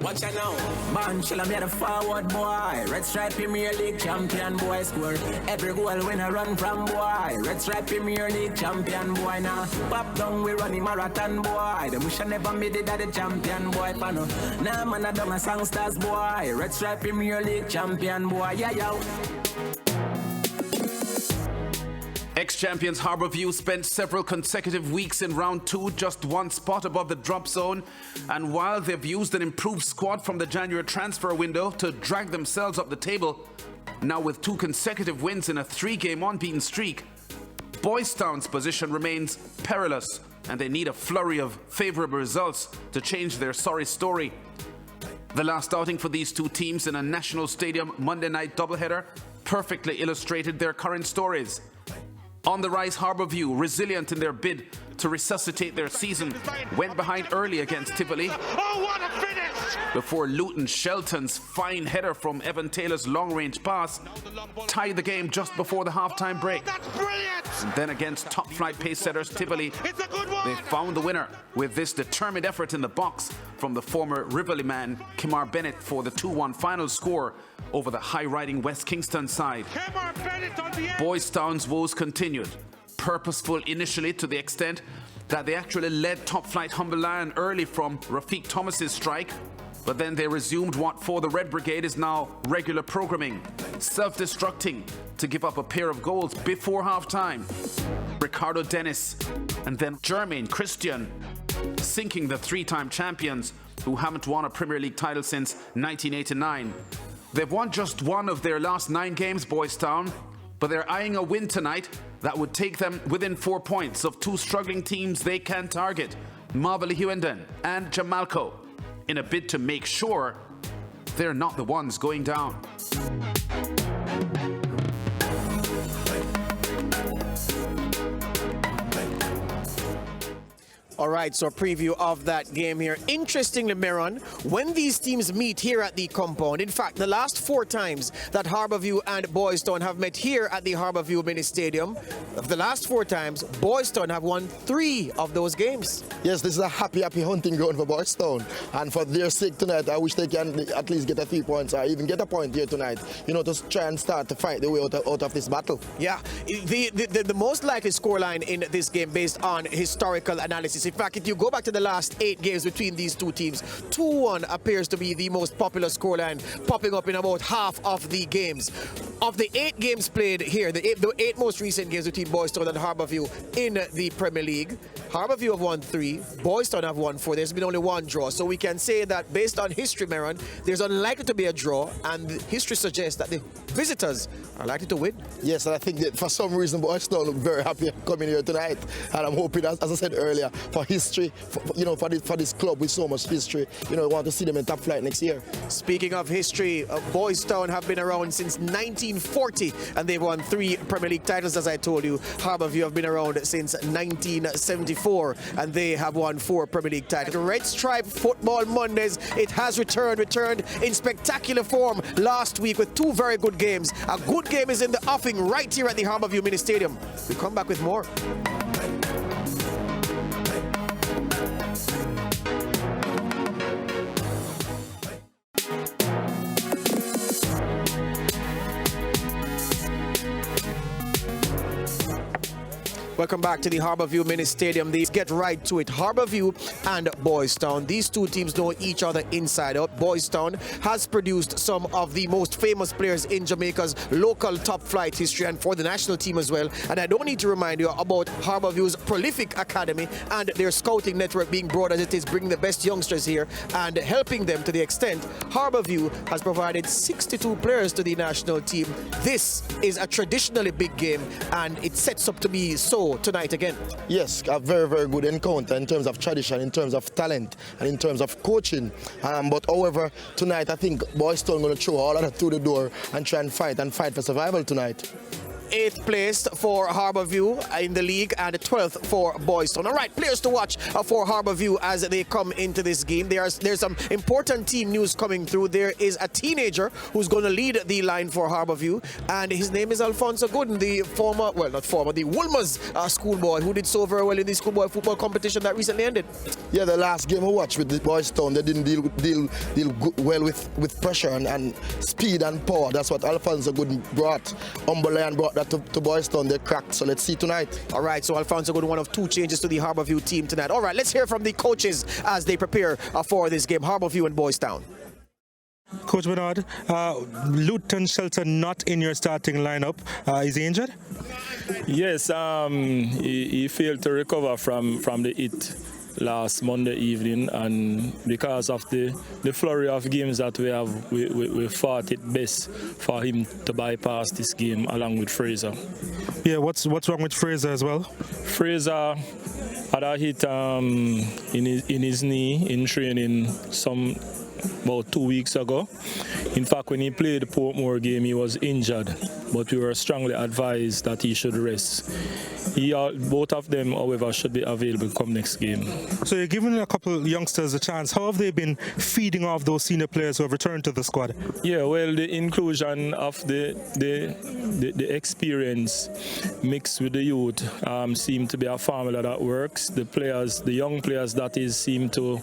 Watch out now. Man, shall I be the forward boy? Red Stripe Premier League champion boy score. Every goal when I run from boy. Red Stripe Premier League champion boy now. Pop down we running marathon boy. The wish I never made it at the champion boy pano. Nah man I done a songsters boy. Red Stripe Premier League champion boy. Yeah yo. Ex-champions Harbourview spent several consecutive weeks in round 2, just one spot above the drop zone. And while they've used an improved squad from the January transfer window to drag themselves up the table, now with 2 consecutive wins in a 3-game unbeaten streak, Boys Town's position remains perilous, and they need a flurry of favourable results to change their sorry story. The last outing for these two teams in a National Stadium Monday night doubleheader perfectly illustrated their current stories. On the rise, Harbourview, resilient in their bid to resuscitate their season, went behind early against Tivoli. Oh, what a finish! Before Luton Shelton's fine header from Evan Taylor's long-range pass tied the game just before the half-time break. That's brilliant! And then against top-flight pace-setters Tivoli, It's a good one! they found the winner with this determined effort in the box from the former Rivoli man, Kimar Bennett, for the 2-1 final score over the high-riding West Kingston side. Kimar Bennett on the end. Boys Town's woes continued. Purposeful initially to the extent that they actually led top-flight Humble Lion early from Rafiq Thomas's strike, but then they resumed what for the Red Brigade is now regular programming, self-destructing to give up a pair of goals before half-time. Ricardo Dennis and then Jermaine Christian sinking the 3-time champions who haven't won a Premier League title since 1989. They've won just one of their last 9 games, Boys Town, but they're eyeing a win tonight that would take them within 4 points of 2 struggling teams they can target, Marvel Huenden and Jamalco, in a bid to make sure they're not the ones going down. All right, so a preview of that game here. Interestingly, Meron, when these teams meet here at the compound, in fact, the last 4 times that Harbourview and Boys Town have met here at the Harbourview Mini Stadium, of the last 4 times, Boys Town have won 3 of those games. Yes, this is a happy hunting ground for Boys Town. And for their sake tonight, I wish they can at least get a 3 points or even get a point here tonight, you know, to try and start to fight their way out of this battle. Yeah, the most likely scoreline in this game based on historical analysis. In fact, if you go back to the last 8 games between these two teams, 2-1 appears to be the most popular scoreline, popping up in about half of the games. Of the 8 games played here, the 8 most recent games between Boys Town and Harbourview in the Premier League, Harbourview have won 3, Boys Town have won 4. There's been only 1 draw. So we can say that based on history, Meron, there's unlikely to be a draw, and history suggests that the visitors are likely to win. Yes, and I think that for some reason Boys Town look very happy coming here tonight. And I'm hoping, as I said earlier, for history, for this club with so much history, you know, we want to see them in top flight next year. Speaking of history, Boys Town have been around since 1940, and they've won 3 Premier League titles, as I told you. Harbourview have been around since 1974, and they have won 4 Premier League titles. The Red Stripe Football Mondays, it has returned in spectacular form last week with 2 very good games. A good game is in the offing right here at the Harbourview Mini Stadium. We come back with more. Welcome back to the Harbourview Mini Stadium. They get right to it. Harbourview and Boys Town. These two teams know each other inside out. Boys Town has produced some of the most famous players in Jamaica's local top flight history and for the national team as well. And I don't need to remind you about Harbourview's prolific academy and their scouting network being broad as it is, bringing the best youngsters here and helping them to the extent Harbourview has provided 62 players to the national team. This is a traditionally big game, and it sets up to be so tonight again. Yes, a very, very good encounter in terms of tradition, in terms of talent, and in terms of coaching. But however, tonight I think Boys Town going to throw all of that through the door and try and fight for survival tonight. 8th place for Harbourview in the league and 12th for Boys Town. All right, players to watch for Harbourview as they come into this game. There's some important team news coming through. There is a teenager who's going to lead the line for Harbourview, and his name is Alfonso Gooden, the the Wolmer's schoolboy who did so very well in the schoolboy football competition that recently ended. Yeah, the last game we watched with the Boys Town, they didn't deal well with pressure and speed and power. That's what Alfonso Gooden brought. Umberland brought that to Boys Town. They cracked. So let's see tonight. All right, so Alfonso Gooden, one of 2 changes to the Harborview team tonight. All right, let's hear from the coaches as they prepare for this game. Harborview and Boys Town. Coach Bernard, Luton Shelton not in your starting lineup. Is he injured? Yes, he failed to recover from the hit last Monday evening, and because of the flurry of games that we have, we thought it best for him to bypass this game along with Fraser. Yeah, what's wrong with Fraser as well? Fraser had a hit in his knee in training about 2 weeks ago. In fact, when he played the Portmore game, he was injured, but we were strongly advised that he should rest. Both of them, however, should be available come next game. So you're giving a couple youngsters a chance. How have they been feeding off those senior players who have returned to the squad? Yeah, well, the inclusion of the experience mixed with the youth seem to be a formula that works. The young players that is seem to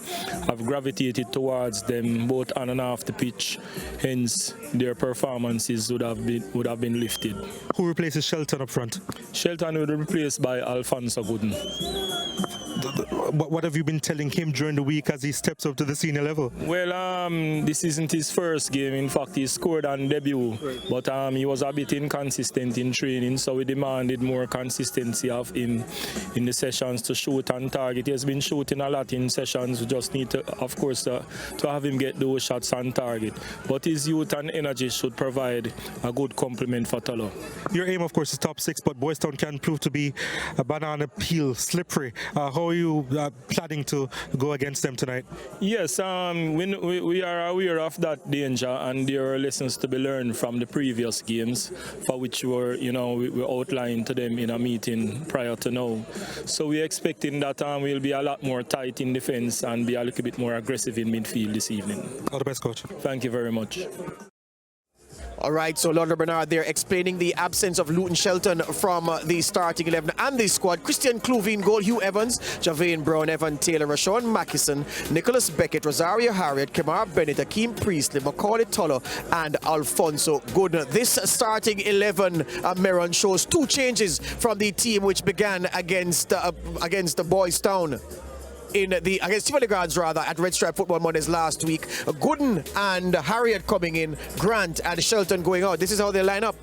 have gravitated towards them both on and off the pitch. Hence, their performances would have been lifted. Who replaces Shelton up front? Shelton will be replaced by Alfonso Gooden. What have you been telling him during the week as he steps up to the senior level? Well, this isn't his first game. In fact, he scored on debut, but he was a bit inconsistent in training, so we demanded more consistency of him in the sessions to shoot on target. He has been shooting a lot in sessions. We just need to, of course, to have him get those shots on target. But his youth and energy should provide a good complement for Tolo. Your aim, of course, is top 6, but Boys Town can prove to be a banana peel, slippery. How are you planning to go against them tonight? Yes, we are aware of that danger, and there are lessons to be learned from the previous games, for which we outlined to them in a meeting prior to now. So we're expecting that we'll be a lot more tight in defense and be a little bit more aggressive in midfield this evening. All the best, Coach. Thank you very much. All right, so London Bernard there explaining the absence of Luton Shelton from the starting 11 and the squad. Christian Cluvin goal, Hugh Evans, Javane Brown, Evan Taylor, Rashawn Mackison, Nicholas Beckett, Rosario Harriott, Kemar Bennett, Akeem Priestley, Macaulay Tolo and Alfonso Gooden. This starting 11, Meron, shows 2 changes from the team which began against the Boys Town. Against Tivoli Gardens at Red Stripe Football Mondays last week. Gooden and Harriott coming in, Grant and Shelton going out. This is how they line up.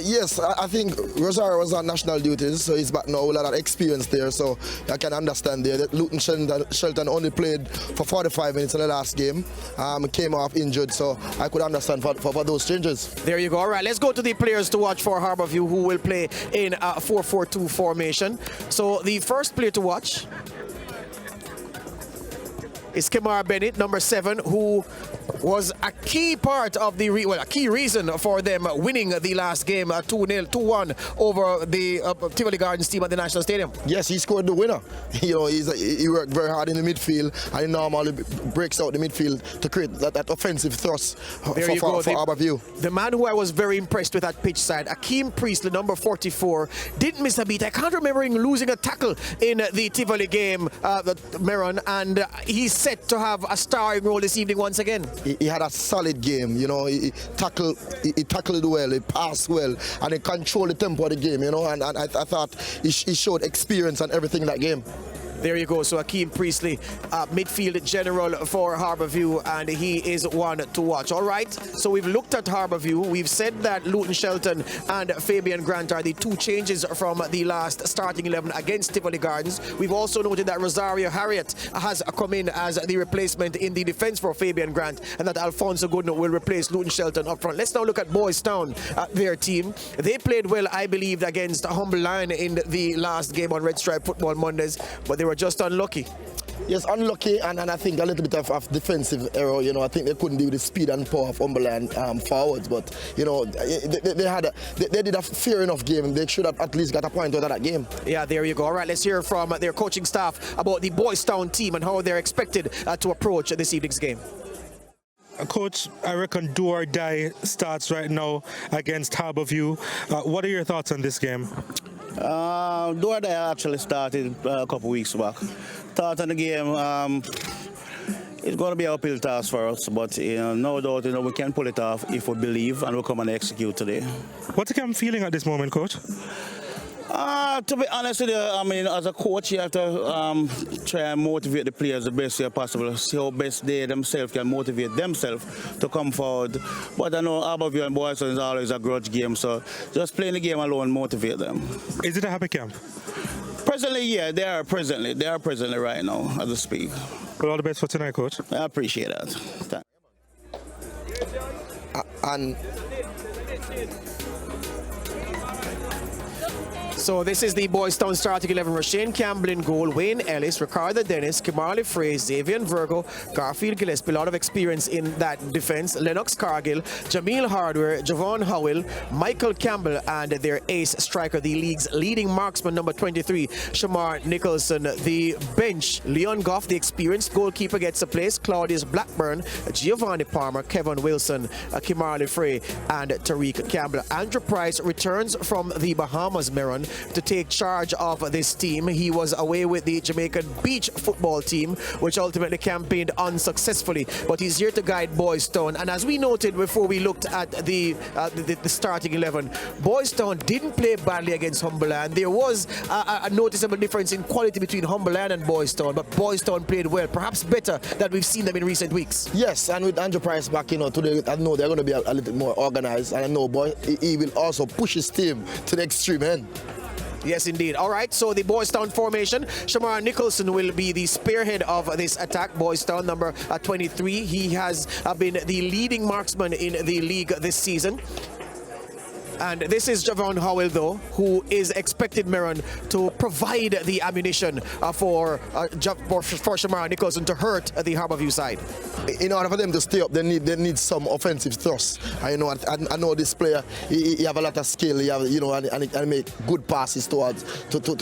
Yes, I think Rosario was on national duties, so he's back now with a lot of experience there, so I can understand there that Luton Shelton only played for 45 minutes in the last game, came off injured, so I could understand for those changes. There you go. All right, let's go to the players to watch for Harborview, who will play in a 4-4-2 formation. So the first player to watch is Kemar Bennett, number 7, who was a key part of a key reason for them winning the last game 2-1 over the Tivoli Gardens team at the National Stadium. Yes, he scored the winner. He worked very hard in the midfield, and he normally breaks out the midfield to create that offensive thrust for Harborview. The man who I was very impressed with at pitch side, Akeem Priestley, number 44, didn't miss a beat. I can't remember him losing a tackle in the Tivoli game, Meron, and he's set to have a starring role this evening once again. He had a solid game, he tackled it well, he passed well, and he controlled the tempo of the game, and I thought he showed experience and everything in that game. There you go. So Akeem Priestley, midfield general for Harborview, and he is one to watch. All right, so we've looked at Harborview. We've said that Luton Shelton and Fabian Grant are the 2 changes from the last starting 11 against Tivoli Gardens. We've also noted that Rosario Harriott has come in as the replacement in the defense for Fabian Grant, and that Alfonso Gooden will replace Luton Shelton up front. Let's now look at Boys Town, their team. They played well, I believe, against Humble Lion in the last game on Red Stripe Football Mondays, but they were just unlucky. Yes, unlucky, and I think a little bit of defensive error. I think they couldn't deal with the speed and power of Umberland forwards, but they did a fair enough game. They should have at least got a point out of that game. Yeah, there you go. All right, let's hear from their coaching staff about the Boys Town team and how they're expected to approach this evening's game. Coach, I reckon do or die starts right now against Harborview. What are your thoughts on this game? Door day actually started a couple weeks back. Thought on the game, it's going to be an uphill task for us, but no doubt we can pull it off if we believe and we'll come and execute today. What's the camp feeling at this moment, Coach? To be honest with you, I mean, as a coach, you have to try and motivate the players the best way possible. See how best they themselves can motivate themselves to come forward. But I know Harbourview and Boyston is always a grudge game, so just playing the game alone motivate them. Is it a happy camp? Presently, yeah, they are presently right now as I speak. Well, all the best for tonight, Coach. I appreciate that. Thanks. And So this is the Boys Town starting 11. Rashane Campbell in goal, Wayne Ellis, Ricardo Dennis, Kimberly Frey, Xavier Virgo, Garfield Gillespie, a lot of experience in that defense. Lennox Cargill, Jameel Hardware, Javon Howell, Michael Campbell, and their ace striker, the league's leading marksman, number 23, Shamar Nicholson. The bench, Leon Goff, the experienced goalkeeper, gets a place. Claudius Blackburn, Giovanni Palmer, Kevin Wilson, Kimberly Frey, and Tariq Campbell. Andrew Price returns from the Bahamas, Meron, to take charge of this team. He was away with the Jamaican beach football team, which ultimately campaigned unsuccessfully, but he's here to guide Boys Town. And as we noted before we looked at the starting 11, Boys Town didn't play badly against Humberland. There was a noticeable difference in quality between Humberland and Boys Town, but Boys Town played well, perhaps better than we've seen them in recent weeks. yes, and with Andrew Price back, today I know they're going to be a little more organized, and I know he will also push his team to the extreme end. Yes, indeed. All right, so the Boys Town formation. Shamar Nicholson will be the spearhead of this attack. Boys Town, number 23. He has been the leading marksman in the league this season. And this is Javon Howell, though, who is expected, Meron, to provide the ammunition for Shamar Nicholson to hurt the Harbourview side. In order for them to stay up, they need some offensive thrust. I know this player. He have a lot of skill. He have, and make good passes to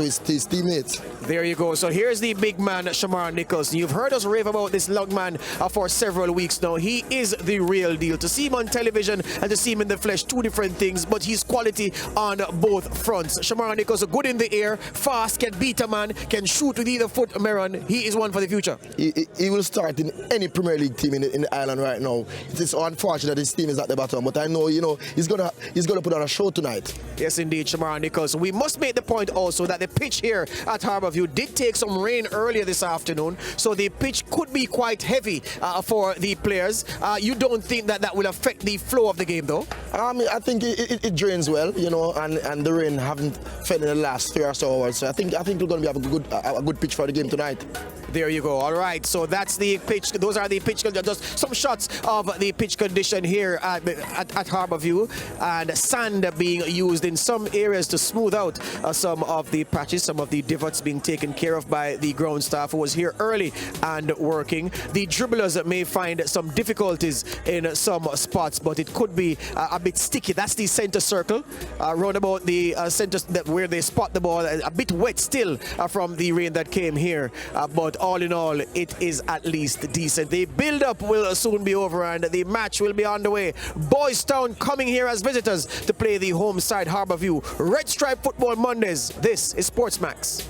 his teammates. There you go. So here's the big man, Shamar Nicholson. You've heard us rave about this young man for several weeks now. He is the real deal. To see him on television and to see him in the flesh, two different things, but he's quality on both fronts. Shamar Nicholson, good in the air, fast, can beat a man, can shoot with either foot. Meron, he is one for the future. He will start in any Premier League team in the island right now. It is unfortunate his team is at the bottom, but I know, he's gonna put on a show tonight. Yes, indeed, Shamar Nicholson. We must make the point also that the pitch here at Harbourview did take some rain earlier this afternoon, so the pitch could be quite heavy for the players. You don't think that will affect the flow of the game, though? I think it drains well, and the rain haven't fell in the last 3 or so hours. So I think we're going to be a good pitch for the game tonight. There you go. All right, so that's the pitch. Those are the pitch, just some shots of the pitch condition here at Harbourview, and sand being used in some areas to smooth out some of the patches, some of the divots being taken care of by the ground staff who was here early and working. The dribblers may find some difficulties in some spots, but it could be a bit sticky. That's the center circle, round about the center where they spot the ball, a bit wet still from the rain that came here, but all in all, it is at least decent. The build-up will soon be over and the match will be underway. Boys Town coming here as visitors to play the home side Harbourview. Red Stripe Football Mondays. This is Sportsmax.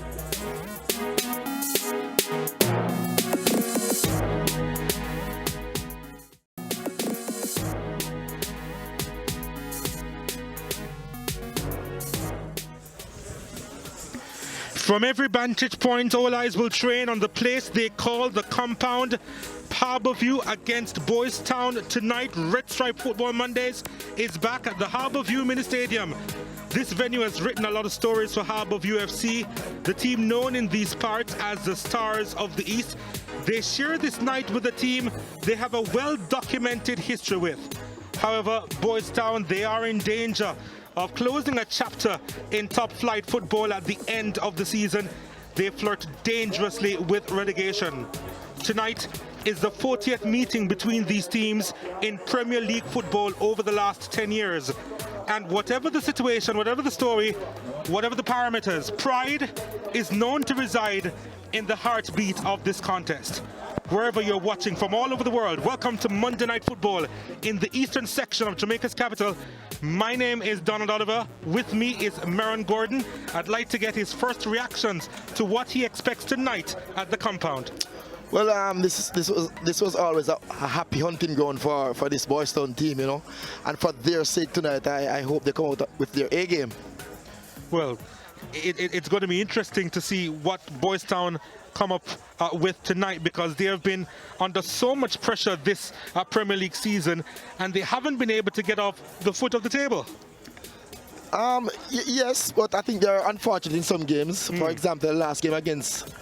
From every vantage point, all eyes will train on the place they call the compound. Harbourview against Boys Town tonight. Red Stripe Football Mondays is back at the Harbourview Mini Stadium. This venue has written a lot of stories for Harbourview FC, the team known in these parts as the Stars of the East. They share this night with a team they have a well-documented history with. However, Boys Town, they are in danger of closing a chapter in top flight football at the end of the season. They flirt dangerously with relegation. Tonight is the 40th meeting between these teams in Premier League football over the last 10 years. And whatever the situation, whatever the story, whatever the parameters, pride is known to reside in the heartbeat of this contest. wherever you're watching from all over the world. Welcome to Monday Night Football in the eastern section of Jamaica's capital. My name is Donald Oliver. With me is Merron Gordon. I'd like to get his first reactions to what he expects tonight at the compound. Well, this was always a happy hunting ground for this Boys Town team, you know, and for their sake tonight, I hope they come out with their A game. Well, it's going to be interesting to see what Boys Town come up with tonight, because they have been under so much pressure this Premier League season, and they haven't been able to get off the foot of the table. Yes, but I think they're unfortunate in some games. For example, the last game against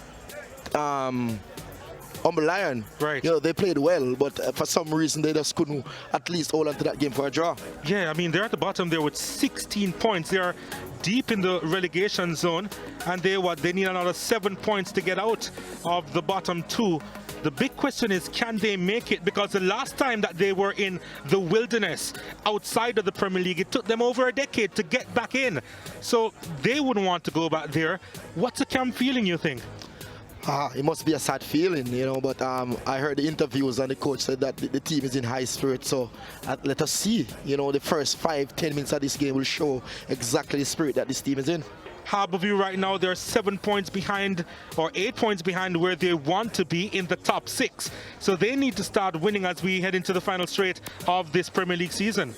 Humble Lion, right? You know, they played well, but for some reason they just couldn't at least hold on to that game for a draw. Yeah, I mean, they're at the bottom there with 16 points. They are deep in the relegation zone, and they need another 7 points to get out of the bottom two. The big question is, can they make it? Because the last time that they were in the wilderness outside of the Premier League, it took them over a decade to get back in. So they wouldn't want to go back there. What's the camp feeling, you think? It must be a sad feeling, you know, but I heard the interviews and the coach said that the team is in high spirits, so let us see. You know, the first 5-10 minutes of this game will show exactly the spirit that this team is in. Harbourview right now, they're 7 points behind, or 8 points behind where they want to be in the top 6. So they need to start winning as we head into the final straight of this Premier League season.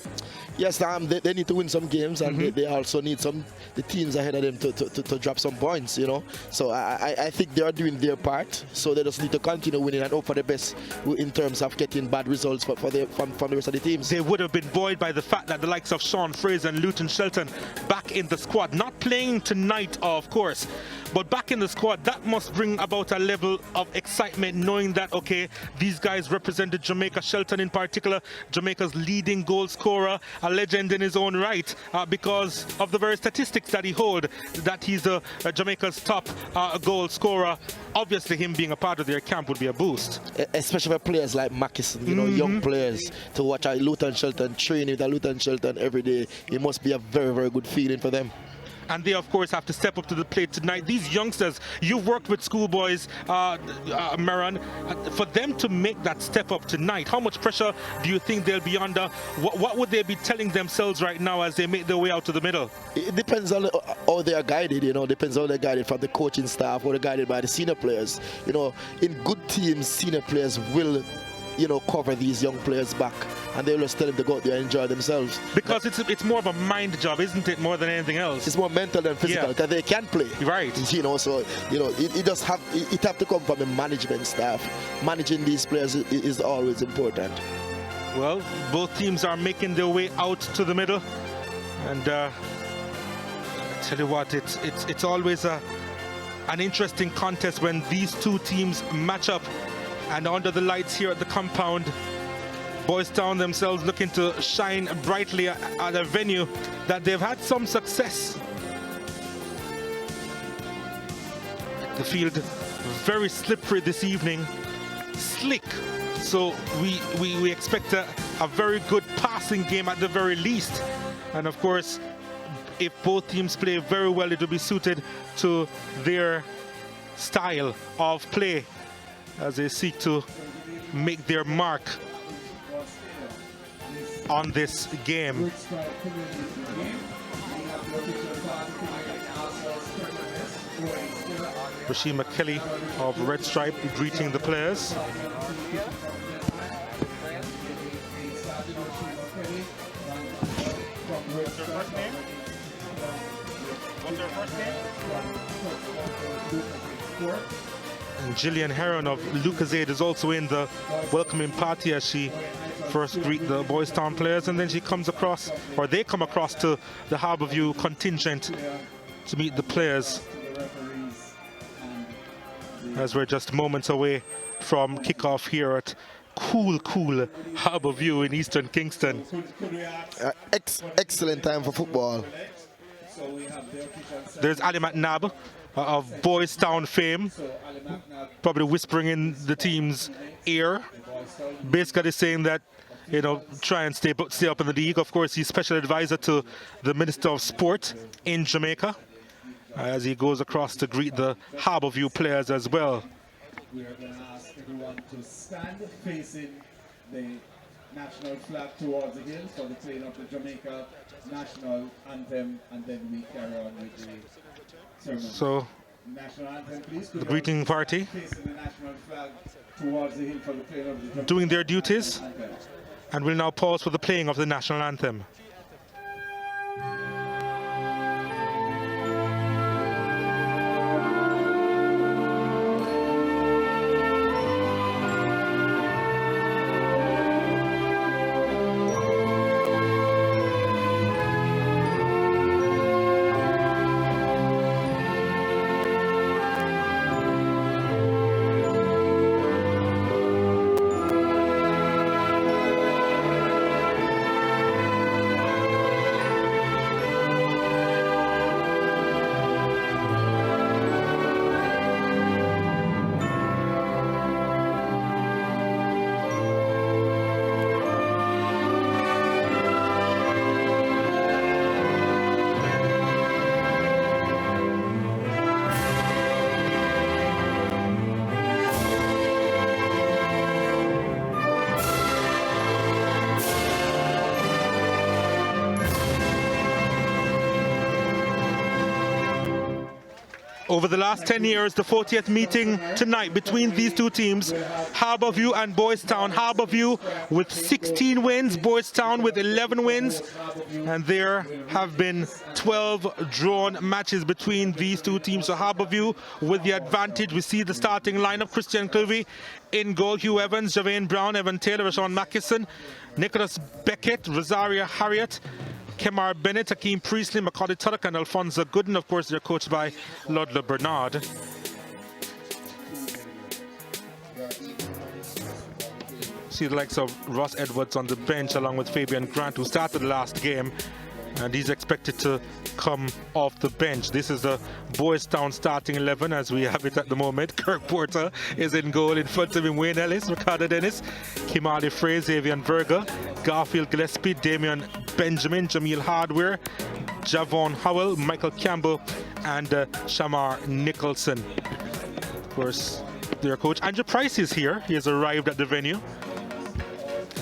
Yes, they need to win some games, and they also need the teams ahead of them to drop some points, you know. So I think they are doing their part, so they just need to continue winning and hope for the best in terms of getting bad results from the rest of the teams. They would have been buoyed by the fact that the likes of Sean Fraser and Luton Shelton back in the squad, not playing tonight, of course, but back in the squad. That must bring about a level of excitement, knowing that, okay, these guys represented Jamaica. Shelton in particular, Jamaica's leading goal scorer, a legend in his own right, because of the very statistics that he holds, that he's Jamaica's top goal scorer. Obviously, him being a part of their camp would be a boost. Especially for players like Mackison, you know, young players, to watch a Luton Shelton training with a Luton Shelton every day. It must be a very, very good feeling for them. And they, of course, have to step up to the plate tonight. These youngsters, you've worked with schoolboys, Merron, for them to make that step up tonight, how much pressure do you think they'll be under? What would they be telling themselves right now as they make their way out to the middle? It depends on how they are guided, you know. Depends on how they're guided from the coaching staff, or they're guided by the senior players. You know, in good teams, senior players will, you know, cover these young players back, and they'll just tell them to go out there and enjoy themselves. Because it's more of a mind job, isn't it, more than anything else? It's more mental than physical, because they can play. Right. You know, so, you know, it have to come from the management staff. Managing these players is always important. Well, both teams are making their way out to the middle, and I tell you what, it's always an interesting contest when these two teams match up. And under the lights here at the compound, Boys Town themselves looking to shine brightly at a venue that they've had some success. The field very slippery this evening, slick. So we expect a very good passing game at the very least. And of course, if both teams play very well, it will be suited to their style of play as they seek to make their mark on this game. Rashima Kelly of Red Stripe greeting the players. What's their first name? What's their first name? And Gillian Heron of Lucasade is also in the welcoming party as she first greet the Boys Town players, and then she comes across, or they come across to the Harbourview contingent to meet the players, as we're just moments away from kickoff here at cool Harbourview in Eastern Kingston. Excellent time for football. There's Ali McNabb of Boys Town fame, probably whispering in the team's ear, basically saying that, you know, try and stay up in the league. Of course, he's special advisor to the Minister of Sport in Jamaica, as he goes across to greet the Harbourview players as well. everyone to stand facing the national flag towards the hill for the playing of the Jamaica national anthem, and then we carry on with the ceremony. So, National anthem, please. the greeting party Facing the national flag towards the hill for the playing of the Jamaica doing their duties, anthem. and we'll now pause for the playing of the national anthem. Over the last 10 years, the 40th meeting tonight between these two teams, Harbourview and Boys Town. Harbourview with 16 wins, Boys Town with 11 wins, and there have been 12 drawn matches between these two teams. So Harbourview with the advantage. We see the starting lineup: Christian Clevey in goal, Hugh Evans, Javane Brown, Evan Taylor, Rashawn Mackison, Nicholas Beckett, Rosaria Harriott, Kemar Bennett, Hakeem Priestley, Macaulay Tuddock, and Alfonso Gooden. Of course, they're coached by Ludlow Bernard. See the likes of Ross Edwards on the bench along with Fabian Grant, who started the last game, and he's expected to come off the bench. This is the Boys Town starting 11 as we have it at the moment. Kirk Porter is in goal. In front of him, Wayne Ellis, Ricardo Dennis, Kimali Fraser, Avian Verga, Garfield Gillespie, Damian Benjamin, Jamil Hardware, Javon Howell, Michael Campbell, and Shamar Nicholson. Of course, their coach Andrew Price is here. He has arrived at the venue,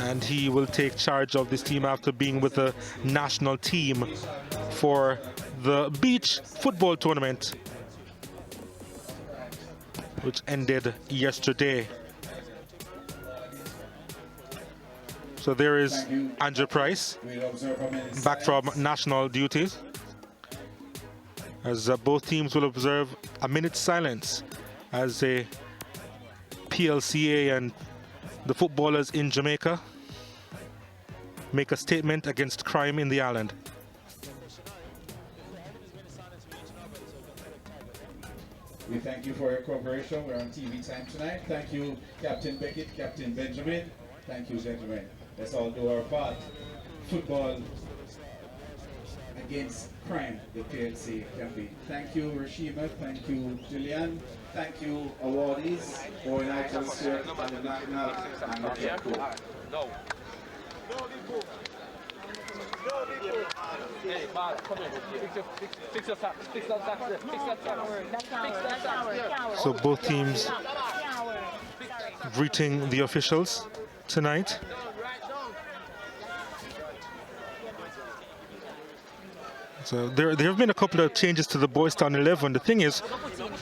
and he will take charge of this team after being with the national team for the beach football tournament, which ended yesterday. So there is Andrew Price back from national duties, as both teams will observe a minute's silence as a PLCA and the footballers in Jamaica make a statement against crime in the island. We thank you for your cooperation. We're on TV time tonight. Thank you, Captain Beckett, Captain Benjamin. Thank you, gentlemen. Let's all do our part. Football against crime, the PLC campaign. Thank you, Rashima. Thank you, Julian. Thank you, awardees, Owen Icons here, and the national and the club crew. Hey, Bob, come here. Fix that. So both teams greeting the officials tonight. So there have been a couple of changes to the Boys Town 11. The thing is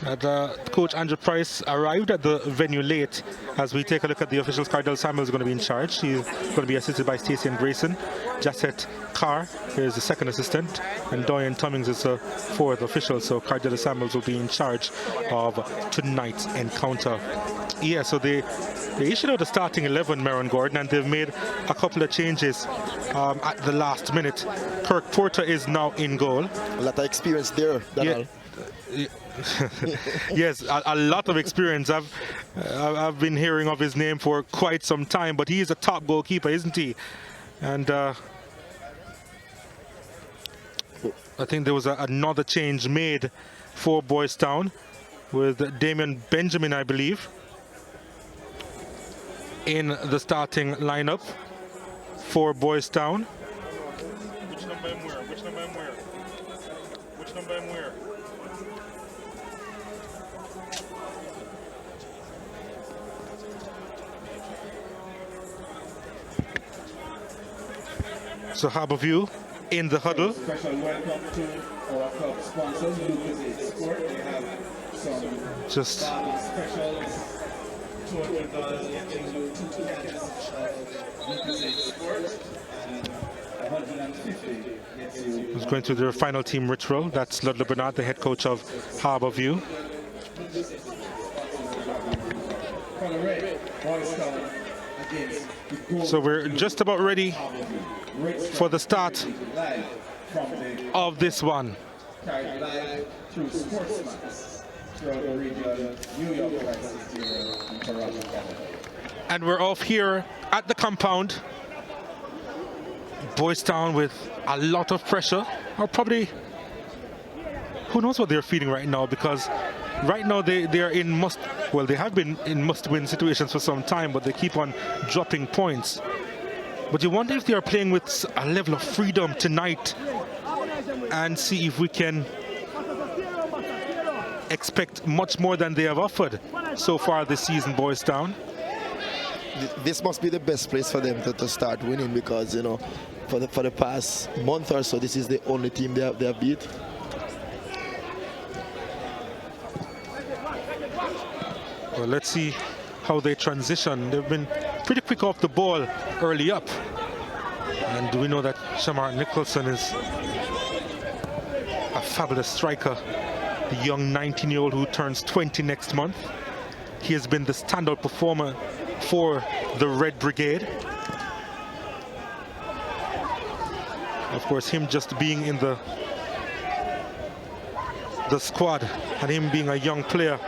that Coach Andrew Price arrived at the venue late. As we take a look at the officials, Cardell Samuel is going to be in charge. She's going to be assisted by Stacey and Grayson. Jasset Carr is the second assistant, and Dorian Tummings is the fourth official. So Cardell Samuels will be in charge of tonight's encounter. Yeah, so they issued out the starting 11, Maron Gordon, and they've made a couple of changes at the last minute. Kirk Porter is now in goal. A lot of experience there, Donald. Yes, a lot of experience. I've been hearing of his name for quite some time, but he is a top goalkeeper, isn't he? And I think there was another change made for Boys Town with Damian Benjamin, I believe, in the starting lineup for Boys Town. Which number and where? Which number and where? Which number and where? So Harbourview in the huddle. Special welcome to our club sponsors, Lucas Sport. They have some Just specials. $200 include 2 cans of Lucas Sport and 150 gets you. who's going through their final team ritual. That's Ludlow Bernard, the head coach of Harbourview. For the red, Boys Town against the gold. So we're just about ready for the start Live from the of this one. carried live through Sportsman throughout the region, New York, City, and Toronto, Canada. And we're off here at the compound. Boys Town with a lot of pressure, or probably, who knows what they're feeling right now, because right now they are in they have been in must-win situations for some time, but they keep on dropping points. But you wonder if they are playing with a level of freedom tonight, and see if we can expect much more than they have offered so far this season, Boys Town. This must be the best place for them to start winning, because you know, for the past month or so, this is the only team they have beat. Well, let's see how they transition. They've been pretty quick off the ball early up, and we know that Shamar Nicholson is a fabulous striker, the young 19-year-old who turns 20 next month. He has been the standout performer for the Red Brigade. Of course, him just being in the squad and him being a young player,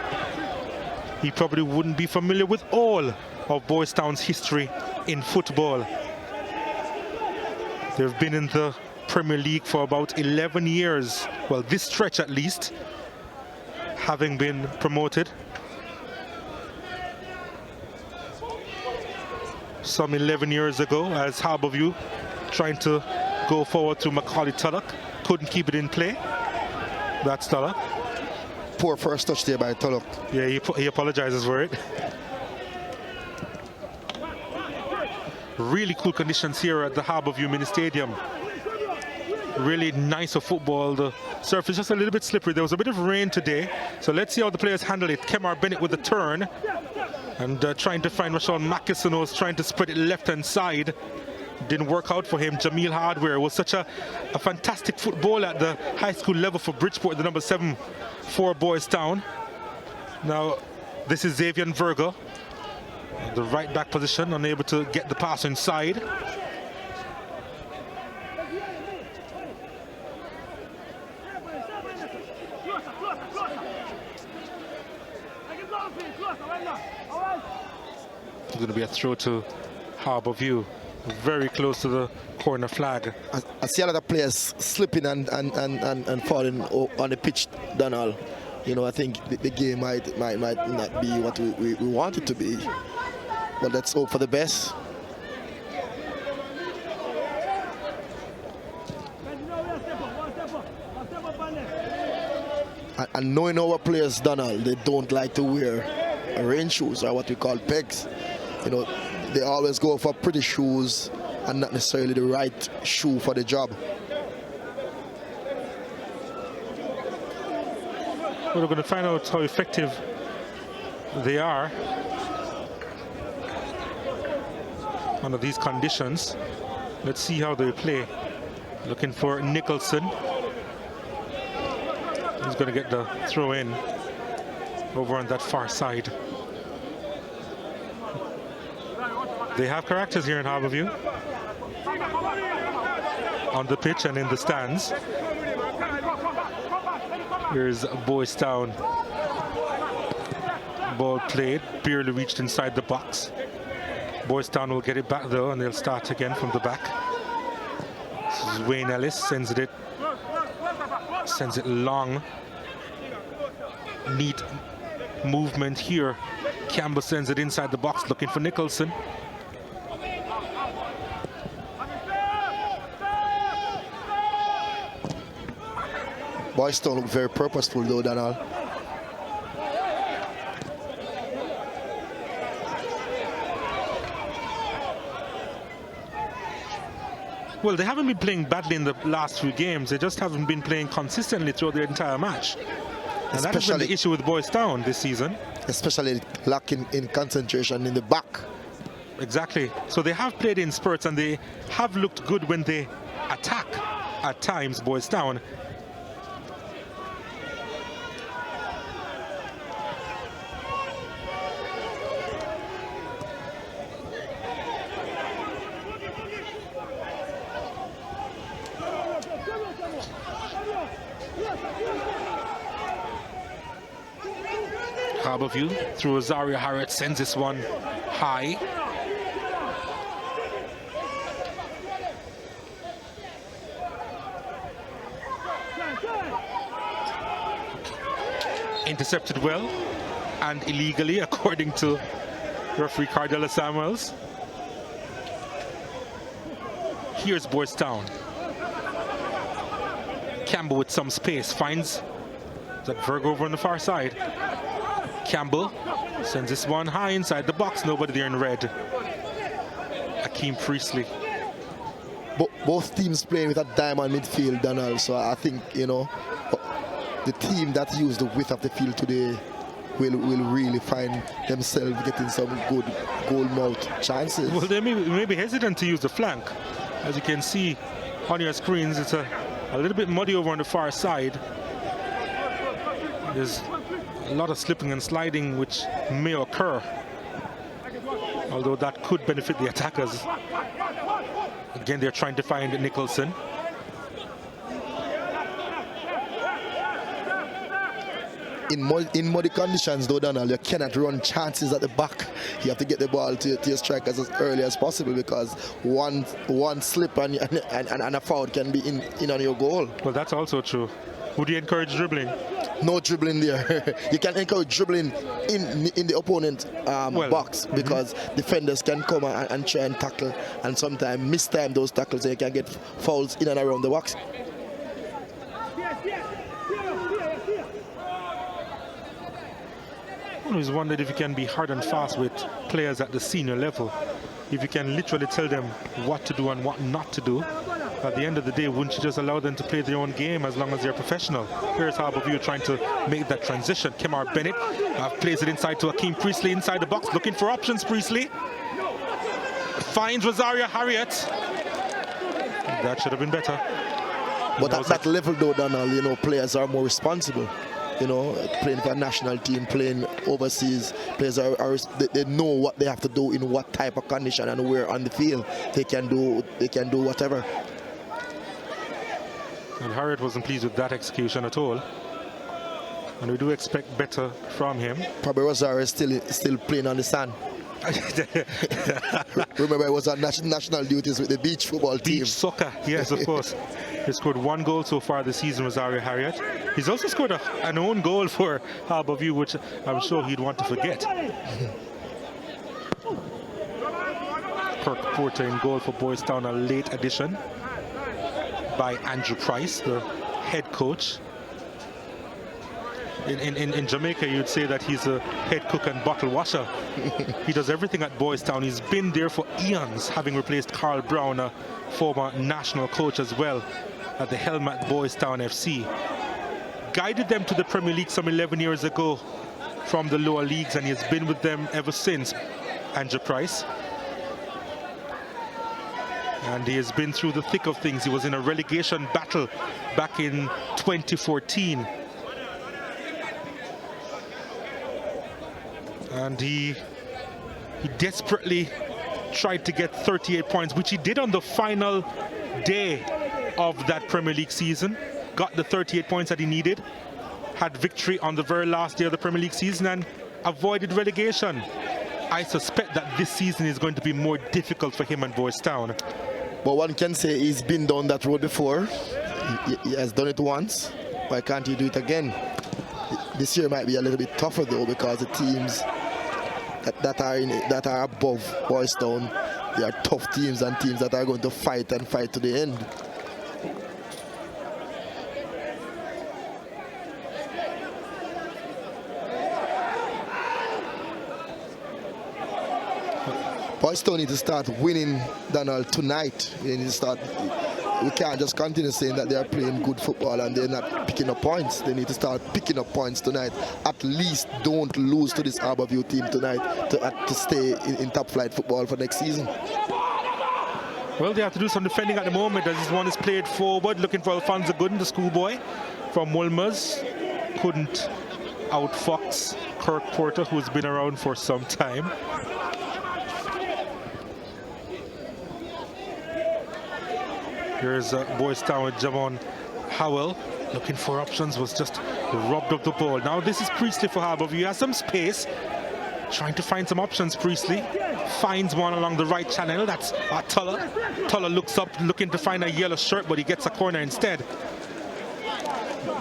he probably wouldn't be familiar with all of Boys Town's history in football. They've been in the Premier League for about 11 years, well, this stretch at least, having been promoted. Some 11 years ago, as Harbourview trying to go forward to Macaulay Tulloch, couldn't keep it in play. That's Tulloch. Poor first touch there by Tulloch. Yeah, he apologizes for it. Really cool conditions here at the Harbourview Mini Stadium. Really nice of football. The surface just a little bit slippery. There was a bit of rain today, so let's see how the players handle it. Kemar Bennett with the turn, and trying to find Rashawn Mackison, who was trying to spread it left-hand side. Didn't work out for him. Jameel Hardware was such a fantastic footballer at the high school level for Bridgeport, the number 7 for Boys Town. Now, this is Xavier Verga, the right back position, unable to get the pass inside. It's going to be a throw to Harbourview, very close to the corner flag. I see a lot of players slipping and falling on the pitch, Donald. You know, I think the game might not be what we want it to be. But let's hope for the best. And knowing our players, Donald, they don't like to wear rain shoes, or what we call pegs. You know, they always go for pretty shoes and not necessarily the right shoe for the job. We're going to find out how effective they are under these conditions. Let's see how they play. Looking for Nicholson. He's going to get the throw in over on that far side. They have characters here in Harbourview, on the pitch and in the stands. Here's Boys Town. Ball played, barely reached inside the box. Boys Town will get it back though, and they'll start again from the back. This is Wayne Ellis, sends it long. Neat movement here. Campbell sends it inside the box, looking for Nicholson. Boys Town look very purposeful though, Donald. Well, they haven't been playing badly in the last few games. They just haven't been playing consistently throughout the entire match. And that has been the issue with Boys Town this season. Especially lacking in concentration in the back. Exactly. So they have played in spurts and they have looked good when they attack at times, Boys Town. Harborview through Rosario Harriott sends this one high. Intercepted well and illegally, according to referee Cardella Samuels. Here's Boys Town. Campbell with some space finds that Virgo over on the far side. Campbell sends this one high inside the box. Nobody there in red. Akeem Priestley. Both teams playing with a diamond midfield, Donald. So I think, you know, the team that used the width of the field today will really find themselves getting some good goal mouth chances. Well, they may be hesitant to use the flank. As you can see on your screens, it's a little bit muddy over on the far side. There's a lot of slipping and sliding which may occur, although that could benefit the attackers. Again, they're trying to find Nicholson. In muddy conditions, though, Donald, you cannot run chances at the back. You have to get the ball to your strikers as early as possible, because one slip and a foul can be in on your goal. Well, that's also true. Would you encourage dribbling? No dribbling there. You can encourage dribbling in the opponent box, because defenders can come and try and tackle, and sometimes mistime those tackles, and you can get fouls in and around the box. I always wondered if you can be hard and fast with players at the senior level. If you can literally tell them what to do and what not to do. At the end of the day, wouldn't you just allow them to play their own game as long as they're professional? Here's Harborview trying to make that transition. Kemar Bennett plays it inside to Akeem Priestley inside the box, looking for options. Priestley finds Rosario Harriott. That should have been better. But at that level, though, Donald, you know, players are more responsible. You know, playing for a national team, playing overseas, players they know what they have to do in what type of condition and where on the field. They can do whatever. And Harriott wasn't pleased with that execution at all. And we do expect better from him. Probably Rosario is still playing on the sand. Remember, it was on national duties with the beach football team. Beach soccer, yes, of course. He scored 1 goal so far this season, Rosario Harriott. He's also scored an own goal for Harborview, which I'm sure he'd want to forget. Kirk Porter in goal for Boys Town, a late addition by Andrew Price, the head coach. In Jamaica, you'd say that he's a head cook and bottle washer. He does everything at Boys Town. He's been there for eons, having replaced Carl Brown, a former national coach as well, at the helm at Boys Town FC. Guided them to the Premier League some 11 years ago from the lower leagues, and he has been with them ever since, Andrew Price. And he has been through the thick of things. He was in a relegation battle back in 2014. And he desperately tried to get 38 points, which he did on the final day of that Premier League season. Got the 38 points that he needed. Had victory on the very last day of the Premier League season and avoided relegation. I suspect that this season is going to be more difficult for him and Boys Town. But one can say he's been down that road before. He has done it once. Why can't he do it again? This year might be a little bit tougher, though, because the teams that are above Boys Town, they are tough teams and teams that are going to fight and fight to the end. Boys Town need to start winning, Donald, tonight. They need to start. We can't just continue saying that they are playing good football and they're not picking up points. They need to start picking up points tonight. At least don't lose to this Harbourview team tonight to stay in top flight football for next season. Well, they have to do some defending at the moment as this one is played forward, looking for Alfonso Gooden, the schoolboy from Wolmer's. Couldn't outfox Kirk Porter, who's been around for some time. Here's Boys Town with Javon Howell. Looking for options, was just robbed of the ball. Now this is Priestley for Harbourview. He has some space. Trying to find some options, Priestley. Finds one along the right channel. That's Tuller. Tuller looks up, looking to find a yellow shirt, but he gets a corner instead.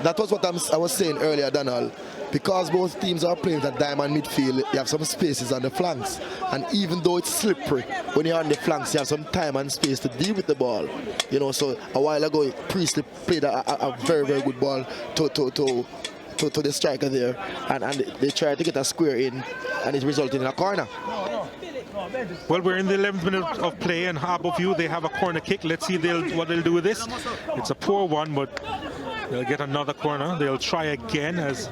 That was what I was saying earlier, Donald. Because both teams are playing that diamond midfield, you have some spaces on the flanks. And even though it's slippery, when you're on the flanks, you have some time and space to deal with the ball. You know, so a while ago, Priestley played a very, very good ball to the striker there. And they tried to get a square in, and it resulted in a corner. Well, we're in the 11th minute of play, and Harbourview, they have a corner kick. Let's see what they'll do with this. It's a poor one, but they'll get another corner. They'll try again as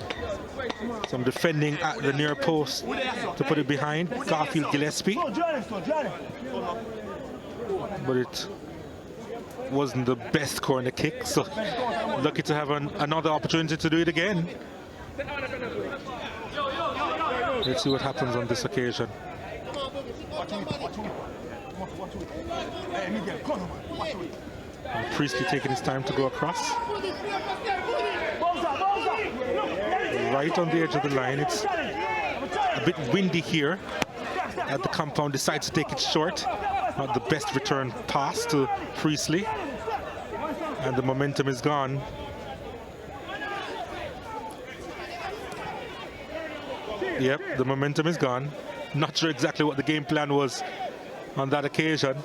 some defending at the near post to put it behind Garfield Gillespie. But it wasn't the best corner kick, so lucky to have another opportunity to do it again. Let's see what happens on this occasion. And Priestley taking his time to go across. Right on the edge of the line. It's a bit windy here at the compound. Decides to take it short. Not the best return pass to Priestley. And the momentum is gone. Yep, the momentum is gone. Not sure exactly what the game plan was on that occasion.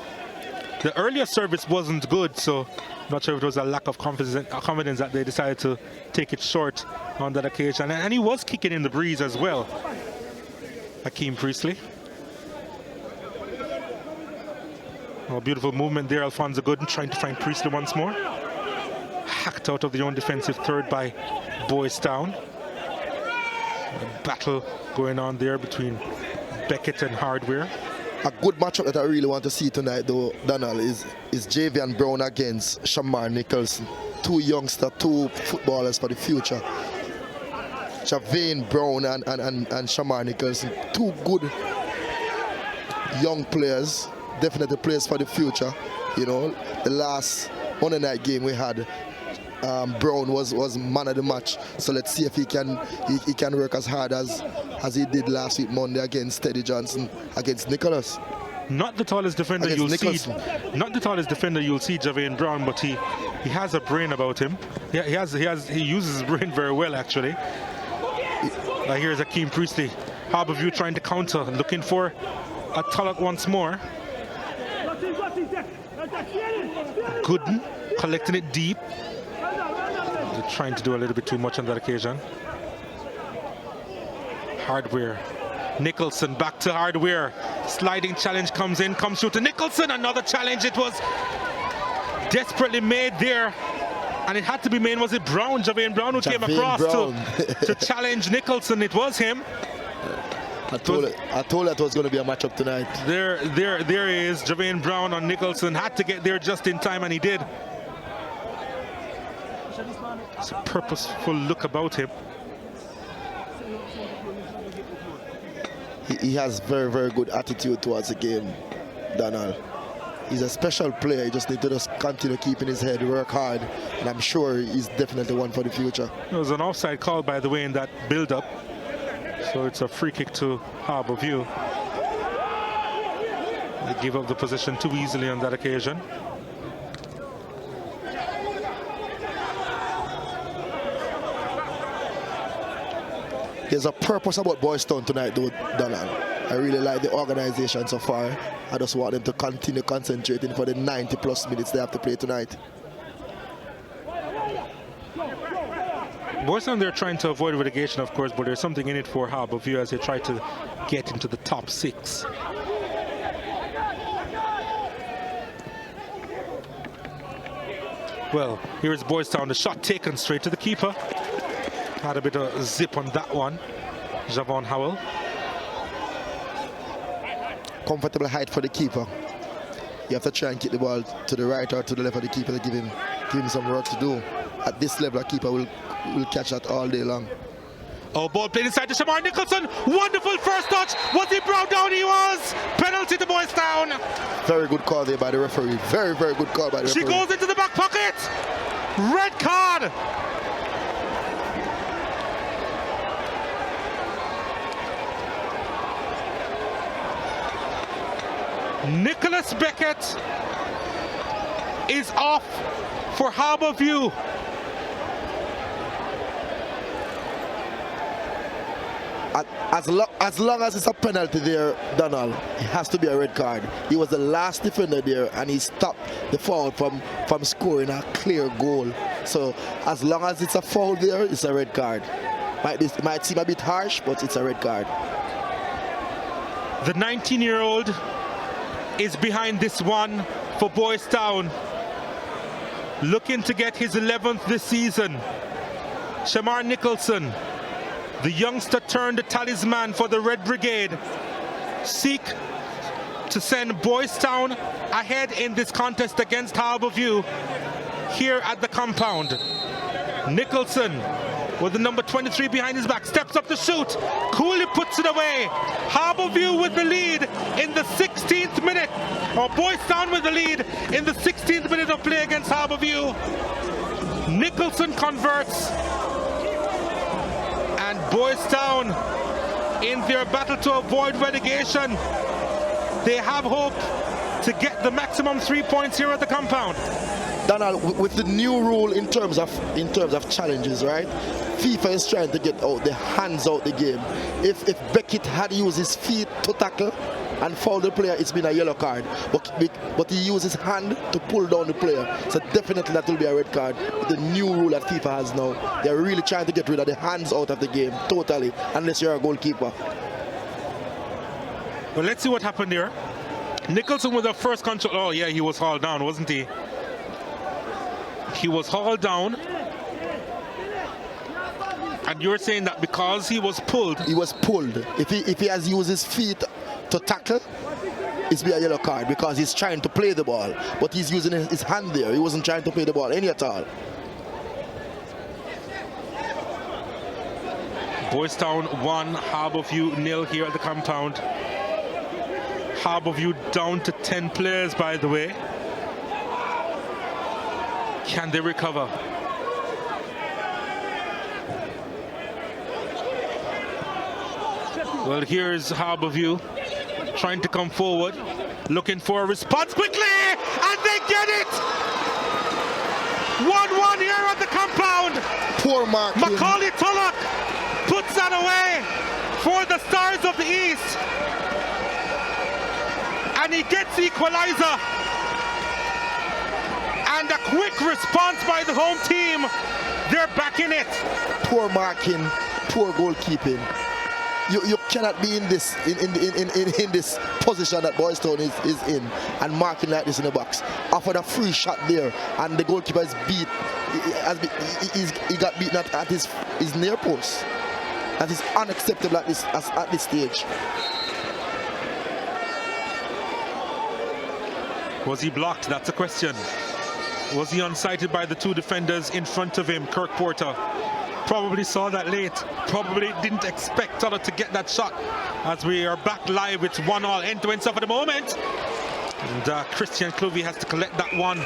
The earlier service wasn't good, so not sure if it was a lack of confidence that they decided to take it short on that occasion. And he was kicking in the breeze as well, Hakeem Priestley. Oh, beautiful movement there, Alfonso Gooden trying to find Priestley once more. Hacked out of the own defensive third by Boys Town. A battle going on there between Beckett and Hardware. A good matchup that I really want to see tonight, though, Donald, is Javian Brown against Shamar Nicholson. Two youngsters, two footballers for the future. Javian Brown and Shamar Nicholson, two good young players, definitely players for the future. You know, the last Monday night game we had, Brown was man of the match. So let's see if he can work as hard as he did last week Monday against Teddy Johnson, against Nicholas. Not the tallest defender you'll see. Not the tallest defender you'll see, Javian Brown, but he has a brain about him. Yeah, he uses his brain very well, actually. Here's Hakeem Priestley. Harbourview trying to counter, looking for a Tulloch once more. Gooden collecting it deep. They're trying to do a little bit too much on that occasion. Hardware. Nicholson back to Hardware. Sliding challenge comes in, comes through to Nicholson. Another challenge. It was desperately made there. And it had to be made. Was it Brown, Javian Brown, who came across to challenge Nicholson? It was him. I told you it was going to be a matchup tonight. There is Javian Brown on Nicholson. Had to get there just in time, and he did. It's a purposeful look about him. He has very, very good attitude towards the game, Donald. He's a special player. He just needs to just continue keeping his head, work hard, and I'm sure he's definitely one for the future. There was an offside call, by the way, in that build-up. So it's a free kick to Harbourview. They gave up the possession too easily on that occasion. There's a purpose about Boys Town tonight, though, Donald. I really like the organization so far. I just want them to continue concentrating for the 90+ minutes they have to play tonight. Boys Town, they're trying to avoid relegation, of course, but there's something in it for Harbourview as they try to get into the top 6. Well, here is Boys Town. The shot taken straight to the keeper. Had a bit of zip on that one. Javon Howell. Comfortable height for the keeper. You have to try and keep the ball to the right or to the left of the keeper to give him some work to do. At this level, a keeper will catch that all day long. Oh, ball played inside to Shamar Nicholson. Wonderful first touch. Was he brought down? He was. Penalty to Boys Town. Very good call there by the referee. Very, very good call by the referee. She goes into the back pocket. Red card. Nicholas Beckett is off for Harbourview. As long as it's a penalty there, Donald, it has to be a red card. He was the last defender there, and he stopped the foul from scoring a clear goal. So as long as it's a foul there, it's a red card. It might seem a bit harsh, but it's a red card. The 19-year-old is behind this one for Boys Town, looking to get his 11th this season. Shamar Nicholson, the youngster turned the talisman for the Red Brigade, seek to send Boys Town ahead in this contest against Harbourview here at the compound. Nicholson with the number 23 behind his back, steps up to shoot, coolly puts it away. Harbourview with the lead in the 16th minute, or Boys Town with the lead in the 16th minute of play against Harbourview. Nicholson converts, and Boys Town, in their battle to avoid relegation, they have hope to get the maximum 3 points here at the compound. Donald, with the new rule in terms of challenges, right? FIFA is trying to get out the hands out the game. If Beckett had used his feet to tackle and foul the player, it's been a yellow card. But he used his hand to pull down the player. So definitely that will be a red card. The new rule that FIFA has now, they're really trying to get rid of the hands out of the game totally, unless you're a goalkeeper. Well, let's see what happened there. Nicholson with the first control. Oh yeah, he was hauled down, wasn't he? He was hauled down. And you're saying that because he was pulled? He was pulled. If he has used his feet to tackle, it's be a yellow card because he's trying to play the ball. But he's using his hand there. He wasn't trying to play the ball any at all. Boys Town 1, Harbourview 0 here at the compound. Harbourview down to 10 players, by the way. Can they recover? Well, here's Harbourview trying to come forward, looking for a response quickly, and they get it! 1-1 here at the compound. Poor mark. Macaulay Tulloch puts that away for the Stars of the East. And he gets the equalizer. And a quick response by the home team. They're back in it. Poor marking, poor goalkeeping. You cannot be in this in this position that Boys Town is in and marking like this in the box. Offered a free shot there, and the goalkeeper is beat. He got beaten at his near post. That is unacceptable at this stage. Was he blocked? That's a question. Was he unsighted by the two defenders in front of him, Kirk Porter? Probably saw that late. Probably didn't expect Tulloch to get that shot. As we are back live, it's 1-1 end-to-end stuff at the moment. And Christian Clovey has to collect that one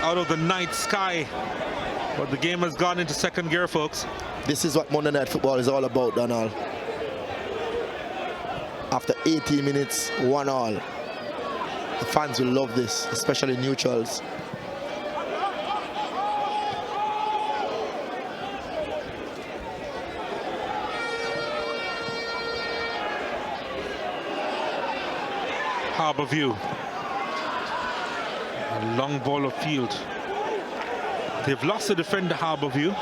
out of the night sky. But the game has gone into second gear, folks. This is what Monday Night Football is all about, Donald. After 18 minutes, 1-1. The fans will love this, especially neutrals. Harbourview. A long ball of field. They've lost the defender, Harbourview.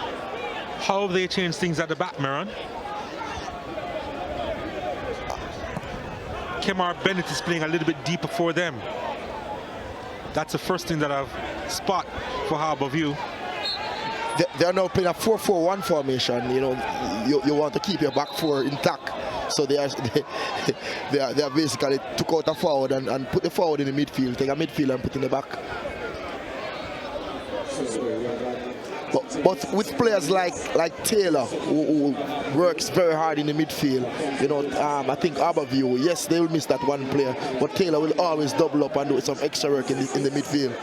How have they changed things at the back, Maron? Kemar Bennett is playing a little bit deeper for them. That's the first thing that I've spot for Harborview. They're now playing a 4-4-1 formation. You know, you want to keep your back four intact. So they are basically took out a forward and put the forward in the midfield, take a midfield and put in the back. But with players like Taylor, who works very hard in the midfield, you know, I think Harborview, yes, they will miss that one player, but Taylor will always double up and do some extra work in the midfield.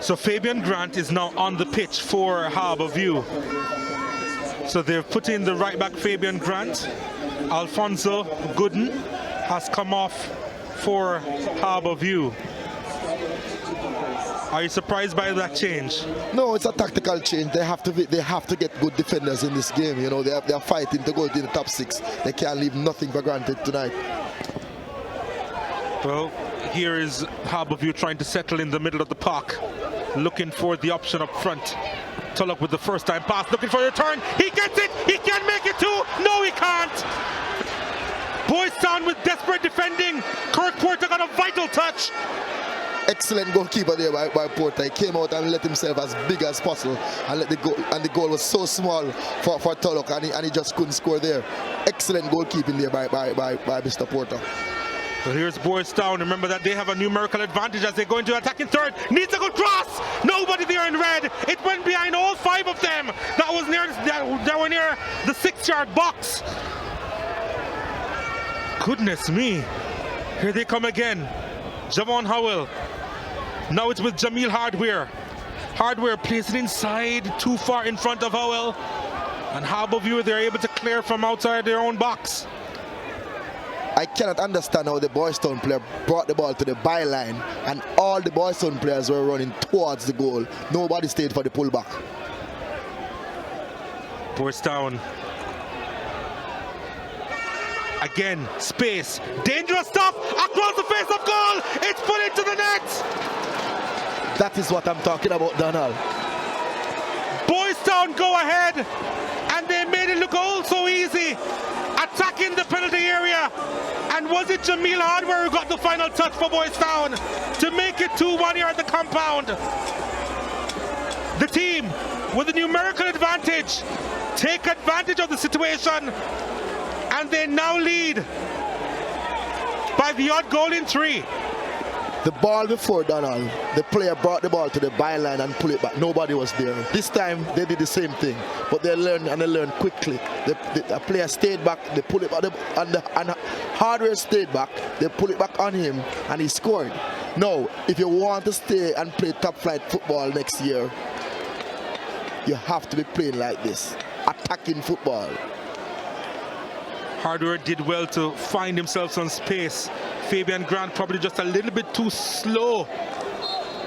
So Fabian Grant is now on the pitch for Harborview. So they've put in the right back Fabian Grant. Alfonso Gooden has come off for Harborview. Are you surprised by that change? No, it's a tactical change. They have to get good defenders in this game. You know, they are fighting to go to the top 6. They can't leave nothing for granted tonight. Well, here is Harborview trying to settle in the middle of the park, looking for the option up front. Tulloch with the first time pass, looking for the turn. He gets it. He can make it too. No, he can't. Boys Town with desperate defending. Kirk Porter got a vital touch. Excellent goalkeeper there by Porter. He came out and let himself as big as possible and let the goal was so small for Tulloch, and he just couldn't score there. Excellent goalkeeping there by Mr. Porter. So here's Boys Town. Remember that they have a numerical advantage as they go into attacking third. Needs a good cross. Nobody there in red. It went behind all 5 of them. That were near the 6-yard box. Goodness me. Here they come again. Javon Howell. Now it's with Jamil Hardware. Hardware plays it inside, too far in front of Howell. And Harborview, they're able to clear from outside their own box. I cannot understand how the Boys Town player brought the ball to the byline and all the Boys Town players were running towards the goal. Nobody stayed for the pullback. Boys Town. Again, space. Dangerous stuff across the face of goal. It's put into the net. That is what I'm talking about, Donald. Boys Town go ahead and they made it look all so easy. Attacking the penalty area, and was it Jamil Hardware who got the final touch for Boys Town to make it 2-1 here at the compound? The team with a numerical advantage take advantage of the situation, and they now lead by the odd goal in 3. The ball before, Donald, the player brought the ball to the byline and pulled it back. Nobody was there. This time they did the same thing, but they learned quickly. The player stayed back, they pulled it back, and Hardware stayed back, they pulled it back on him, and he scored. Now, if you want to stay and play top flight football next year, you have to be playing like this, attacking football. Hardware did well to find himself some space. Fabian Grant probably just a little bit too slow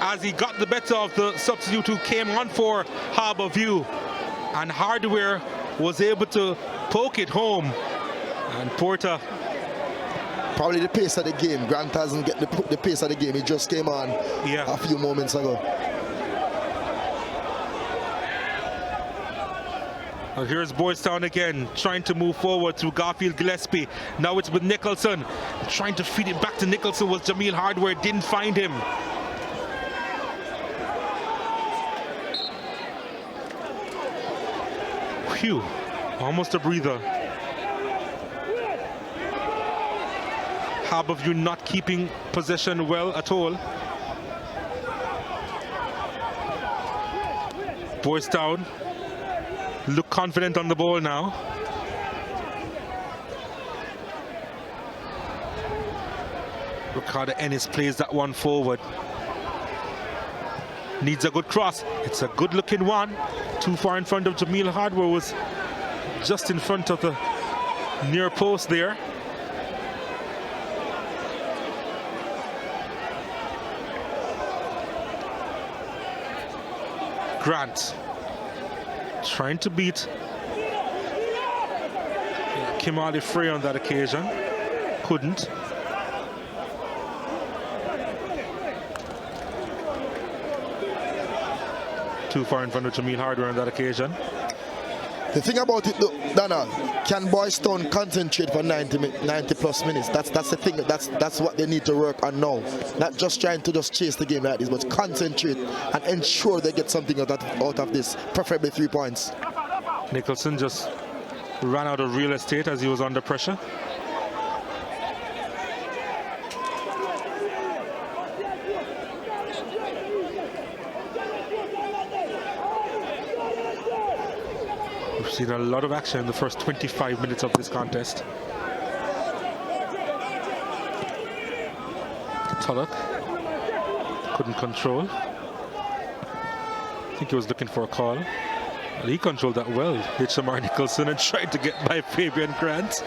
as he got the better of the substitute who came on for Harborview. And Hardware was able to poke it home. And Porter. Probably the pace of the game. Grant hasn't get the pace of the game. He just came on a few moments ago. Well, here's Boys Town again, trying to move forward to Garfield Gillespie. Now it's with Nicholson. Trying to feed it back to Nicholson was Jamil Hardware, didn't find him. Phew, almost a breather. Harborview not keeping possession well at all. Boys Town look confident on the ball now. Ricardo Ennis plays that one forward. Needs a good cross. It's a good looking one. Too far in front of Jamil Hardware, was just in front of the near post there. Grant trying to beat Kimali Frey on that occasion. Couldn't. Too far in front of Jamil Hardware on that occasion. The thing about it, Donald, can Boys Town concentrate for 90 plus minutes? That's the thing. That's what they need to work on now. Not just trying to just chase the game like this, but concentrate and ensure they get something out of this, preferably 3 points. Nicholson just ran out of real estate as he was under pressure. We've seen a lot of action in the first 25 minutes of this contest. Tulloch couldn't control. I think he was looking for a call. Well, he controlled that well. Hit Shamar Nicholson and tried to get by Fabian Grant.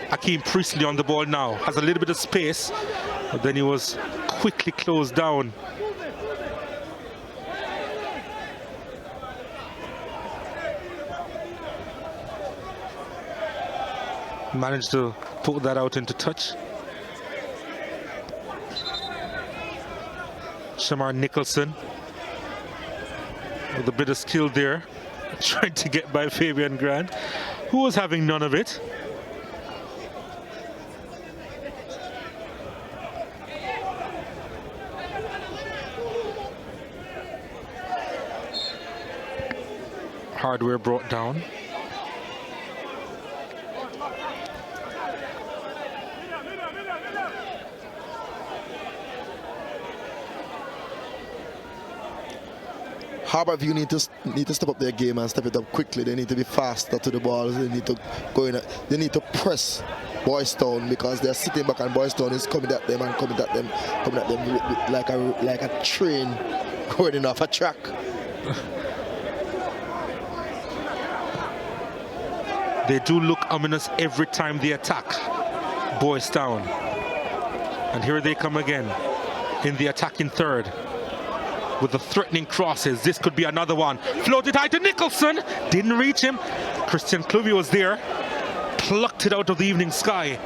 Akeem Priestley on the ball now, has a little bit of space, but then he was quickly closed down. Managed to put that out into touch. Shamar Nicholson with a bit of skill there, trying to get by Fabian Grant, who was having none of it. Hardware brought down. Harborview need to step up their game and step it up quickly. They need to be faster to the ball. They need to go in. They need to press Boys Town because they're sitting back and Boys Town is coming at them like a train going off a track. They do look ominous every time they attack Boys Town. And here they come again in the attacking third with the threatening crosses. This could be another one. Floated high to Nicholson. Didn't reach him. Christian Cluvy was there. Plucked it out of the evening sky.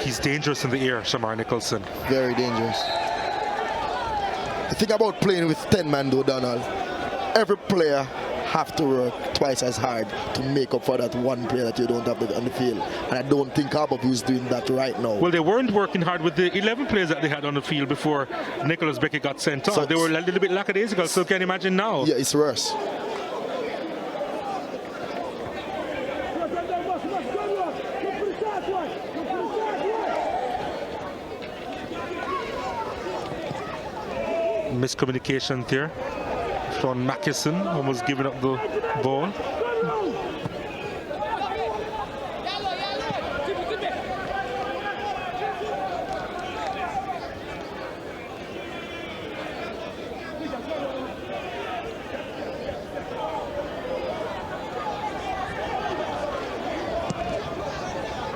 He's dangerous in the air, Shamar Nicholson. Very dangerous. The thing about playing with 10 man though, Donald, every player have to work twice as hard to make up for that one player that you don't have on the field. And I don't think Harborview is doing that right now. Well, they weren't working hard with the 11 players that they had on the field before Nicholas Beckett got sent off. So they were a little bit lackadaisical, so can you imagine now? Yeah, it's worse. Miscommunication there. Sean Mackison almost giving up the ball.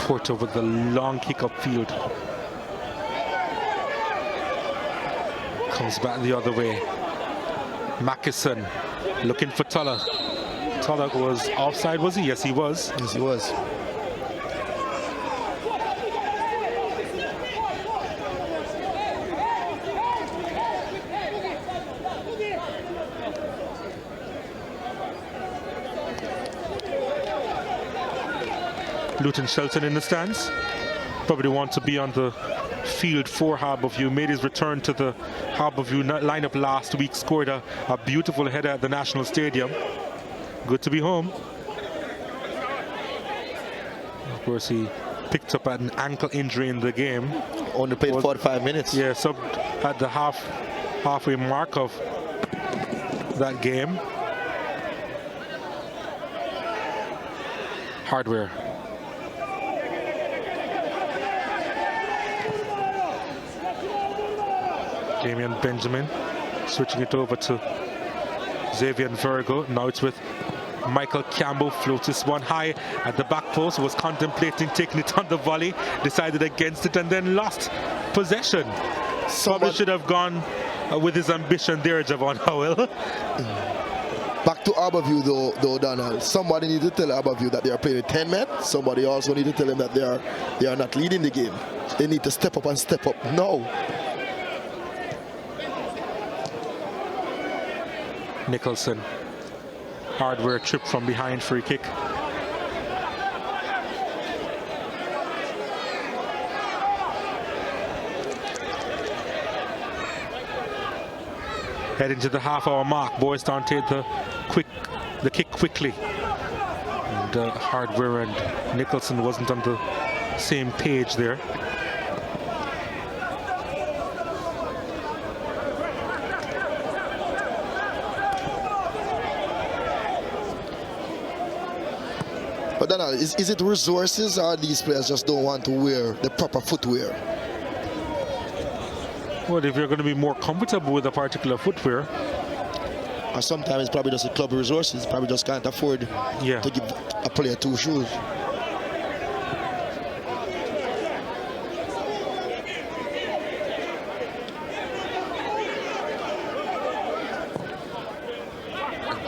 Porter with the long kick upfield. Comes back the other way. Mackison looking for Tulloch. Tulloch was offside, was he? Yes, he was. Yes, he was. Luton Shelton in the stands. Probably want to be on the field for Harborview. Made his return to the Harborview lineup last week. Scored a beautiful header at the National Stadium. Good to be home. Of course, he picked up an ankle injury in the game. Only played 45 minutes. Yeah, subbed at the halfway mark of that game. Hardware. Damian Benjamin switching it over to Xavier Virgo. Now it's with Michael Campbell. Floats this one high at the back post. Was contemplating taking it on the volley. Decided against it and then lost possession. Probably should have gone with his ambition there, Javon Howell. Back to Harborview though, Donald. Somebody need to tell Harborview that they are playing with 10 men. Somebody also need to tell them that they are not leading the game. They need to step up and step up now. Nicholson. Hardware trip from behind, free kick. Heading to the half-hour mark. Boys Town take the kick quickly. And Hardware and Nicholson wasn't on the same page there. But Donald, is it resources or these players just don't want to wear the proper footwear? Well, if you're going to be more comfortable with a particular footwear. Or sometimes it's probably just the club resources. Probably just can't afford to give a player 2 shoes.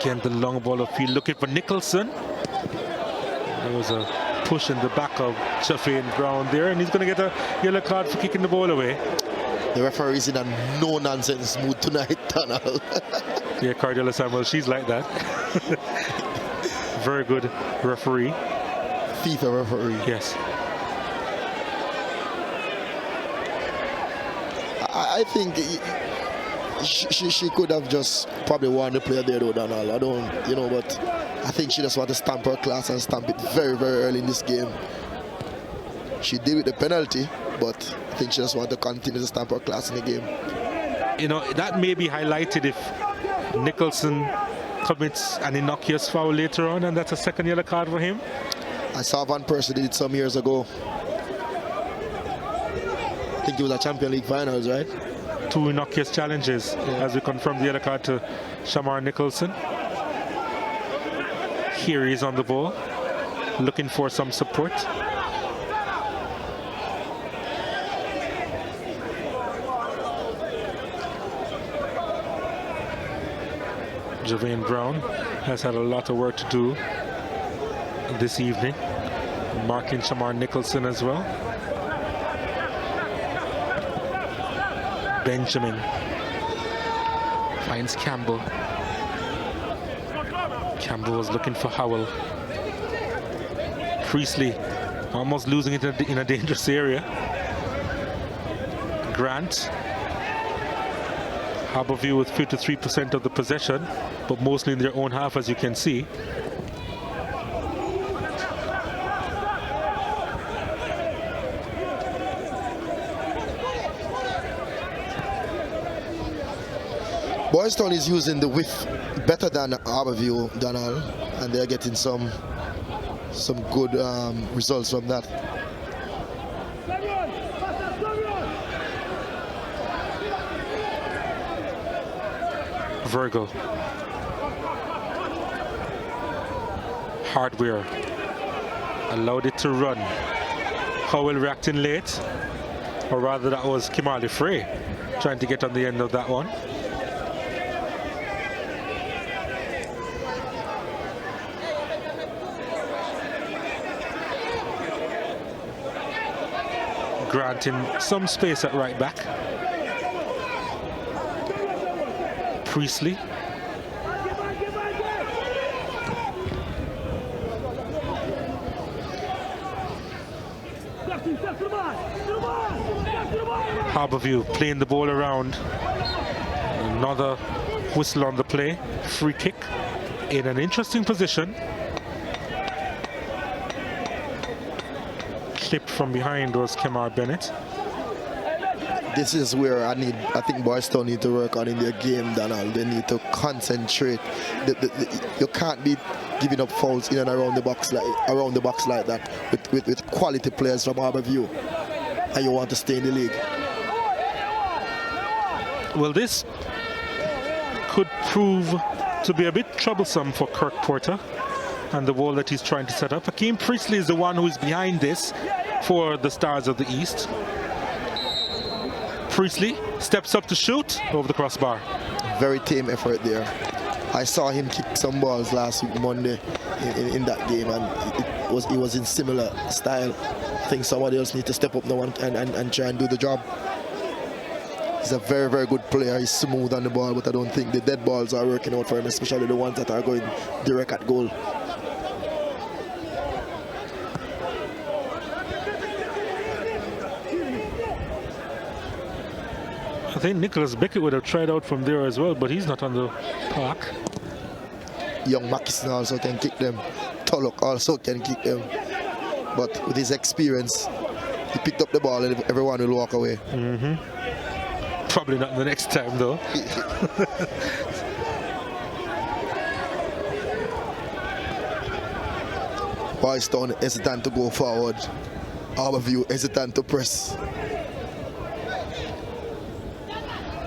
Again, the long ball of field looking for Nicholson. There was a push in the back of Javane Brown there, and he's going to get a yellow card for kicking the ball away. The referee is in a no-nonsense mood tonight, Donald. Yeah, Cardella Samuel, she's like that. Very good referee. FIFA referee. Yes. I think she could have just probably won the player there though, Donald. I don't, but I think she just want to stamp her class and stamp it very, very early in this game. She did with the penalty, but I think she just want to continue to stamp her class in the game. That may be highlighted if Nicholson commits an innocuous foul later on, and that's a second yellow card for him. I saw Van Persie did it some years ago. I think it was a Champions League finals, right? 2 innocuous challenges as we confirm the yellow card to Shamar Nicholson. Here he is on the ball, looking for some support. Javane Brown has had a lot of work to do this evening, marking Shamar Nicholson as well. Benjamin finds Campbell. Campbell was looking for Howell. Priestley almost losing it in a dangerous area. Grant. Harborview with 53% of the possession, but mostly in their own half, as you can see. Boys Town is using the width better than Harborview, Donald, and they're getting some good results from that. Virgo. Hardware allowed it to run. Howell reacting late, or rather that was Kimali Frey trying to get on the end of that one. Granting some space at right back. Priestley. Harborview playing the ball around. Another whistle on the play. Free kick in an interesting position. Clipped from behind was Kemar Bennett. This is where I think Boys Town need to work on in their game, Donald. They need to concentrate. You can't be giving up fouls in and around the box like that with quality players from Harborview, and you want to stay in the league. Well, this could prove to be a bit troublesome for Kirk Porter and the wall that he's trying to set up. Hakeem Priestley is the one who is behind this for the Stars of the East. Priestley steps up to shoot over the crossbar. Very tame effort there. I saw him kick some balls last week Monday in that game, and he was in similar style. I think somebody else needs to step up now and try and do the job. He's a very, very good player. He's smooth on the ball, but I don't think the dead balls are working out for him, especially the ones that are going direct at goal. I think Nicholas Beckett would have tried out from there as well, but he's not on the park. Young Mackison also can kick them. Tulloch also can kick them. But with his experience, he picked up the ball and everyone will walk away. Probably not the next time, though. Boys Town hesitant to go forward. Harborview hesitant to press.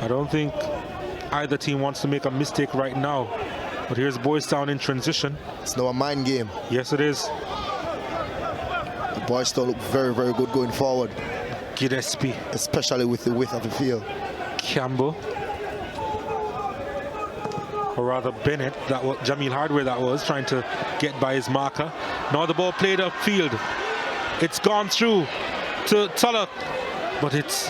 I don't think either team wants to make a mistake right now. But here's Boys Town in transition. It's now a mind game. Yes, it is. The Boys Town look very, very good going forward. Gillespie. Especially with the width of the field. Campbell. Or rather Bennett, that was Jamil Hardware that was, trying to get by his marker. Now the ball played upfield. It's gone through to Tulloch, but it's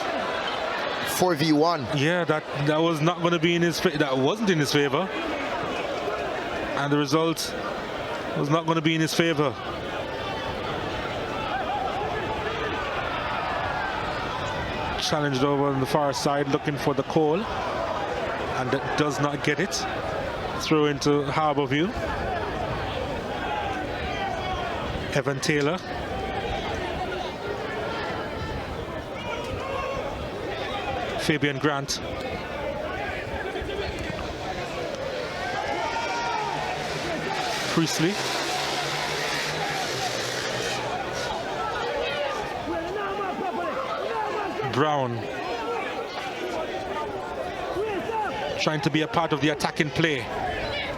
4v1. Yeah, that was not going to be in his that wasn't in his favor. And the result was not going to be in his favor. Challenged over on the far side, looking for the call, and that does not get it. Throw into Harborview. Evan Taylor. Fabian Grant. Priestley. Brown. Trying to be a part of the attacking play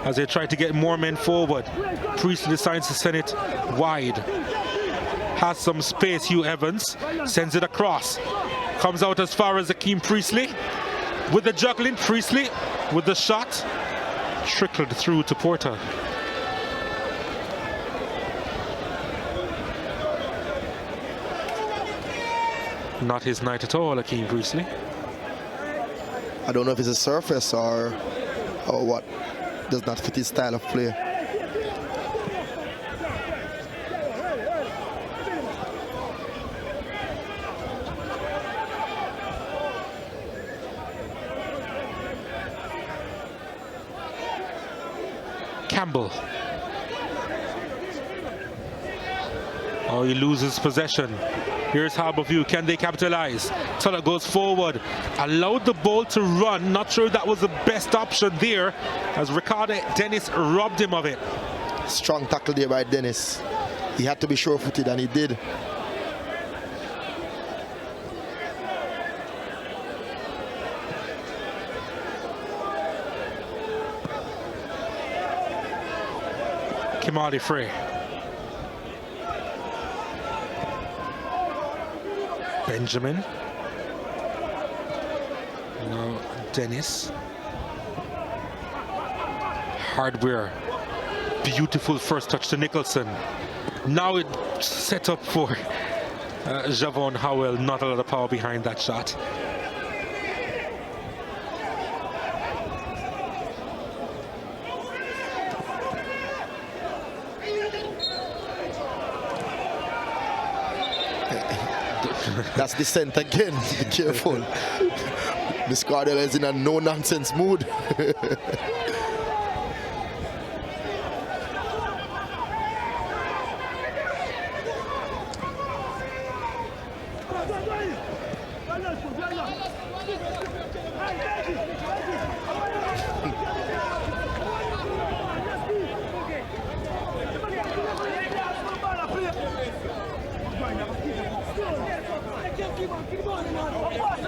as they try to get more men forward. Priestley decides to send it wide. Has some space, Hugh Evans. Sends it across. Comes out as far as Akeem Priestley. With the juggling, Priestley with the shot. Trickled through to Porter. Not his night at all, Akeem Priestley. I don't know if it's a surface or what. Does not fit his style of play. Campbell. Oh, he loses possession. Here's Harborview. Can they capitalize? Tulloch goes forward. Allowed the ball to run. Not sure that was the best option there, as Ricardo Dennis robbed him of it. Strong tackle there by Dennis. He had to be sure-footed, and he did. Kimali Frey. Benjamin. Now Dennis. Hardware. Beautiful first touch to Nicholson. Now it's set up for Javon Howell. Not a lot of power behind that shot. That's descent again. Be careful. Miss Cardell is in a no-nonsense mood.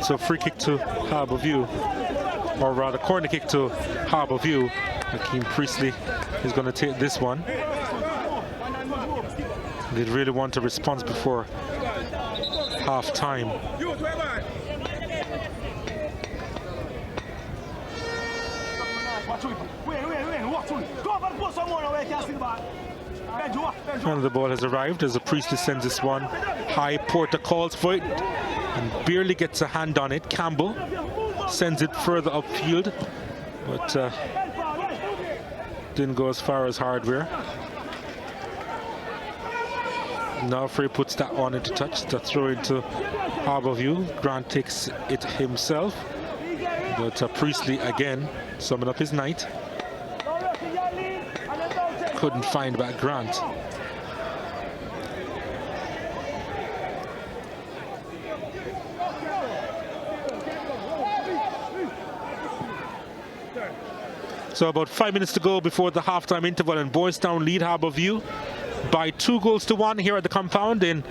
So free kick to Harborview, or rather corner kick to Harborview. Akeem Priestley is going to take this one. They really want a response before half time. And the ball has arrived as the Priestley sends this one high. Porter calls for it and barely gets a hand on it. Campbell sends it further upfield, but didn't go as far as Hardware. Now Frey puts that on into touch. The throw into Harborview. Grant takes it himself, but Priestley again summing up his night. Couldn't find back Grant. So about 5 minutes to go before the halftime interval, and Boys Town lead Harborview by 2-1 here at the compound in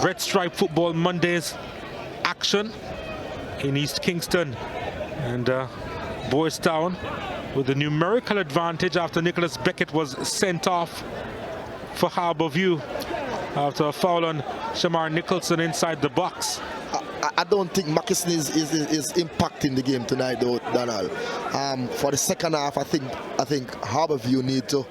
Red Stripe Football Mondays action in East Kingston. And Boys Town with a numerical advantage after Nicholas Beckett was sent off for Harborview after a foul on Shamar Nicholson inside the box. I don't think Mackinson is impacting the game tonight, though, Donald. For the second half, I think Harborview need to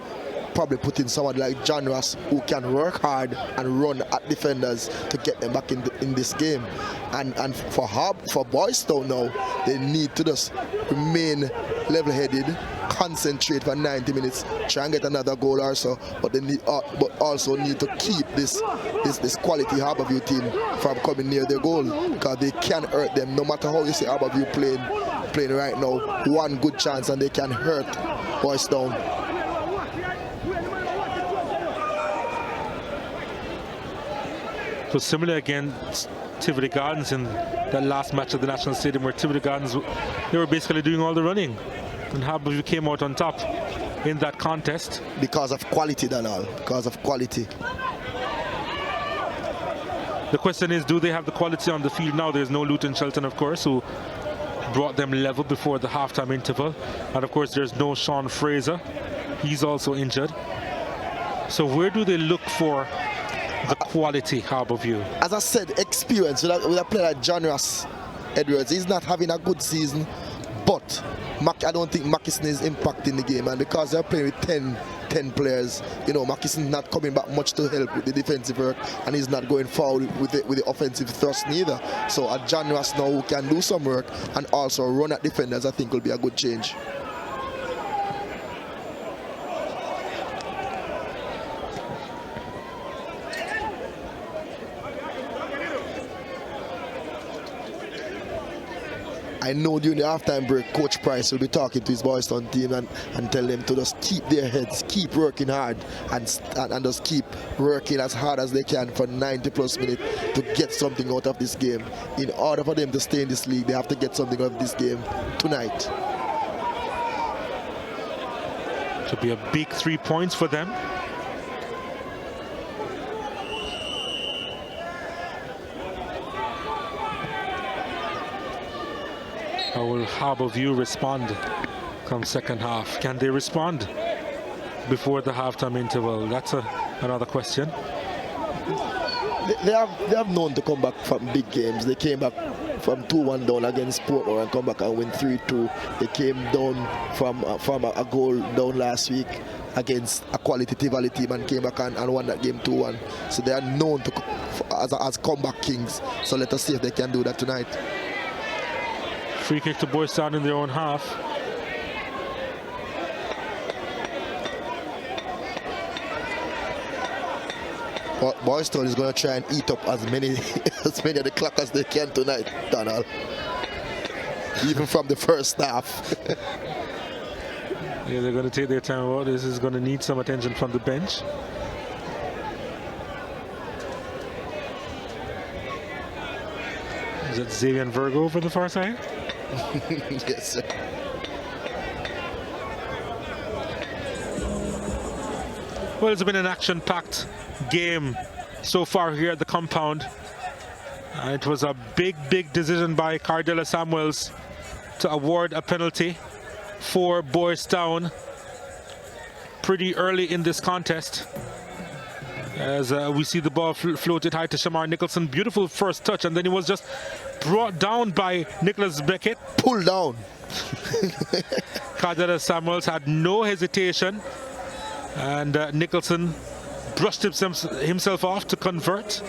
probably put in someone like John Ross, who can work hard and run at defenders to get them back in this game. And for Boys Town now, they need to just remain level-headed, concentrate for 90 minutes, try and get another goal or so, but they need, but also need to keep this quality Harborview team from coming near their goal, because they can hurt them. No matter how you see Harborview playing right now, one good chance and they can hurt Boys Town. It was similar against Tivoli Gardens in that last match at the National Stadium, where Tivoli Gardens, they were basically doing all the running, and Harborview came out on top in that contest. Because of quality, Donald. Because of quality. The question is, do they have the quality on the field now? There's no Luton Shelton, of course, who brought them level before the halftime interval. And of course, there's no Sean Fraser. He's also injured. So where do they look for the quality, Harborview? As I said, experience with a player like John Ross Edwards. He's not having a good season, but I don't think Mackinson is impacting the game, and because they're playing with 10 players, you know, Mackinson's not coming back much to help with the defensive work, and he's not going forward with the offensive thrust neither. So a John Ross now who can do some work and also run at defenders, I think will be a good change. I know during the halftime break, Coach Price will be talking to his Boys Town team and tell them to just keep their heads, keep working hard, and just keep working as hard as they can for 90+ minutes to get something out of this game. In order for them to stay in this league, they have to get something out of this game tonight. Should be a big 3 points for them. How will Harborview respond come second half? Can they respond before the halftime interval? That's another question. They have known to come back from big games. They came back from 2-1 down against Portmore and come back and win 3-2. They came down from a goal down last week against a quality Tivoli team and came back and won that game 2-1. So they are known to as comeback kings. So let us see if they can do that tonight. Free kick to Boys Town in their own half. Boys Town is going to try and eat up as many of the clock as they can tonight, Donald. Even from the first half. Yeah, they're going to take their time out. This is going to need some attention from the bench. Is that Xavier Virgo over the far side? Yes, sir. Well, it's been an action-packed game so far here at the compound. It was a big decision by Cardella Samuels to award a penalty for Boys Town pretty early in this contest. As we see the ball floated high to Shamar Nicholson. Beautiful first touch, and then he was just brought down by Nicholas Beckett. Pull down. Cardella Samuels had no hesitation, and Nicholson brushed himself off to convert.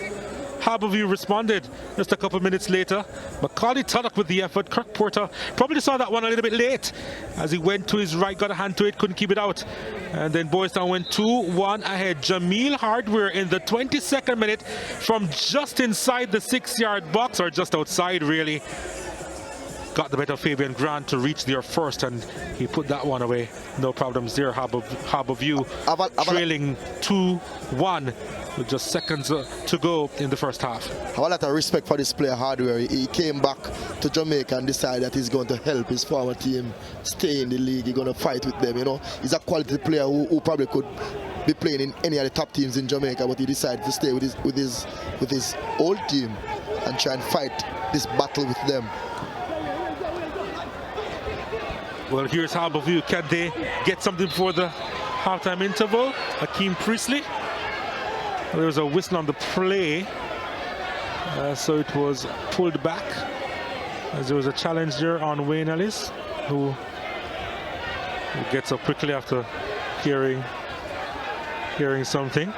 Harborview responded just a couple minutes later. Macaulay Tulloch with the effort. Kirk Porter probably saw that one a little bit late as he went to his right, got a hand to it, couldn't keep it out. And then Boys Town went 2-1 ahead. Jameel Hardware in the 22nd minute from just inside the 6-yard box, or just outside really. Got the better of Fabian Grant to reach there first, and he put that one away. No problems there. Harborview trailing 2-1 with just seconds to go in the first half. I have a lot of respect for this player, Hardware. He came back to Jamaica and decided that he's going to help his former team stay in the league. He's going to fight with them, you know. He's a quality player who probably could be playing in any of the top teams in Jamaica, but he decided to stay with his old team and try and fight this battle with them. Well, here's Harborview. Can they get something for the halftime interval? Akeem Priestley. There was a whistle on the play, so it was pulled back as there was a challenge there on Wayne Ellis, who gets up quickly after hearing something.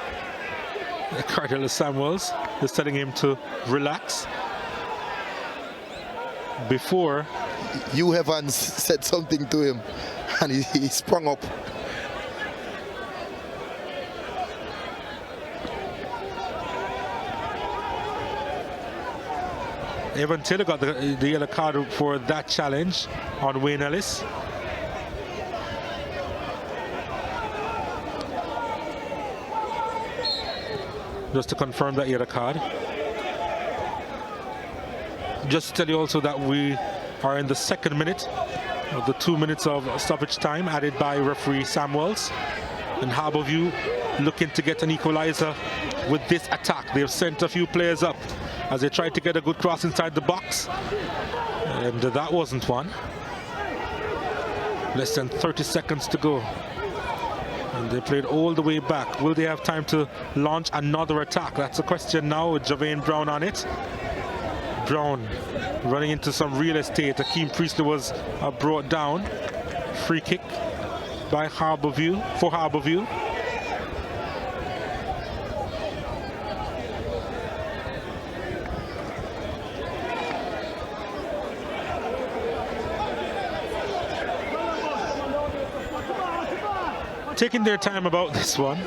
Cardella Samuels is telling him to relax before. Hugh Evans said something to him and he sprung up. Evan Taylor got the yellow card for that challenge on Wayne Ellis. Just to confirm that yellow card. Just to tell you also that we are in the 2nd minute of the 2 minutes of stoppage time added by referee Samuels. And Harborview looking to get an equalizer with this attack. They've sent a few players up as they tried to get a good cross inside the box. And that wasn't one. Less than 30 seconds to go. And they played all the way back. Will they have time to launch another attack? That's a question now with Javane Brown on it. Brown running into some real estate. Akeem Priestley was brought down. Free kick by Harborview, for Harborview. Taking their time about this one.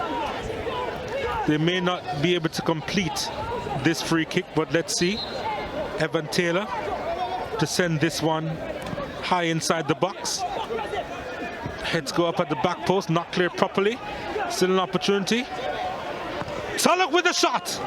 They may not be able to complete this free kick, but let's see. Evan Taylor to send this one high inside the box. Heads go up at the back post, not cleared properly. Still an opportunity. Tulloch with a shot.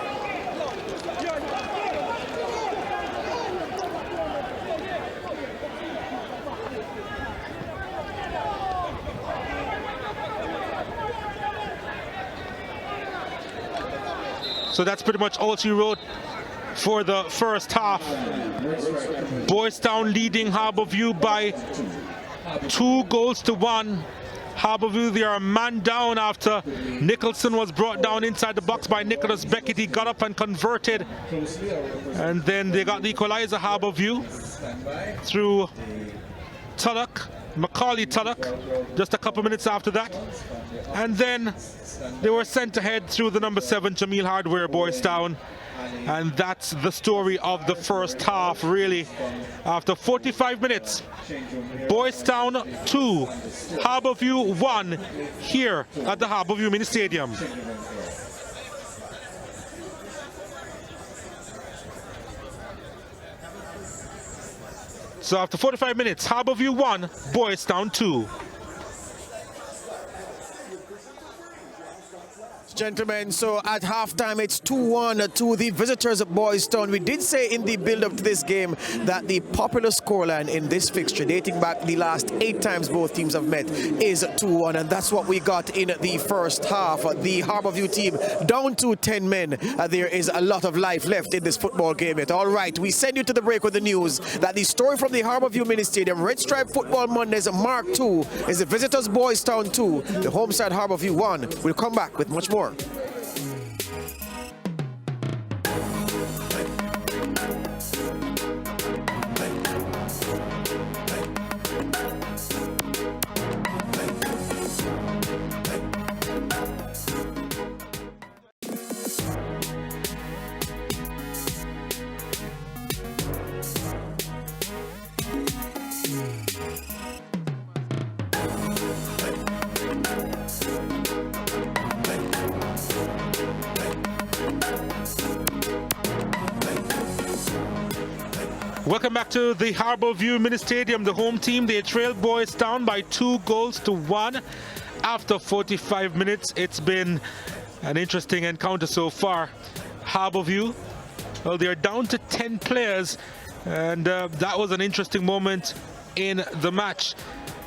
So that's pretty much all she wrote for the first half. Boys Town leading Harborview by 2-1. Harborview, they are a man down after Nicholson was brought down inside the box by Nicholas Beckett. He got up and converted. And then they got the equalizer, Harborview, through Tulloch, Macaulay Tulloch, just a couple minutes after that. And then they were sent ahead through the number 7, Jameel Hardware, Boys Town. And that's the story of the first half, really. After 45 minutes, Boys Town 2, Harborview 1, here at the Harborview Mini Stadium. So after 45 minutes, Harborview 1, Boys Town 2. Gentlemen, so at halftime it's 2-1 to the visitors of Boys Town. We did say in the build-up to this game that the popular scoreline in this fixture, dating back the last 8 times both teams have met, is 2-1, and that's what we got in the first half. The Harborview team down to 10 men. There is a lot of life left in this football game yet. All right, we send you to the break with the news that the story from the Harborview Mini Stadium, Red Stripe Football Mondays Mark 2, is the visitors Boys Town 2, the home side Harborview 1. We'll come back with much more. Welcome back to the Harbourview Mini Stadium. The home team, they trailed Boys Town by 2-1 after 45 minutes. It's been an interesting encounter so far. Harbourview, well, they're down to 10 players, and that was an interesting moment in the match.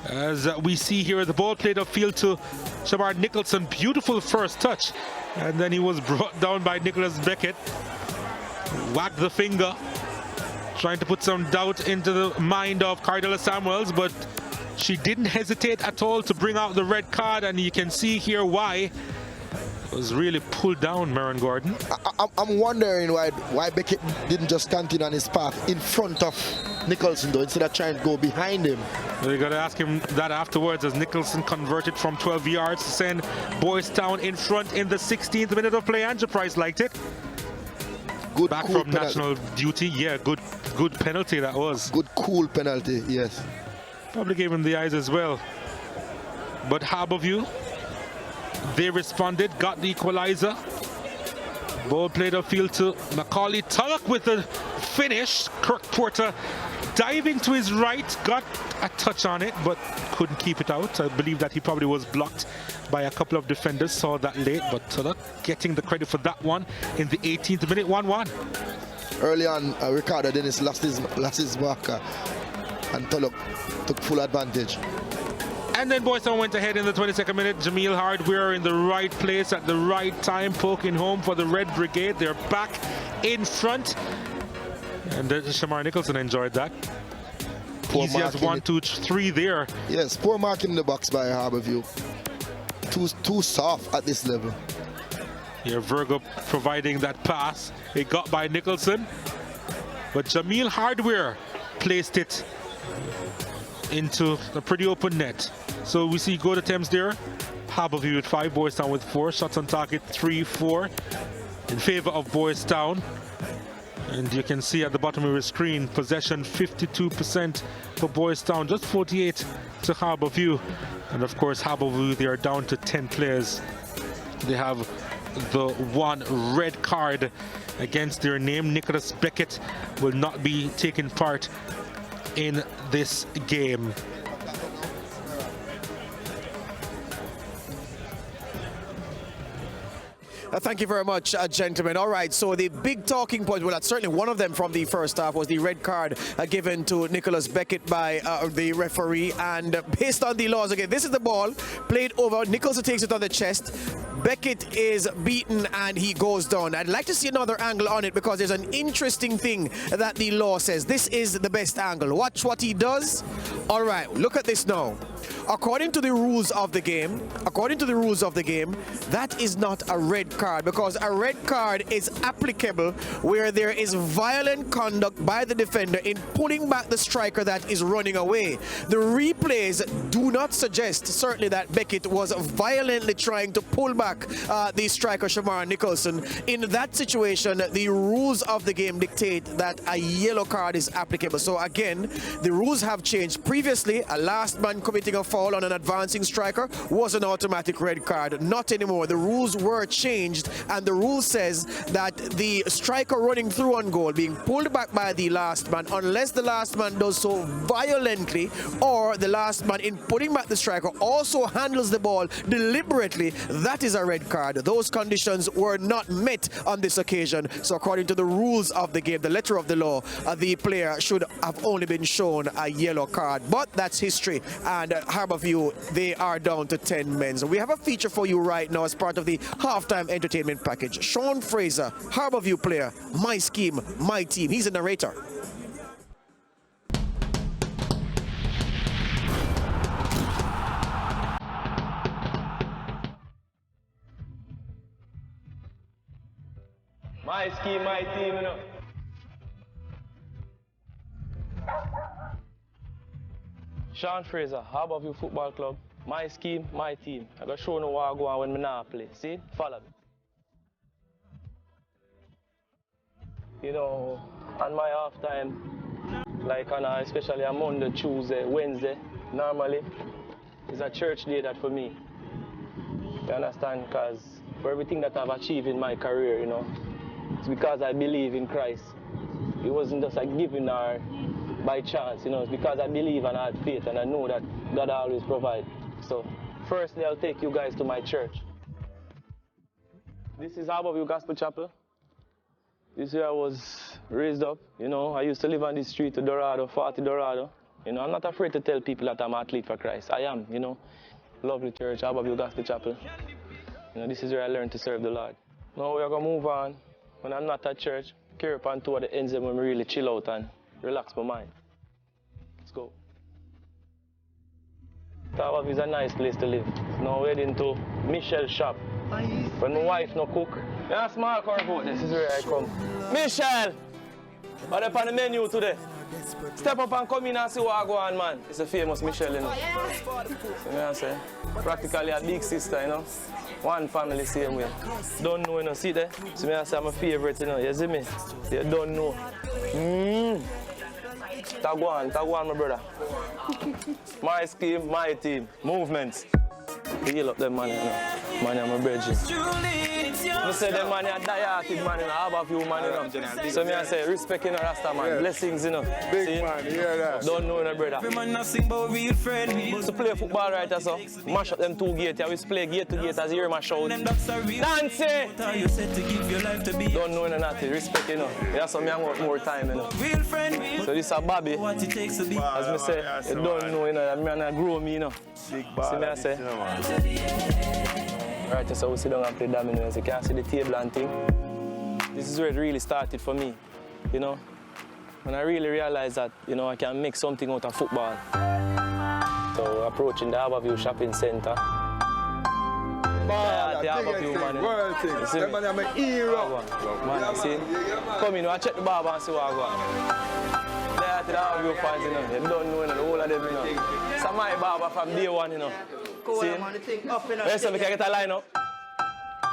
As we see here, the ball played upfield to Shamar Nicholson. Beautiful first touch, and then he was brought down by Nicholas Beckett. Whacked the finger, trying to put some doubt into the mind of Cardella Samuels, but she didn't hesitate at all to bring out the red card, and you can see here why. It was really pulled down, Maron Gordon. I'm wondering why Beckett didn't just continue on his path in front of Nicholson, though, instead of trying to go behind him. We got to ask him that afterwards, as Nicholson converted from 12 yards to send Boys Town in front in the 16th minute of play. Andrew Price liked it. Good, back cool from penalty. national duty. Yeah, good penalty that was. Good, cool penalty, yes. Probably gave him the eyes as well. But Harbourview, they responded, got the equalizer. Ball played upfield to Macaulay Tulloch with the finish. Kirk Porter diving to his right, got a touch on it, but couldn't keep it out. I believe that he probably was blocked by a couple of defenders, saw that late, but Tulloch getting the credit for that one in the 18th minute, 1-1. Early on, Ricardo Dennis lost his marker, and Tulloch took full advantage. And then Boys Town went ahead in the 22nd minute. Jameel Hardware in the right place at the right time, poking home for the Red Brigade. They're back in front. And Shamar Nicholson enjoyed that. Easy as 1, 2, 3 there. Yes, poor marking in the box by Harbourview. Too soft at this level. Here Virgo providing that pass. It got by Nicholson. But Jameel Hardware placed it into a pretty open net. So we see good attempts there. Harbourview with 5, Boys Town with 4. Shots on target 3-4 in favor of Boys Town. And you can see at the bottom of your screen, possession 52% for Boys Town, just 48 to Harbourview. And of course, Harbourview, they are down to 10 players. They have the 1 red card against their name. Nicholas Beckett will not be taking part in this game. Thank you very much, gentlemen. All right, so the big talking point, well, that's certainly one of them from the first half, was the red card given to Nicholas Beckett by the referee. And based on the laws, again, this is the ball played over. Nicholson takes it on the chest. Beckett is beaten and he goes down. I'd like to see another angle on it because there's an interesting thing that the law says. This is the best angle. Watch what he does. All right, look at this now. According to the rules of the game, that is not a red card, because a red card is applicable where there is violent conduct by the defender in pulling back the striker that is running away. The replays do not suggest, certainly, that Beckett was violently trying to pull back the striker Shamar Nicholson. In that situation, the rules of the game dictate that a yellow card is applicable. So again, the rules have changed. Previously, a last man committing a foul on an advancing striker was an automatic red card. Not anymore. The rules were changed, and the rule says that the striker running through on goal being pulled back by the last man, unless the last man does so violently, or the last man in putting back the striker also handles the ball deliberately, that is a red card. Those conditions were not met on this occasion. So according to the rules of the game, the letter of the law, the player should have only been shown a yellow card. But that's history, and Harbourview, they are down to 10 men. So we have a feature for you right now as part of the halftime entertainment package. Sean Fraser, Harbourview player, my scheme, my team. He's a narrator. My scheme, my team, you know. Sean Fraser, Harbourview Football Club. My scheme, my team. I got show no what I go on when I not play. See? Follow me. You know, on my half time, like on especially on Monday, Tuesday, Wednesday, normally, it's a church day that for me. You understand? Because for everything that I've achieved in my career, you know, it's because I believe in Christ. it wasn't just a giving or by chance, you know, it's because I believe and I had faith and I know that God always provides. So, firstly, I'll take you guys to my church. This is Harborview Gospel Chapel. This is where I was raised up, you know. I used to live on this street to Dorado, 40 Dorado. You know, I'm not afraid to tell people that I'm an athlete for Christ. I am, you know. Lovely church, Harborview Gospel Chapel. You know, this is where I learned to serve the Lord. Now we're going to move on. When I'm not at church, carry up on two of the ends when we really chill out and relax my mind. Let's go. Harborview is a nice place to live. Now we're heading to Michelle's shop. When my wife no cook, yeah, small curve out, this is where I come. Michelle! What up on the menu today? Step up and come in and see what I go on, man. It's a famous Michelle, you know. You know what I'm saying? Practically a big sister, you know. One family same way. Don't know, you know, see there? So me I say I'm a favorite, you know. You see me? You don't know. Tag one, my brother. My scheme, my team, movements. Heal up them man, you know. Man, I'm a bridge. I say them man, you're die-hearted man, you know. Harborview man, you know. So me I say, respect, you know, Rasta man. Blessings, you know. Big see? man, hear that. Don't know, you know, brother. So play football right, so. Mash up them two gates, yeah. We play gate to gate as you hear my shout. Dance! Don't know, you know, nothing. Respect, you know. Yeah, so me hang out more time, you know. So this is a Bobby. As me say, you don't know, you know, that man grow me, you know. Big see me I say. Right, so we sit down and play dominoes. You can see the table and thing. This is where it really started for me, you know. When I really realized that, you know, I can make something out of football. So approaching the Harborview Shopping Center. The Harborview man. World thing. You see Them me? man, I'm a hero. Man, you see? Come in, I check the barber and see what I got. They are the Harborview fans, you know. They don't know, you know, the whole of them, you know. So my barber from day one, you know. See? Yes, so we can get a line up.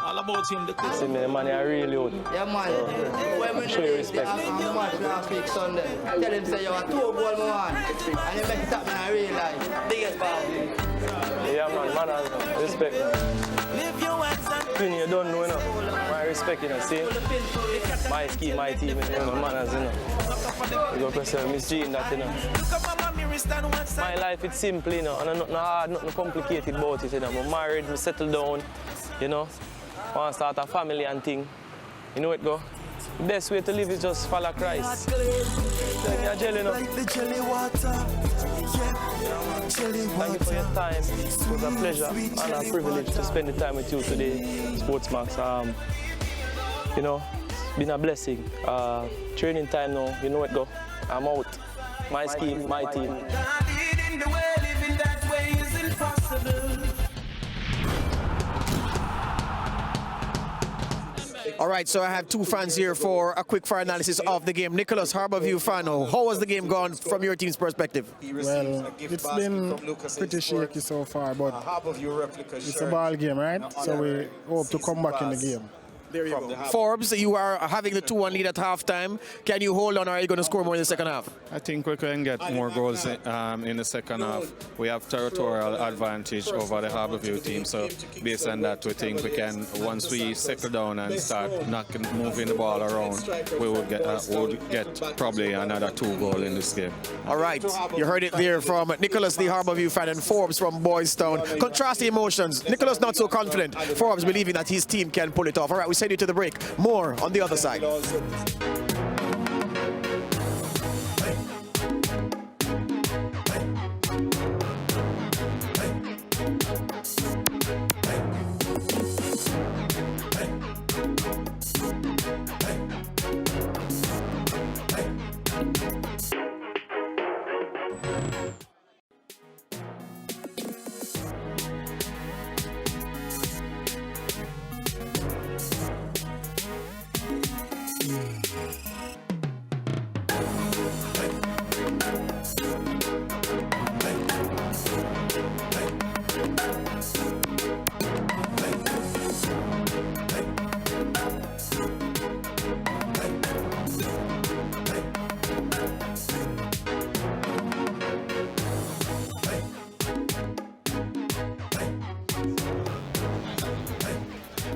All about him, the See me, the man, you're really old. Yeah, man. Show you respect. I'm match last week Sunday. Tell him say you're a 2-goal man. And you make it happen in real life. Biggest ball. Yeah, man, respect. Queen, you don't know, you know. My respect, you know, see? My scheme, my team, you know, manners, you know. You go press Miss Jean, that, you know. My life, it's simple, you know, and nothing hard, nothing complicated about it, you know. I'm married, I settle down, you know. I want to start a family and thing. You know it go? The best way to live is just follow Christ. You're jelly, you know. Thank you for your time. It was a pleasure and a privilege to spend the time with you today, Sportsmax. You know, it's been a blessing. Training time now, you know it go. I'm out. My scheme, my team. All right, so I have two fans here for a quick fire analysis of the game. Nicholas, Harborview fan, how was the game gone from your team's perspective? Well, it's been pretty shaky so far, but it's a ball game, right? So we hope to come back in the game. There you go. Forbes, you are having the 2-1 lead at halftime. Can you hold on, or are you going to score more in the second half? I think we can get more goals in the second half. We have territorial advantage over the Harborview team, so based on that, we think we can, once we settle down and start moving the ball around, we would get probably another 2 goals in this game. All right, you heard it there from Nicholas, the Harborview fan, and Forbes from Boys Town. Contrast the emotions. Nicholas not so confident. Forbes believing that his team can pull it off. All right, we send you to the break. More on the other side.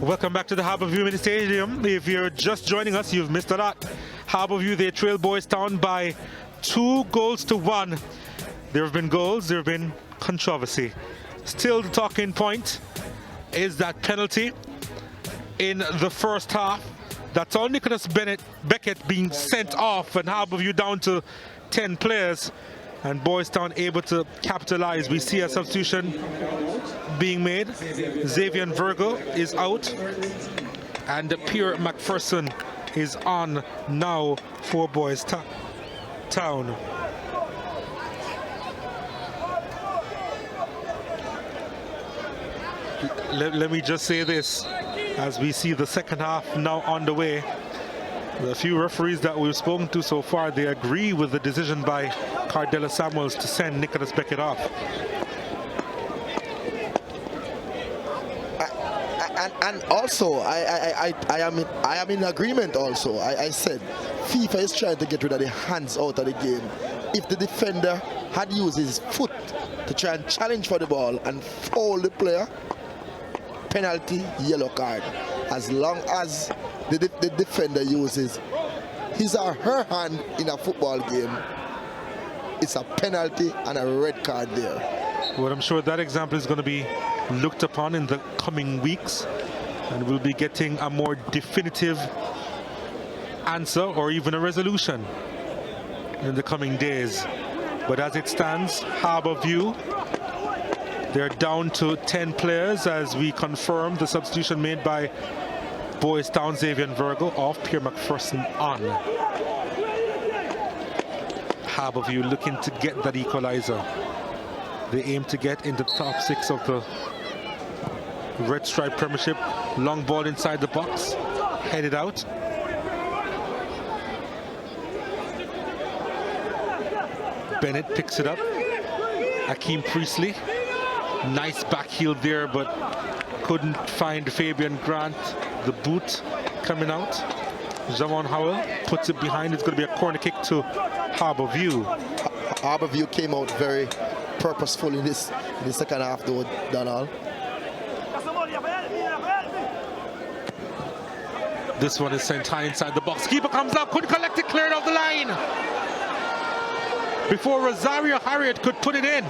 Welcome back to the Harborview Mini Stadium. If you're just joining us, you've missed a lot. Harborview, they trail Boys Town by 2-1. There have been goals, there have been controversy. Still the talking point is that penalty in the first half. That's all Nicholas Beckett being sent off, and Harborview down to 10 players. And Boys Town able to capitalize. We see a substitution being made. Xavier Virgo is out, and Pierre McPherson is on now for Boys Town. Let me just say this, as we see the second half now on the way. The few referees that we've spoken to so far, they agree with the decision by Cardella Samuels to send Nicholas Beckett off. And also, I am in agreement also. I said FIFA is trying to get rid of the hands out of the game. If the defender had used his foot to try and challenge for the ball and foul the player, penalty, yellow card. As long as the defender uses his or her hand in a football game, it's a penalty and a red card there. Well, I'm sure that example is going to be looked upon in the coming weeks, and we'll be getting a more definitive answer or even a resolution in the coming days. But as it stands, Harborview, they're down to 10 players as we confirm the substitution made by Boys Town, Xavier Virgo off, Pierre McPherson on. Harborview looking to get that equalizer. They aim to get into the top 6 of the Red Stripe Premiership. Long ball inside the box, headed out. Bennett picks it up. Akeem Priestley, nice back heel there, but couldn't find Fabian Grant. The boot coming out. Javon Howell puts it behind. It's going to be a corner kick to Harborview. Harborview came out very purposeful in the second half, though, Donald. This one is sent high inside the box. Keeper comes up, couldn't collect it, cleared off the line before Rosario Harriet could put it in.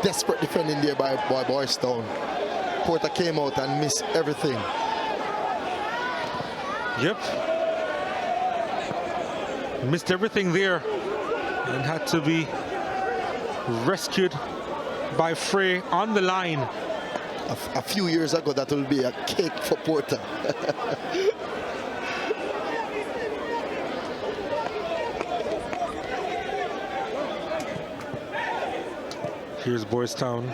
Desperate defending there by Boys Town. Porter came out and missed everything. Yep. Missed everything there and had to be rescued by Frey on the line. A few years ago, that will be a cake for Porter. Here's Boys Town.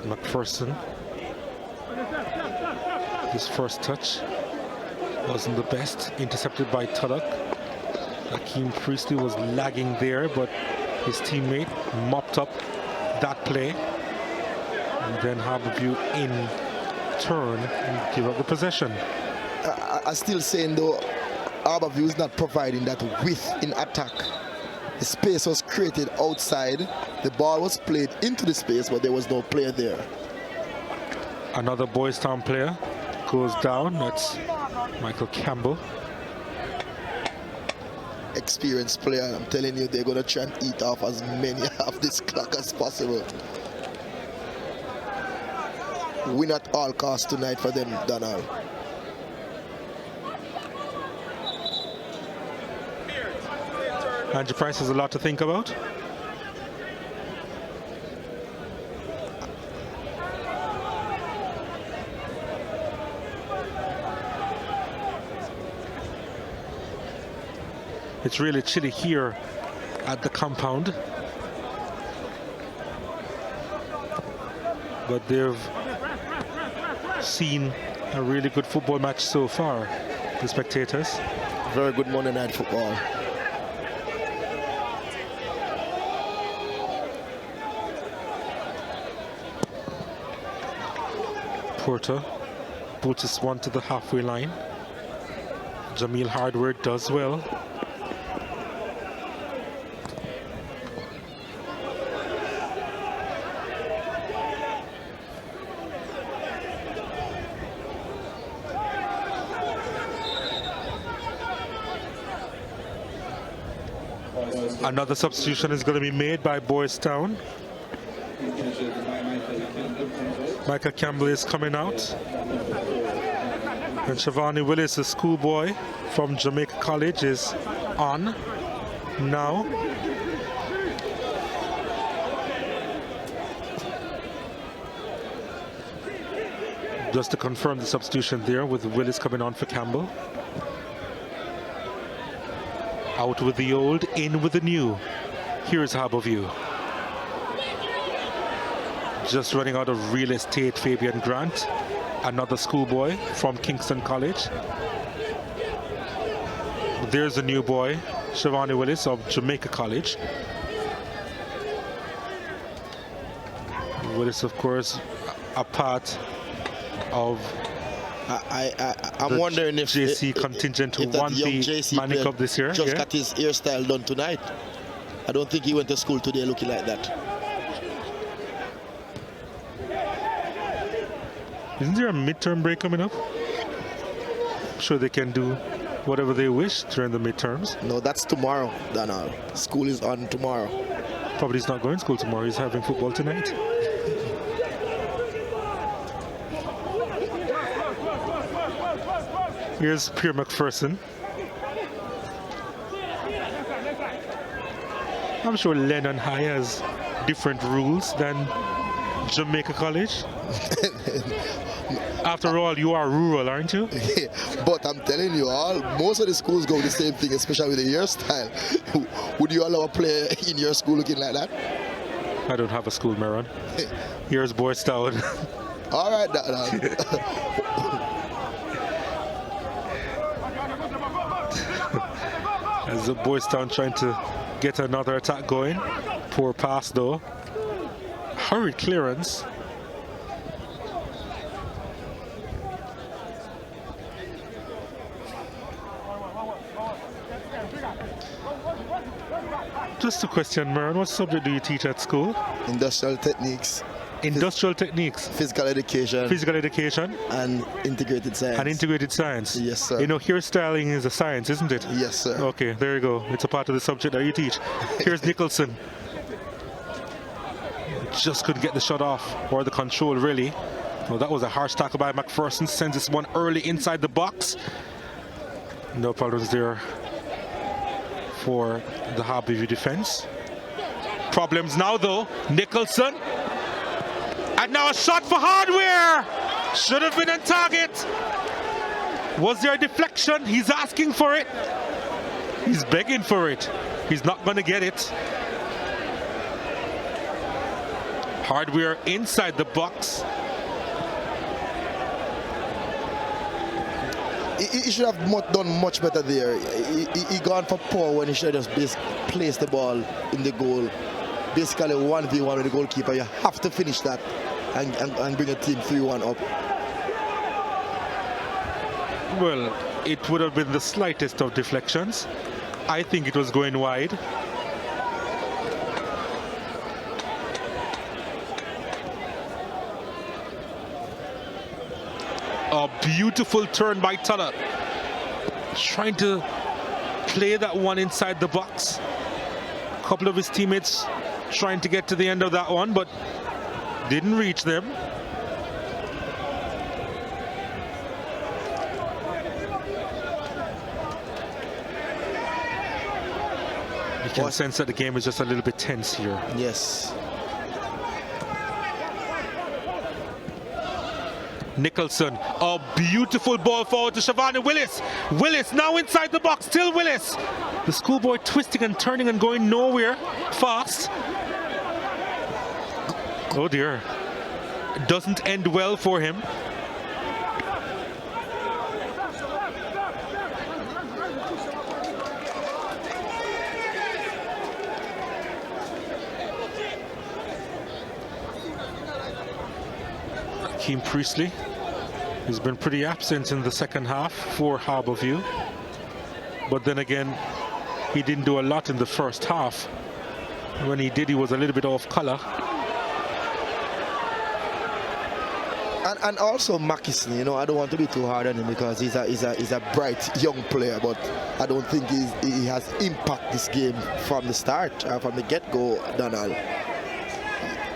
McPherson. His first touch wasn't the best. Intercepted by Tuddock. Akeem Priestley was lagging there, but his teammate mopped up that play. And then Harborview in turn and give up the possession. I'm still saying though, Harborview is not providing that width in attack. The space was created outside. The ball was played into the space, but there was no player there. Another Boys Town player goes down. That's Michael Campbell. Experienced player. I'm telling you, they're going to try and eat off as many of this clock as possible. Win at all costs tonight for them, Donald. Andrew Price has a lot to think about. It's really chilly here at the compound, but they've seen a really good football match so far, the spectators. Very good Monday night football. Porter boots this one to the halfway line. Jameel Hardware does well. Another substitution is going to be made by Boys Town. Michael Campbell is coming out. And Shavani Willis, a schoolboy from Jamaica College, is on now. Just to confirm the substitution there, with Willis coming on for Campbell. Out with the old, in with the new. Here's Harbour View. Just running out of real estate, Fabian Grant, another schoolboy from Kingston College. There's a new boy, Shavani Willis of Jamaica College. Willis, of course, a part of I'm wondering if JC contingent who won the Manny Cup this year. Just got his hairstyle done tonight. I don't think he went to school today looking like that. Isn't there a midterm break coming up? I'm sure they can do whatever they wish during the midterms. No, that's tomorrow, Donald. School is on tomorrow. Probably he's not going to school tomorrow. He's having football tonight. Here's Pierre McPherson. I'm sure Lennon High has different rules than Jamaica College. After all, you are rural, aren't you? But I'm telling you, most of the schools go the same thing, especially with the hairstyle. Would you allow a player in your school looking like that? I don't have a school, Maron. Here's Boys Town. All right, As the Boys Town trying to get another attack going. Poor pass though. Hurried clearance. Just a question, Maron, what subject do you teach at school? Industrial techniques. Industrial techniques. Physical education. Physical education. And integrated science. And integrated science. Yes, sir. You know, hairstyling is a science, isn't it? Yes, sir. Okay, there you go. It's a part of the subject that you teach. Here's Nicholson. Just couldn't get the shot off, or the control, really. Well, that was a harsh tackle by McPherson. Sends this one early inside the box. No problems there for the Harbour View defense. Problems now, though. Nicholson. And now a shot for Hardware. Should have been on target. Was there a deflection? He's asking for it. He's begging for it. He's not going to get it. Hardware inside the box. He should have done much better there. He gone for poor when he should have just placed the ball in the goal. Basically 1v1 with the goalkeeper. You have to finish that and bring a team 3-1 up. Well, it would have been the slightest of deflections. I think it was going wide. A beautiful turn by Tuller. Trying to play that one inside the box. A couple of his teammates trying to get to the end of that one, but didn't reach them. You can sense that the game is just a little bit tense here. Yes. Nicholson, a beautiful ball forward to Shavani Willis. Willis now inside the box, still Willis. The schoolboy twisting and turning and going nowhere fast. Oh dear. It doesn't end well for him. Akeem Priestley has been pretty absent in the second half for Harbour View. But then again, he didn't do a lot in the first half. When he did, he was a little bit off color. And also Mackison, you know, I don't want to be too hard on him because he's a bright young player, but I don't think he has impact this game from the start, from the get-go, Donald.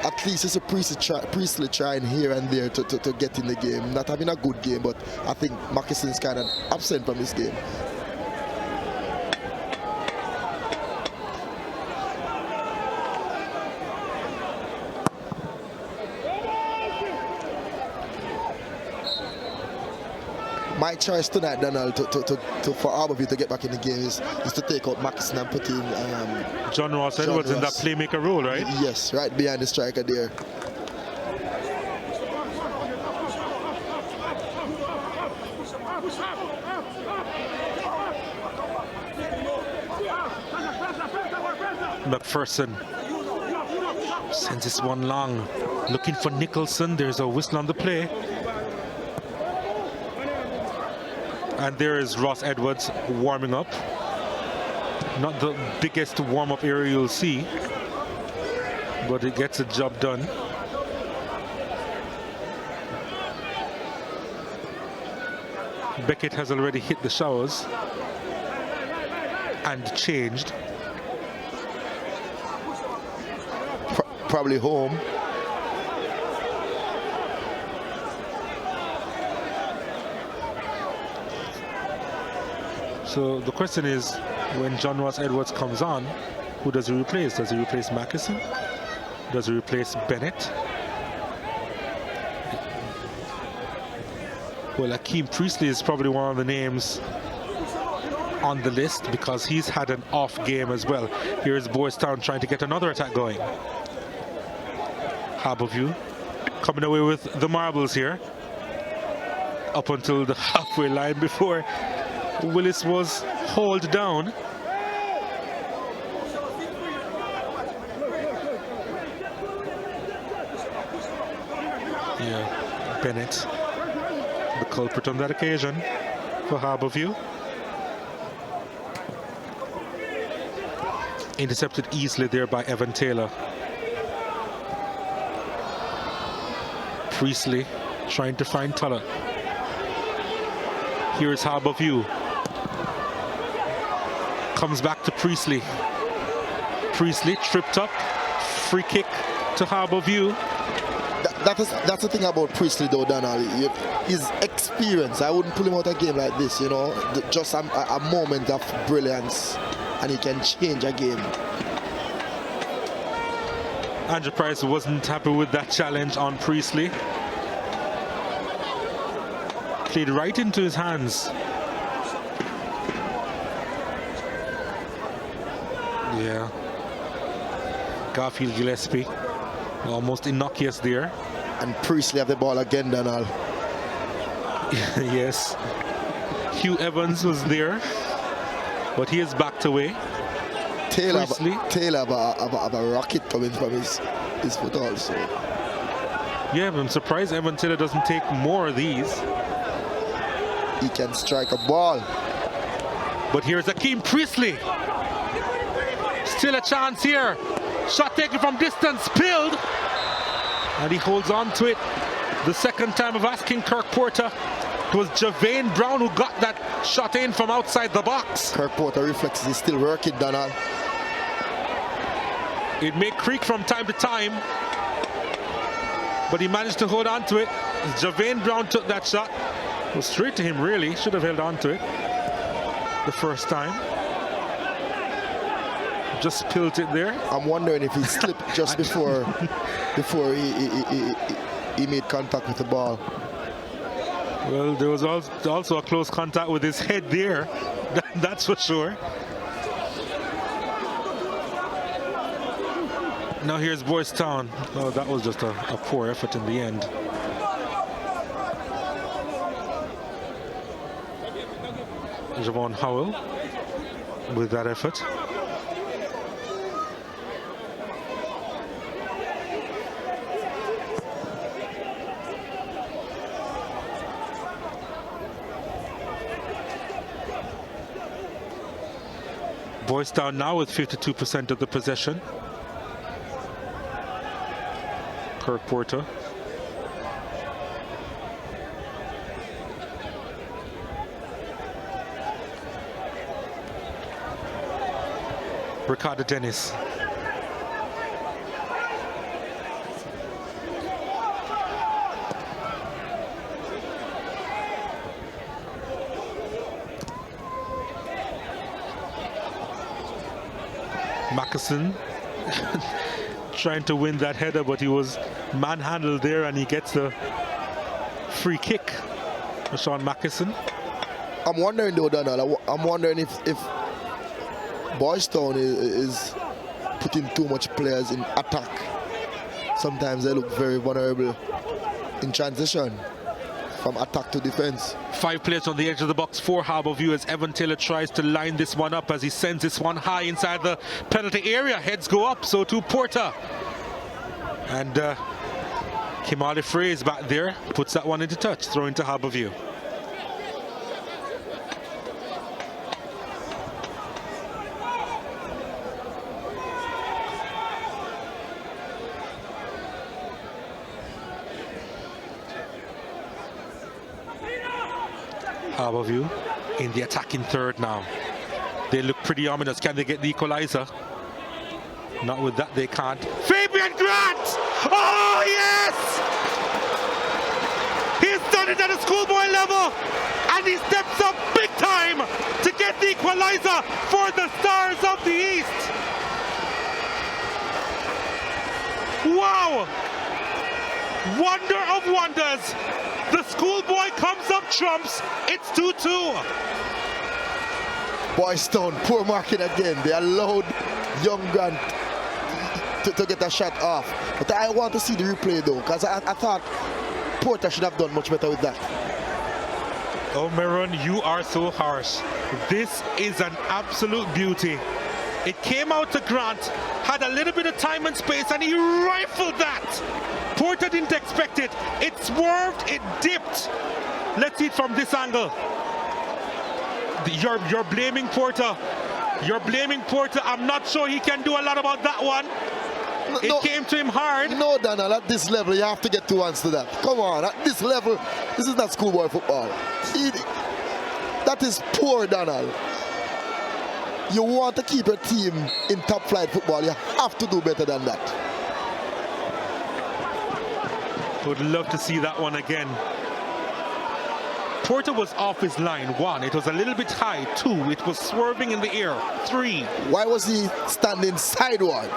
At least it's a Priestley trying here and there to get in the game. Not having a good game, but I think Mackison's kind of absent from this game. My choice tonight, Donald, for Harborview to get back in the game is to take out Mackison and put in John Ross Edwards in that playmaker role, right? Yes, right behind the striker there. McPherson sends this one long, looking for Nicholson. There's a whistle on the play. And there is Ross Edwards warming up. Not the biggest warm-up area you'll see, but it gets the job done. Beckett has already hit the showers and changed. Probably home. So the question is, when John Ross Edwards comes on, who does he replace? Does he replace Mackison? Does he replace Bennett? Well, Akeem Priestley is probably one of the names on the list because he's had an off game as well. Here's Boys Town trying to get another attack going. Harborview coming away with the marbles here up until the halfway line before Willis was hauled down. Yeah, Bennett, the culprit on that occasion for Harborview. Intercepted easily there by Evan Taylor. Priestley trying to find Tuller. Here's Harborview. Comes back to Priestley. Priestley tripped up. Free kick to Harborview. That's the thing about Priestley though, Donald. His experience, I wouldn't pull him out a game like this, you know. Just a moment of brilliance and he can change a game. Andrew Price wasn't happy with that challenge on Priestley. Played right into his hands. Yeah. Garfield Gillespie, almost innocuous there. And Priestley have the ball again, Donald. Yes. Hugh Evans was there, but he is backed away. Taylor have a rocket coming from his foot also. Yeah, but I'm surprised Evan Taylor doesn't take more of these. He can strike a ball. But here's Akeem Priestley. Still a chance here. Shot taken from distance, spilled. And he holds on to it. The second time of asking Kirk Porter. It was Javane Brown who got that shot in from outside the box. Kirk Porter reflexes is still working, Donald. It may creak from time to time, but he managed to hold on to it. Javane Brown took that shot. It was straight to him, really. Should have held on to it the first time. Just spilled it there. I'm wondering if he slipped just before he made contact with the ball. Well, there was also a close contact with his head there. That's for sure. Now here's Boys Town. Oh, that was just a poor effort in the end. Javon Howell with that effort. Boys Town now with 52% of the possession. Kirk Porter. Ricardo Dennis. Mackerson trying to win that header, but he was manhandled there, and he gets the free kick. Sean Mackerson. I'm wondering though, Donald, I'm wondering if Boys Town is putting too much players in attack. Sometimes they look very vulnerable in transition from attack to defense. 5 players on the edge of the box for Harbourview as Evan Taylor tries to line this one up as he sends this one high inside the penalty area. Heads go up, so to Porter. And Kimali Fraze back there puts that one into touch, throw into Harbourview. Harbourview in the attacking third now. They look pretty ominous. Can they get the equalizer? Not with that, they can't. Fabian Grant! Oh, yes! He's done it at a schoolboy level, and he steps up big time to get the equalizer for the Stars of the East. Wow! Wonder of wonders. The schoolboy comes up trumps. It's 2-2. Boys Town, poor marking again. They allowed young Grant to get a shot off. But I want to see the replay though, because I thought Porter should have done much better with that. Oh, Meron, you are so harsh. This is an absolute beauty. It came out to Grant, had a little bit of time and space, and he rifled that. Porter didn't expect it. It swerved, it dipped. Let's see it from this angle. You're blaming Porter. You're blaming Porter. I'm not sure he can do a lot about that one. It came to him hard. No, Donald, at this level, you have to get 2 hands to that. Come on, at this level, this is not schoolboy football. That is poor, Donald. You want to keep your team in top flight football, you have to do better than that. Would love to see that one again. Porter was off his line. 1, it was a little bit high. 2, it was swerving in the air. 3. Why was he standing sideward?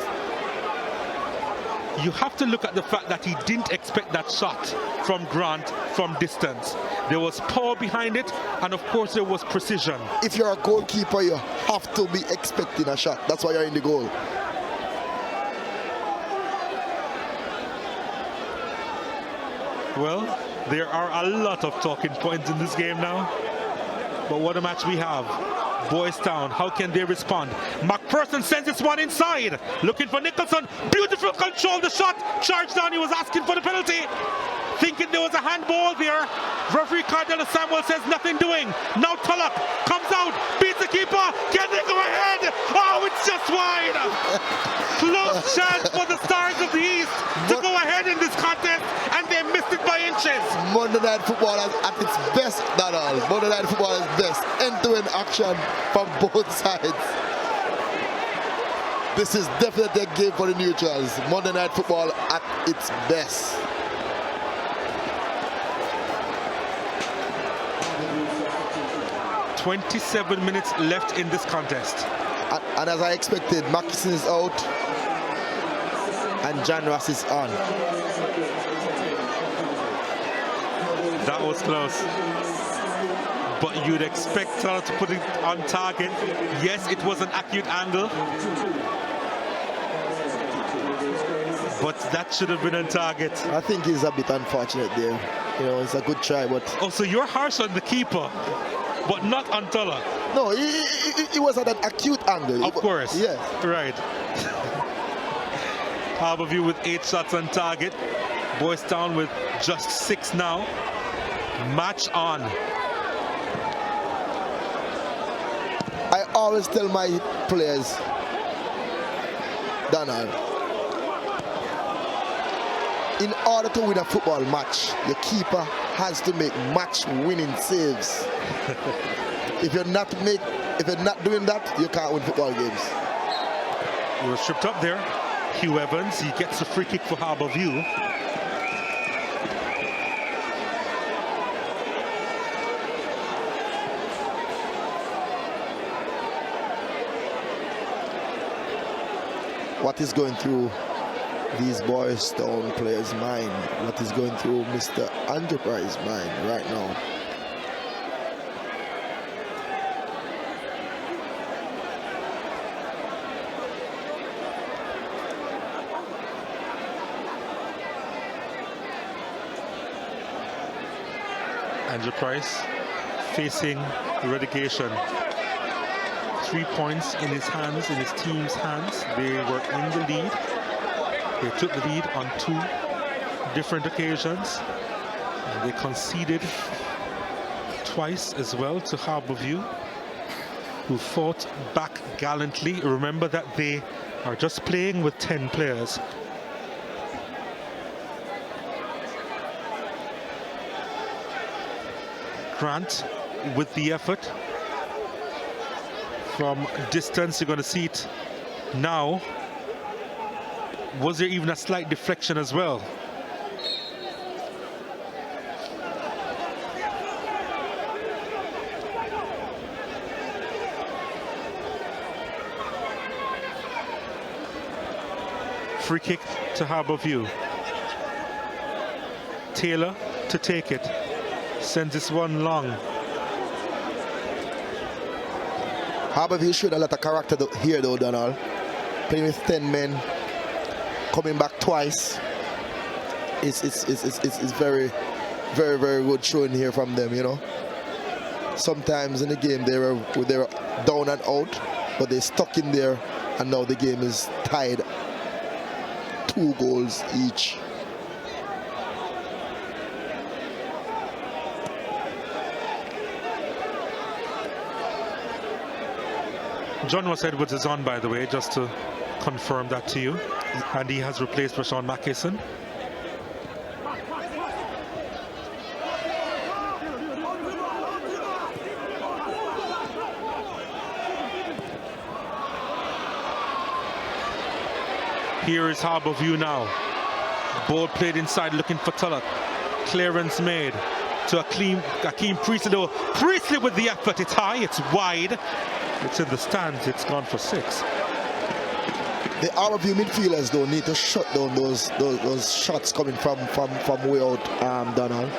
You have to look at the fact that he didn't expect that shot from Grant from distance. There was power behind it, and of course there was precision. If you're a goalkeeper, you have to be expecting a shot. That's why you're in the goal. Well, there are a lot of talking points in this game now. But what a match we have. Boys Town, how can they respond? McPherson sends this one inside. Looking for Nicholson. Beautiful control, the shot. Charged down, he was asking for the penalty. Thinking there was a handball there. Referee Cardella Samuel says nothing doing. Now Tulloch comes out, beats the keeper. Can they go ahead? Oh, it's just wide. Close chance for the Stars of the East to go ahead in this contest, and they missed it by inches. Monday Night Football is at its best, Donald. Monday Night Football is best. End-to-end action from both sides. This is definitely a game for the neutrals. Monday Night Football at its best. "27 minutes left in this contest." And as I expected, Mackerson is out and John Ross is on. That was close. But you'd expect her to put it on target. Yes, it was an acute angle. But that should have been on target. I think he's a bit unfortunate there. You know, it's a good try, but... Oh, so you're harsh on the keeper, but not on Tulloch. No, he was at an acute angle. Of course. Yes. Right. Harbourview with 8 shots on target. Boys Town with just 6 now. Match on. I always tell my players, Donald, in order to win a football match, your keeper has to make match-winning saves. If you're not doing that, you can't win football games. He was tripped up there. Hugh Evans, he gets a free kick for Harbour View. What is going through these Boys Town players' mind? What is going through Mr. Andrew Price's mind right now? Andrew Price facing relegation. 3 points in his hands, in his team's hands. They were in the lead. They took the lead on 2 different occasions. And they conceded twice as well to Harbour View, who fought back gallantly. Remember that they are just playing with 10 players. Grant with the effort. From distance, you're going to see it now. Was there even a slight deflection as well? Free kick to Harbour View. Taylor to take it. Sends this one long. Harbour View showed a lot of character here though, Donald. Playing with 10 men, coming back twice. It's very, very, very good showing here from them, you know. Sometimes in the game they were down and out, but they stuck in there, and now the game is tied 2 goals each. John Ross Edwards is on, by the way, just to confirm that to you. And he has replaced Rashawn Mackison. Here is Harbour View now. Ball played inside, looking for Tulloch. Clearance made to Akeem Priestley, though. Priestley with the effort. It's high, it's wide. It's in the stands, it's gone for 6. The Harbour View midfielders though need to shut down those shots coming from way out, Donald.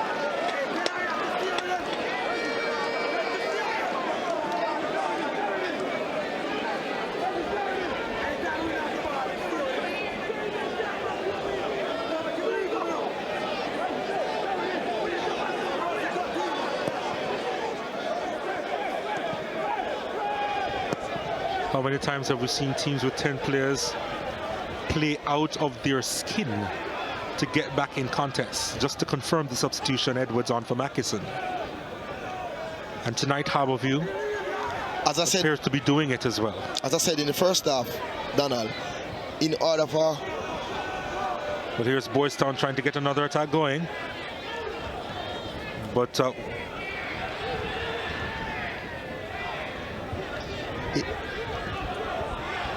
How many times have we seen teams with 10 players play out of their skin to get back in contests? Just to confirm the substitution, Edwards on for Mackison. And tonight, Harbour View appears to be doing it as well. As I said in the first half, Donald, in order for... But here's Boys Town trying to get another attack going. But...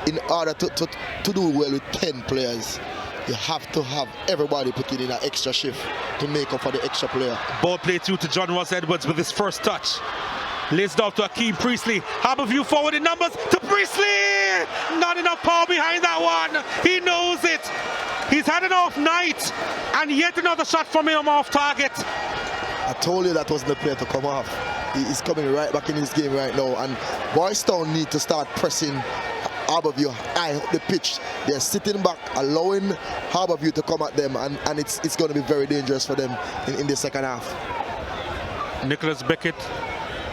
in order to do well with 10 players, you have to have everybody putting in an extra shift to make up for the extra player. Ball played through to John Ross Edwards with his first touch. Lays it off to Akeem Priestley. Harbour View forward in numbers to Priestley! Not enough power behind that one. He knows it. He's had an off night, and yet another shot from him off target. I told you that wasn't the player to come off. He's coming right back in his game right now, and Boys Town need to start pressing Harbour View high up the pitch. They're sitting back, allowing Harbour View to come at them, and it's going to be very dangerous for them in the second half. Nicholas Beckett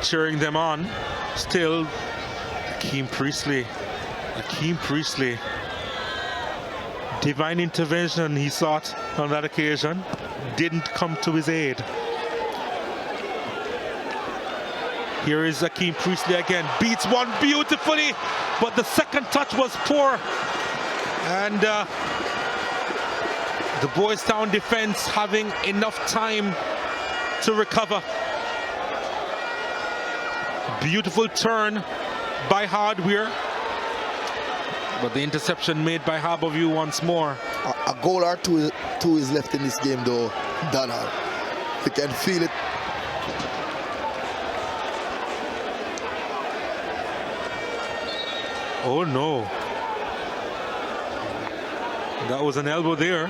cheering them on. Still, Akeem Priestley. Divine intervention he sought on that occasion. Didn't come to his aid. Here is Akeem Priestley again. Beats one beautifully, but the second touch was poor. And the Boys Town defense having enough time to recover. Beautiful turn by Hardware. But the interception made by Harborview once more. A goal or two is left in this game, though, Donald. You can feel it. Oh no. That was an elbow there.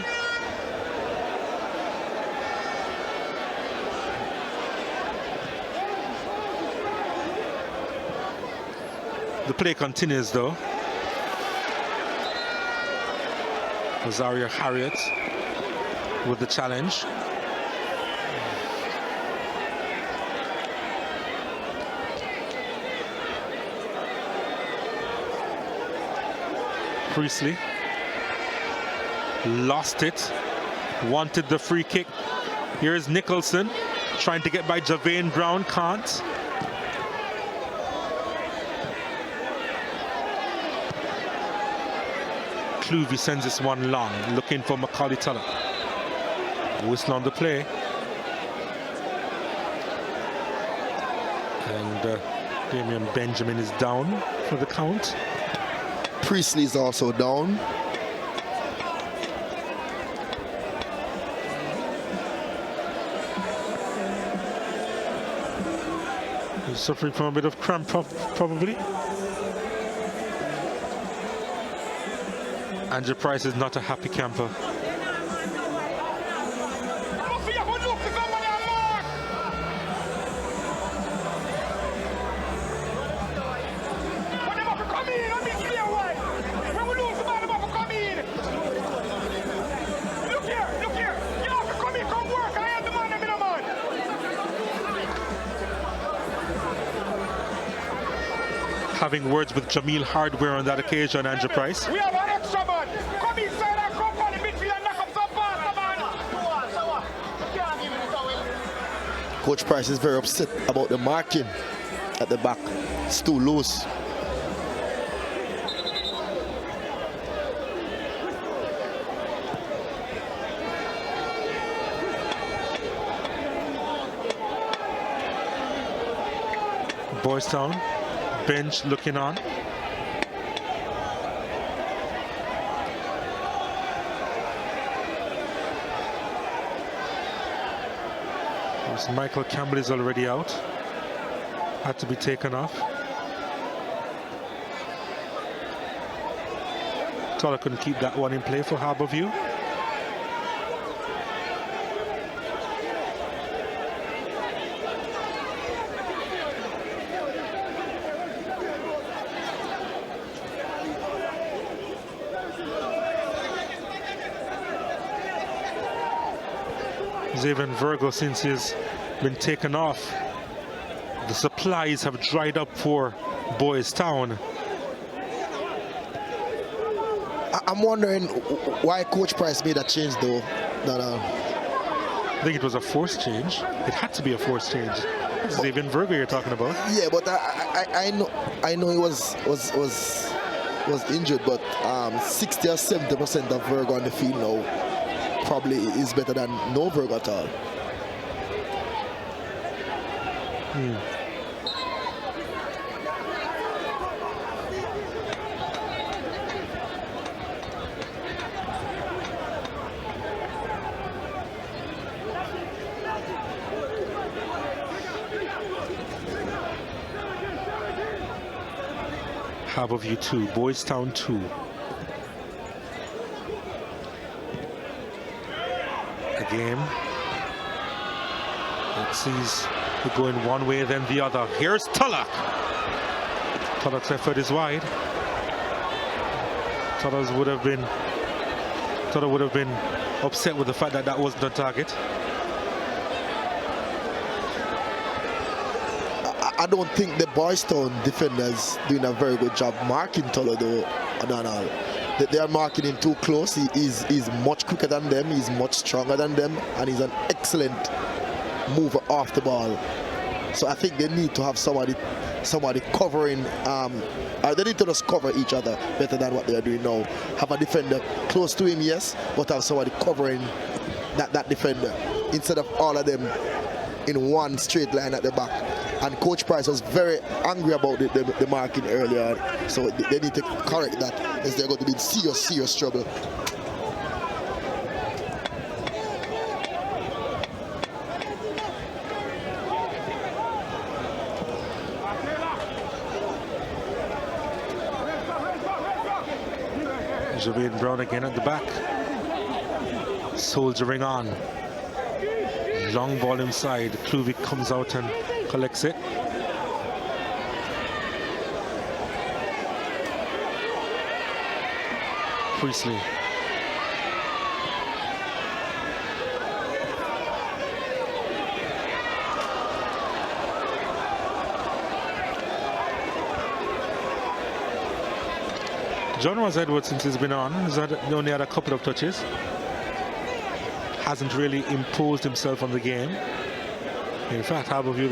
The play continues though. Rosario Harriet with the challenge. Priestley lost it, wanted the free kick. Here's Nicholson trying to get by Javane Brown, can't. Cluvy sends this one long, looking for Macaulay Tulloch. Whistle on the play. And Damian Benjamin is down for the count. Priestley is also down. He's suffering from a bit of cramp, probably. Andrew Price is not a happy camper. Having words with Jamil Hardware on that occasion, Andrew Price. We have an extra man. Come inside and come on the midfield and knock up some pass, man. Coach Price is very upset about the marking at the back. It's too loose. Boys Town. Bench looking on. Michael Campbell is already out. Had to be taken off. Thought I couldn't keep that one in play for Harborview. Xavier Virgo, since he's been taken off, the supplies have dried up for Boys Town. I'm wondering why Coach Price made that change, though. I think it was a forced change. It had to be a forced change. Xavier Virgo you're talking about. Yeah, but I know he was injured, but 60 or 70% of Virgo on the field now probably is better than no Virgo at all. Harborview 2, Boys Town 2. A game that sees it going one way then the other. Here's Tulloch. Tulloch's effort is wide. Tulloch would have been upset with the fact that that wasn't a target. I don't think the Boys Town defenders doing a very good job marking Tulloch, though. They are marking him too close. He's much quicker than them, he's much stronger than them, and he's an excellent mover off the ball. So I think they need to have somebody covering, they need to just cover each other better than what they are doing now. Have a defender close to him, yes, but have somebody covering that defender instead of all of them in one straight line at the back. And Coach Price was very angry about the marking earlier. So they need to correct that, as they're going to be in serious trouble. Javade Brown again at the back, soldiering on. Long ball inside. Kluvik comes out and collects it. Priestley. John Ross Edwards, since he's been on, has only had a couple of touches. Hasn't really imposed himself on the game. In fact, Harborview,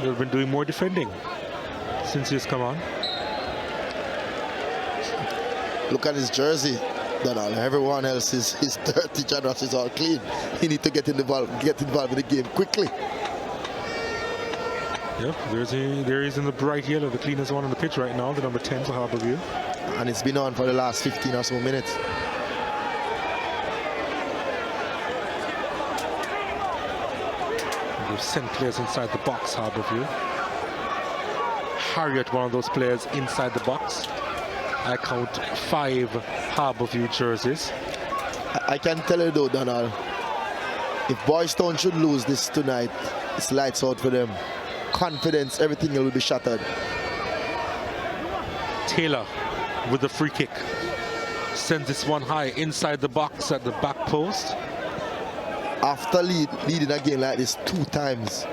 they've been doing more defending since he's come on. Look at his jersey, Donald. Everyone else is dirty. John Ross is all clean. He needs to get involved in the game quickly. Yep, there is in the bright yellow, the cleanest one on the pitch right now, the number 10 for Harborview. And it's been on for the last 15 or so minutes. They've sent players inside the box, Harborview. Harriet, one of those players inside the box. I count 5 Harborview jerseys. I can tell you though, Donald, if Boys Town should lose this tonight, it's lights out for them. Confidence, everything will be shattered. Taylor with the free kick. Sends this one high inside the box at the back post. After leading a game like this 2 times.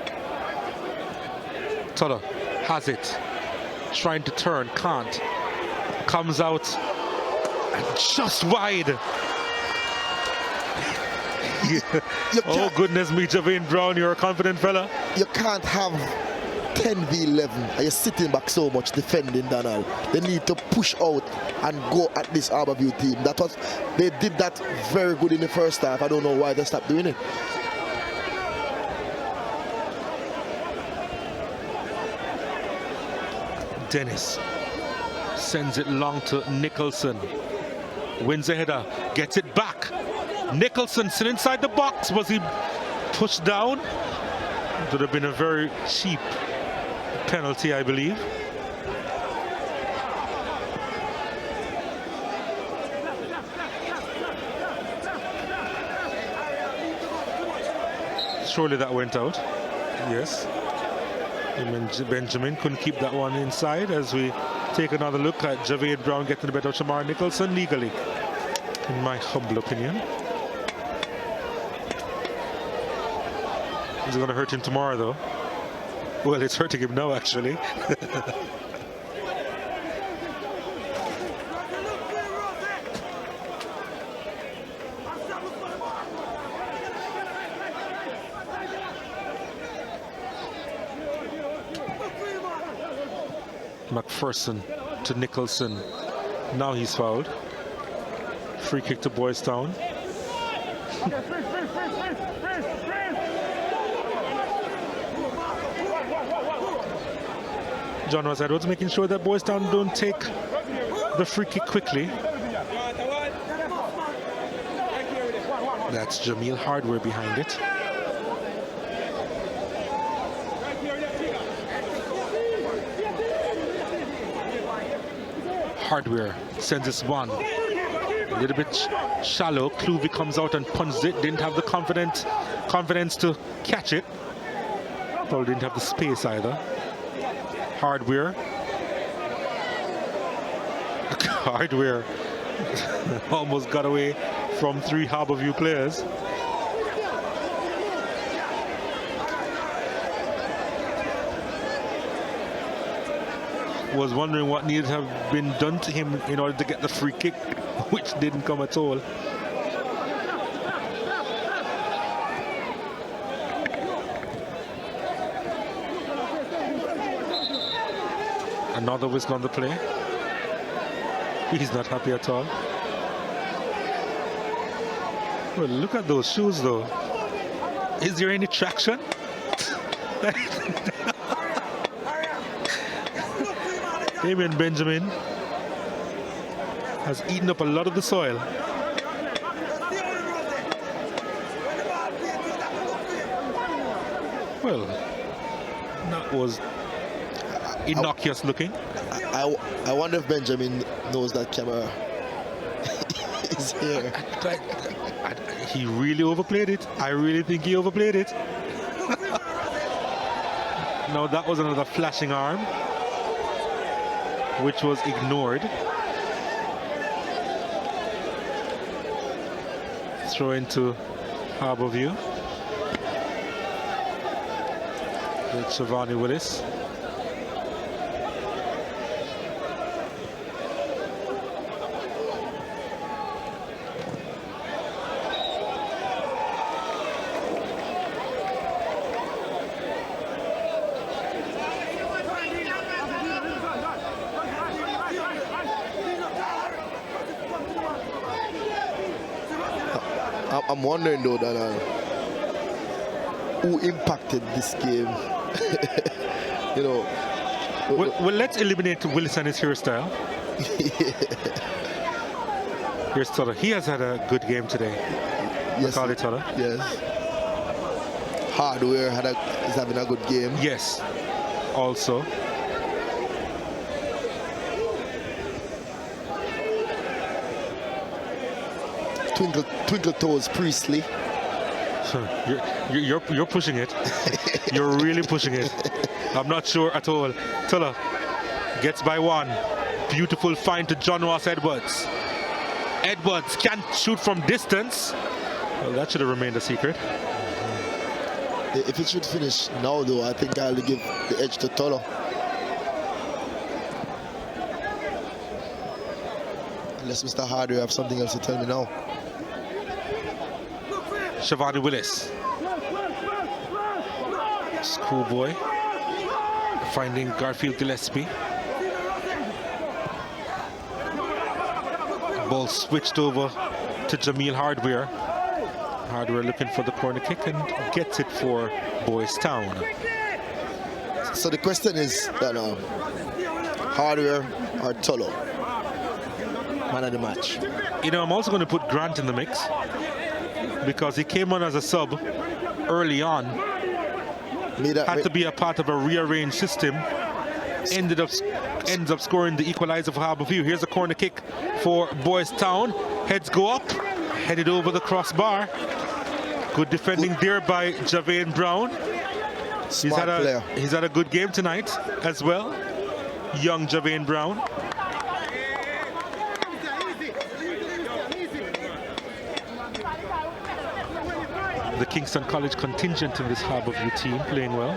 Tuller has it. Trying to turn, can't. Comes out and just wide. Oh goodness me, Javade Brown, you're a confident fella. You can't have 10v11 and you're sitting back so much defending, Donald. They need to push out and go at this Harborview team. They did that very good in the first half. I don't know why they stopped doing it. Dennis sends it long to Nicholson. Wins a header, gets it back. Nicholson still inside the box. Was he pushed down? It would have been a very cheap penalty, I believe. Surely that went out. Yes. Benjamin couldn't keep that one inside, as we take another look at Javade Brown getting the better of Shamar Nicholson legally, in my humble opinion. Is it going to hurt him tomorrow, though? Well, it's hurting him now, actually. McPherson to Nicholson. Now he's fouled. Free kick to Boys Town. John Ross Edwards making sure that Boys Town don't take the free kick quickly. That's Jamil Hardware behind it. Hardware sends this one a little bit shallow. Kluvik comes out and punches it. Didn't have the confidence to catch it. Probably didn't have the space either. Hardware almost got away from 3 Harborview players. Was wondering what needed to have been done to him in order to get the free kick, which didn't come at all. Another whistle on the play. He's not happy at all. Well, look at those shoes, though. Is there any traction? Damian Benjamin has eaten up a lot of the soil. Well, that was innocuous looking. I wonder if Benjamin knows that camera is here. He really overplayed it. I really think he overplayed it. No, that was another flashing arm, which was ignored. Throw into Harborview. With Shivani Willis. I'm wondering though that who impacted this game. You know. Well, let's eliminate Willis and his hairstyle. Here's Tuller. He has had a good game today. Yes, Macaulay Tuller. Yes. Hardware is having a good game. Yes. Also. Twinkle Toes Priestley. You're pushing it. You're really pushing it. I'm not sure at all. Tuller gets by one. Beautiful find to John Ross Edwards. Edwards can't shoot from distance. Well, that should have remained a secret. If it should finish now, though, I think I'll give the edge to Tuller. Unless Mr. Hardware have something else to tell me now. Shivani Willis. Schoolboy finding Garfield Gillespie. Ball switched over to Jamil Hardware. Hardware looking for the corner kick and gets it for Boys Town. So the question is, Hardware or Tuller? Man of the match. You know, I'm also going to put Grant in the mix because he came on as a sub early on. Had to be a part of a rearranged system. Ends up scoring the equalizer for Harborview. Here's a corner kick for Boys Town. Heads go up, headed over the crossbar. Good defending there by Javane Brown. He's had a good game tonight as well. Young Javane Brown. The Kingston College contingent in this Harborview team playing well.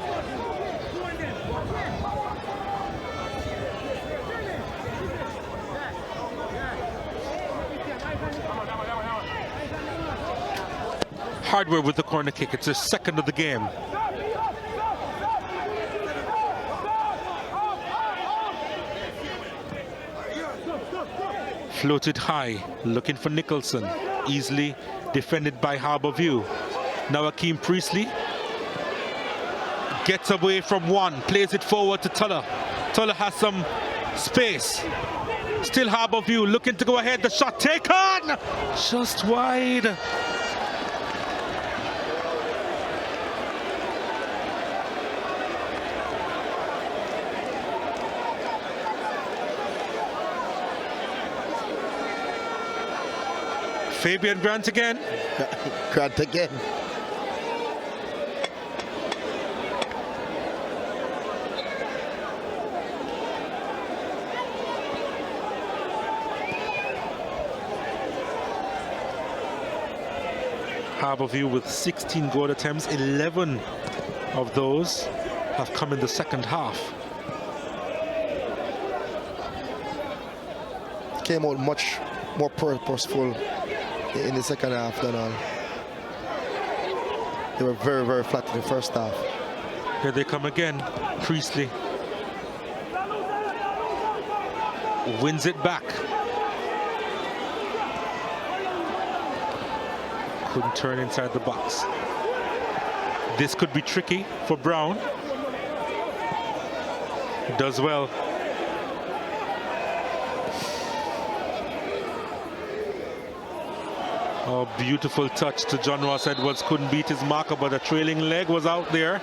Hardware with the corner kick. It's his second of the game. Floated high, looking for Nicholson. Easily defended by Harborview. Now Akeem Priestley gets away from one, plays it forward to Tuller. Tuller has some space. Still Harborview looking to go ahead. The shot taken, just wide. Fabian Grant again. Grant again. Harborview with 16 goal attempts, 11 of those have come in the second half. Came out much more purposeful in the second half than all. They were very, very flat in the first half. Here they come again. Priestley wins it back. Couldn't turn inside the box. This could be tricky for Brown. Does well Oh, beautiful touch to John Ross Edwards. Couldn't beat his marker, but the trailing leg was out there.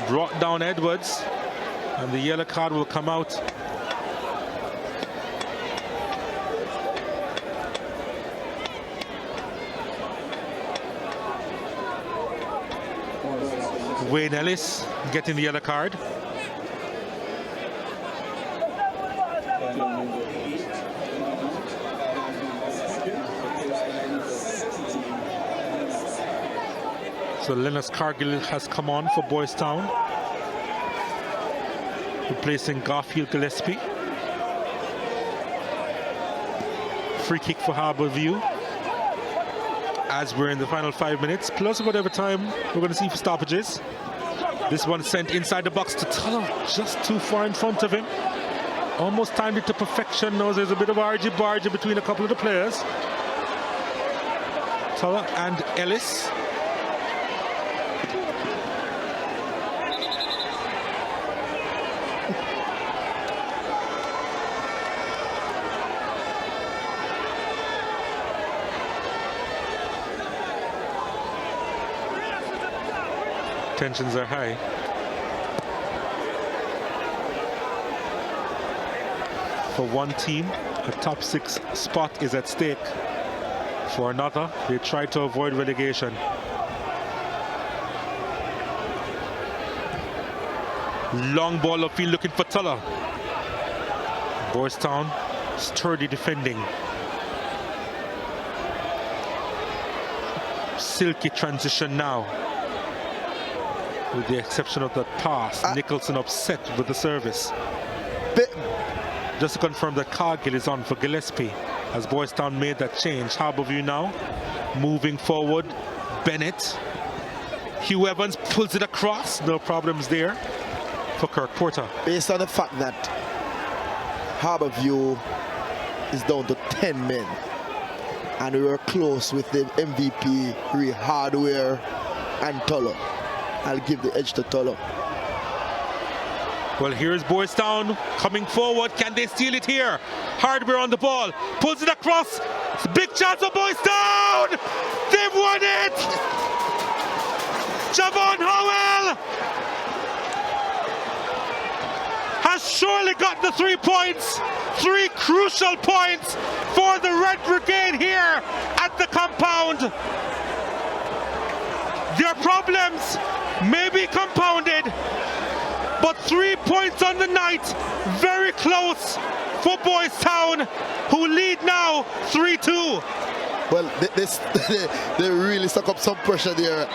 Brought down Edwards, and the yellow card will come out. Wayne Ellis getting the yellow card. So Linus Cargill has come on for Boys Town, replacing Garfield Gillespie. Free kick for Harbourview as we're in the final 5 minutes, plus whatever time we're going to see for stoppages. This one sent inside the box to Tuller, just too far in front of him. Almost timed it to perfection. Knows there's a bit of argy-bargy between a couple of the players. Tuller and Ellis. Tensions are high. For one team, a top 6 spot is at stake. For another, they try to avoid relegation. Long ball upfield looking for Tuller. Boys Town, sturdy defending. Silky transition now. With the exception of that pass, Nicholson upset with the service. Just to confirm that Cargill is on for Gillespie, as Boys Town made that change. Harbourview now moving forward. Bennett. Hugh Evans pulls it across. No problems there for Kirk Porter. Based on the fact that Harbourview is down to 10 men, and we were close with the MVP, Ray Hardware and Tuller, I'll give the edge to Tuller. Well, here's Boys Town coming forward. Can they steal it here? Hardware on the ball. Pulls it across. It's a big chance for Boys Town. They've won it. Javon Howell has surely got the 3 points. 3 crucial points for the Red Brigade here at the compound. Their problems may be compounded, but 3 points on the night, very close for Boys Town, who lead now 3-2. Well, they really stuck up some pressure there,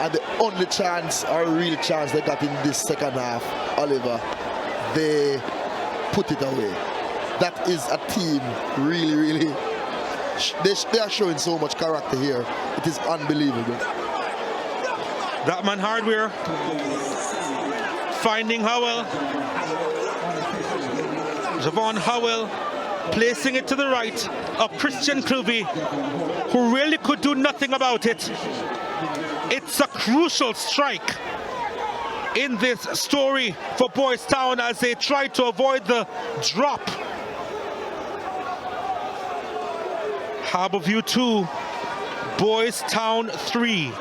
and the only chance, or real chance they got in this second half, Oliver, they put it away. That is a team really, they are showing so much character here. It is unbelievable. That man Hardware finding Howell. Javon Howell placing it to the right of Christian Cluvy, who really could do nothing about it. It's a crucial strike in this story for Boys Town as they try to avoid the drop. Harbourview 2, Boys Town 3.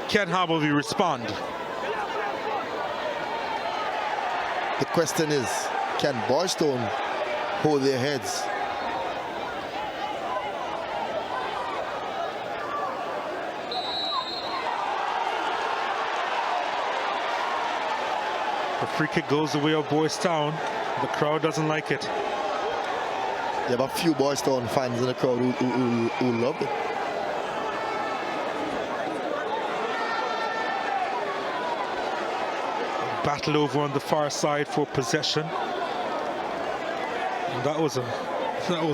Can Harbourview respond? The question is, can Boys Town hold their heads? The free kick goes the way of Boys Town. The crowd doesn't like it. You have a few Boys Town fans in the crowd who love it. Battle over on the far side for possession. And that was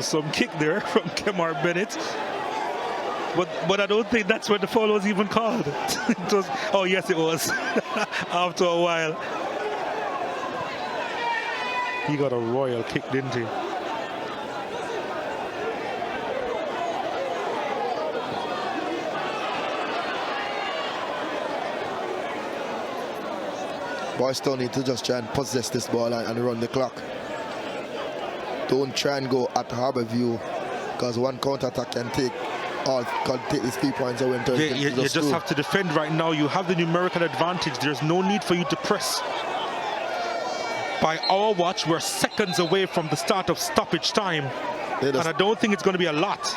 some kick there from Kemar Bennett. But I don't think that's when the foul was even called. It was, oh yes it was. After a while. He got a royal kick, didn't he? Boys Town need to just try and possess this ball and run the clock. Don't try and go at Harborview, because one counter-attack can take these 3 points away. You just have to defend right now. You have the numerical advantage. There's no need for you to press. By our watch, we're seconds away from the start of stoppage time. And I don't think it's going to be a lot.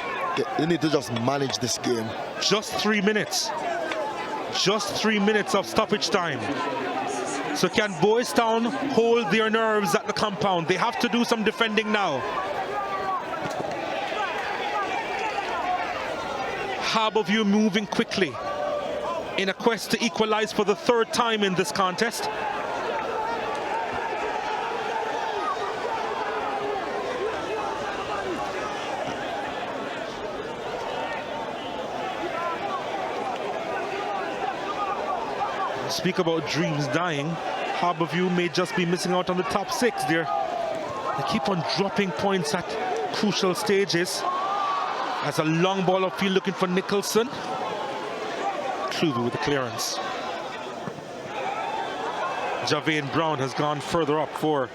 They need to just manage this game. Just 3 minutes. Just 3 minutes of stoppage time. So can Boys Town hold their nerves at the compound? They have to do some defending now. Harborview moving quickly in a quest to equalize for the 3rd time in this contest. Speak about dreams dying. Harborview may just be missing out on the top 6 there. They keep on dropping points at crucial stages. As a long ball upfield looking for Nicholson. Kluge with the clearance. Javane Brown has gone further up for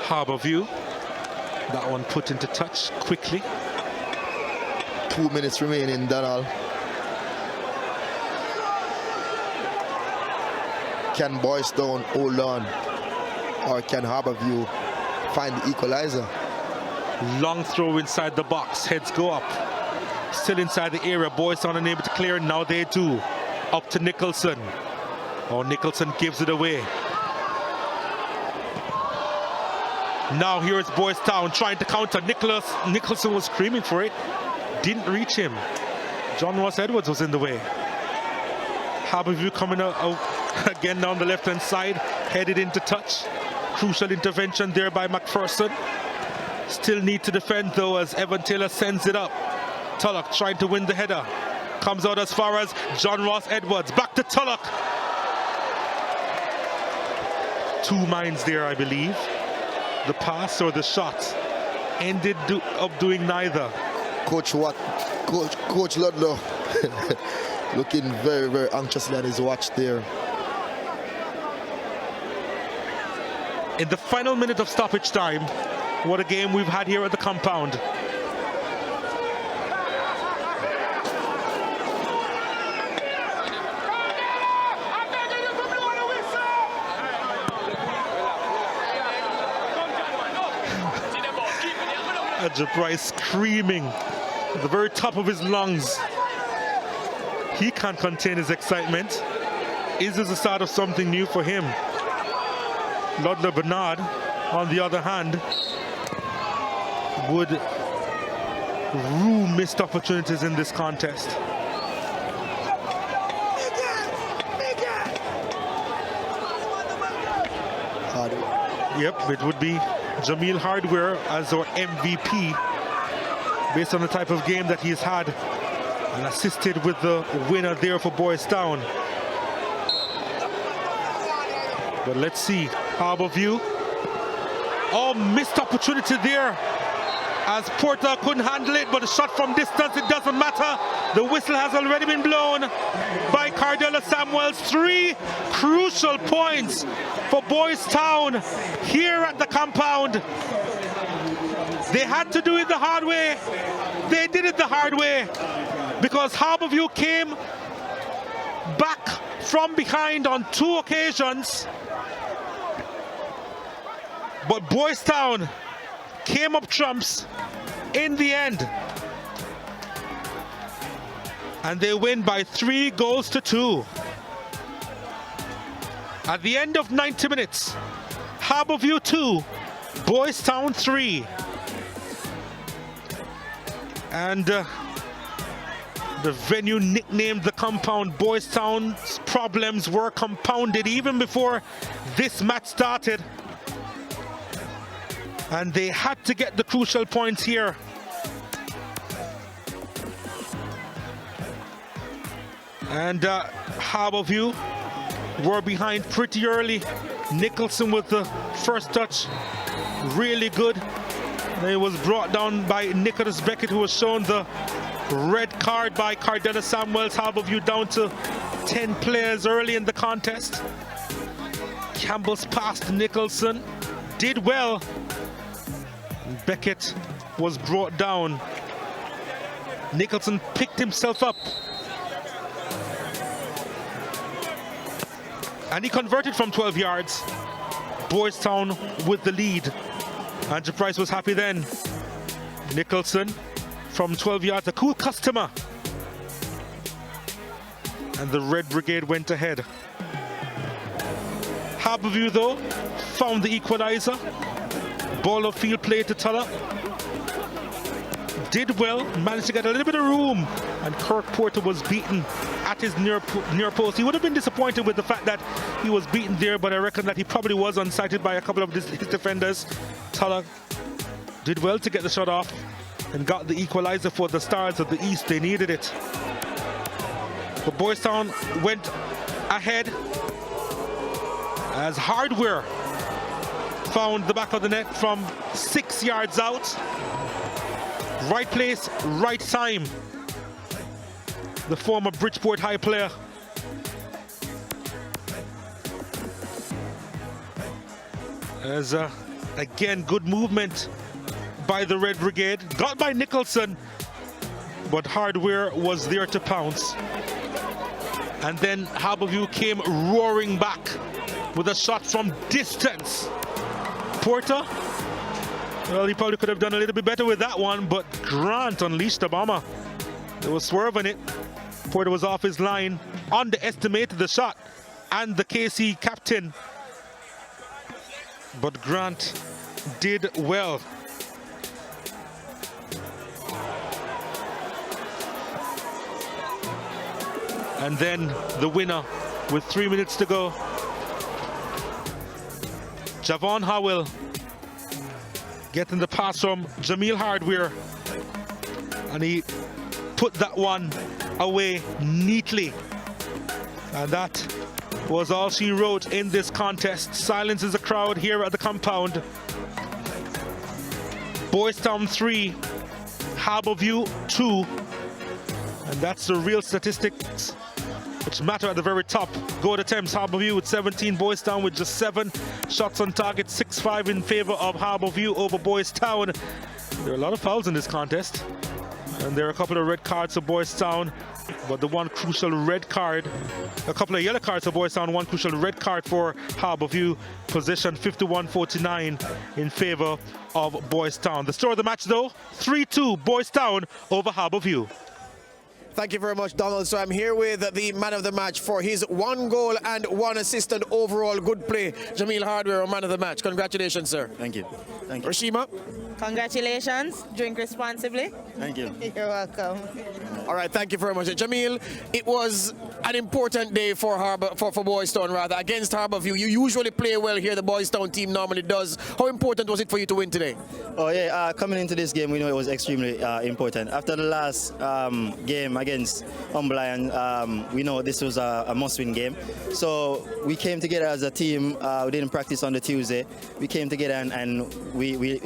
Harborview. That one put into touch quickly. 2 minutes remaining, Donald. Can Boys Town hold on, or can Harborview find the equalizer? Long throw inside the box, heads go up. Still inside the area, Boys Town unable to clear, now they do. Up to Nicholson. Oh, Nicholson gives it away. Now here's Boys Town trying to counter. Nicholson was screaming for it. Didn't reach him. John Ross Edwards was in the way. Harborview coming out again down the left-hand side, headed into touch. Crucial intervention there by McPherson. Still need to defend though as Evan Taylor sends it up. Tulloch trying to win the header. Comes out as far as John Ross Edwards. Back to Tulloch. 2 minds there, I believe. The pass or the shot ended up doing neither. Coach Ludlow looking very, very anxiously at his watch there. In the final minute of stoppage time, what a game we've had here at the compound. Adja Price screaming at the very top of his lungs. He can't contain his excitement. Is this the start of something new for him? Ludlow Bernard, on the other hand, would rue missed opportunities in this contest. Yep, it would be Jameel Hardware as our MVP based on the type of game that he's had and assisted with the winner there for Boys Town. But let's see, Harborview. Oh, missed opportunity there as Porter couldn't handle it, but a shot from distance, it doesn't matter. The whistle has already been blown by Cardella Samuels. 3 crucial points for Boys Town here at the compound. They had to do it the hard way. They did it the hard way because Harborview came back from behind on 2 occasions. But Boys Town came up trumps in the end. And they win by 3 goals to 2. At the end of 90 minutes, Harborview 2, Boys Town 3. And the venue nicknamed the compound Boys Town's problems were compounded even before this match started. And they had to get the crucial points here. And Harborview were behind pretty early. Nicholson with the first touch, really good. And it was brought down by Nicholas Beckett, who was shown the red card by Cardella Samuels. Harborview down to 10 players early in the contest. Campbell's pass to Nicholson did well. Beckett was brought down. Nicholson picked himself up. And he converted from 12 yards. Boys Town with the lead. Andrew Price was happy then. Nicholson from 12 yards, a cool customer. And the Red Brigade went ahead. Harbourview, though, found the equalizer. Ball of field play to Tulla. Did well, managed to get a little bit of room, and Kirk Porter was beaten at his near post. He would have been disappointed with the fact that he was beaten there, but I reckon that he probably was unsighted by a couple of his defenders. Tulla did well to get the shot off and got the equalizer for the Stars of the East. They needed it. But Boys Town went ahead as Hardware found the back of the net from 6 yards out. Right place, right time. The former Bridgeport High player. As again, good movement by the Red Brigade. Got by Nicholson, but Hardware was there to pounce. And then Harbourview came roaring back with a shot from distance. Porter, well, he probably could have done a little bit better with that one, but Grant unleashed a bomber. There was swerve on it. Porter was off his line, underestimated the shot, and the KC captain. But Grant did well. And then the winner with 3 minutes to go. Javon Howell getting the pass from Jamil Hardware, and he put that one away neatly. And that was all she wrote in this contest. Silences the crowd here at the compound. Boys Town 3, Harbourview 2, and that's the real statistics which matter at the very top. Goal attempts, Harbourview with 17, Boys Town with just 7. Shots on target, 6-5 in favor of Harbourview over Boys Town. There are a lot of fouls in this contest, and there are a couple of red cards for Boys Town, but the one crucial red card, a couple of yellow cards for Boys Town, one crucial red card for Harbourview. Position 51-49 in favor of Boys Town. The score of the match, though, 3-2 Boys Town over Harbourview. Thank you very much, Donald. So I'm here with the man of the match for his 1 goal and 1 assist and overall good play. Jamil Hardware, man of the match. Congratulations, sir. Thank you. Thank you. Rashima? Congratulations. Drink responsibly. Thank you. You're welcome. All right, thank you very much. Jamil, it was an important day for Boys Town, rather, against Harbourview. You usually play well here, the Boys Town team normally does. How important was it for you to win today? Oh, yeah, coming into this game, we know it was extremely important. After the last game against Umberland, we know this was a must-win game. So we came together as a team. We didn't practice on the Tuesday. We came together and we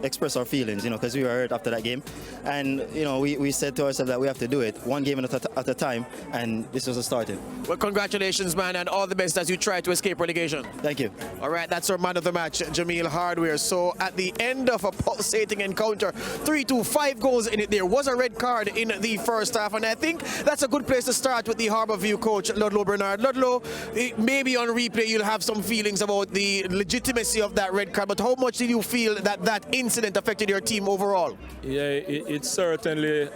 expressed our feelings, because we were hurt after that game. And, we said to ourselves that we have to do it, one game at a time, and this was a starting. Well, congratulations, man, and all the best as you try to escape relegation. Thank you. All right, that's our man of the match, Jamil Hardware. So at the end of a pulsating encounter, 3-2, 5 goals in it. There was a red card in the first half, and I think that's a good place to start with the Harbourview coach, Ludlow Bernard. Ludlow, maybe on replay you'll have some feelings about the legitimacy of that red card, but how much did you feel that incident affected your team overall? Yeah, it certainly,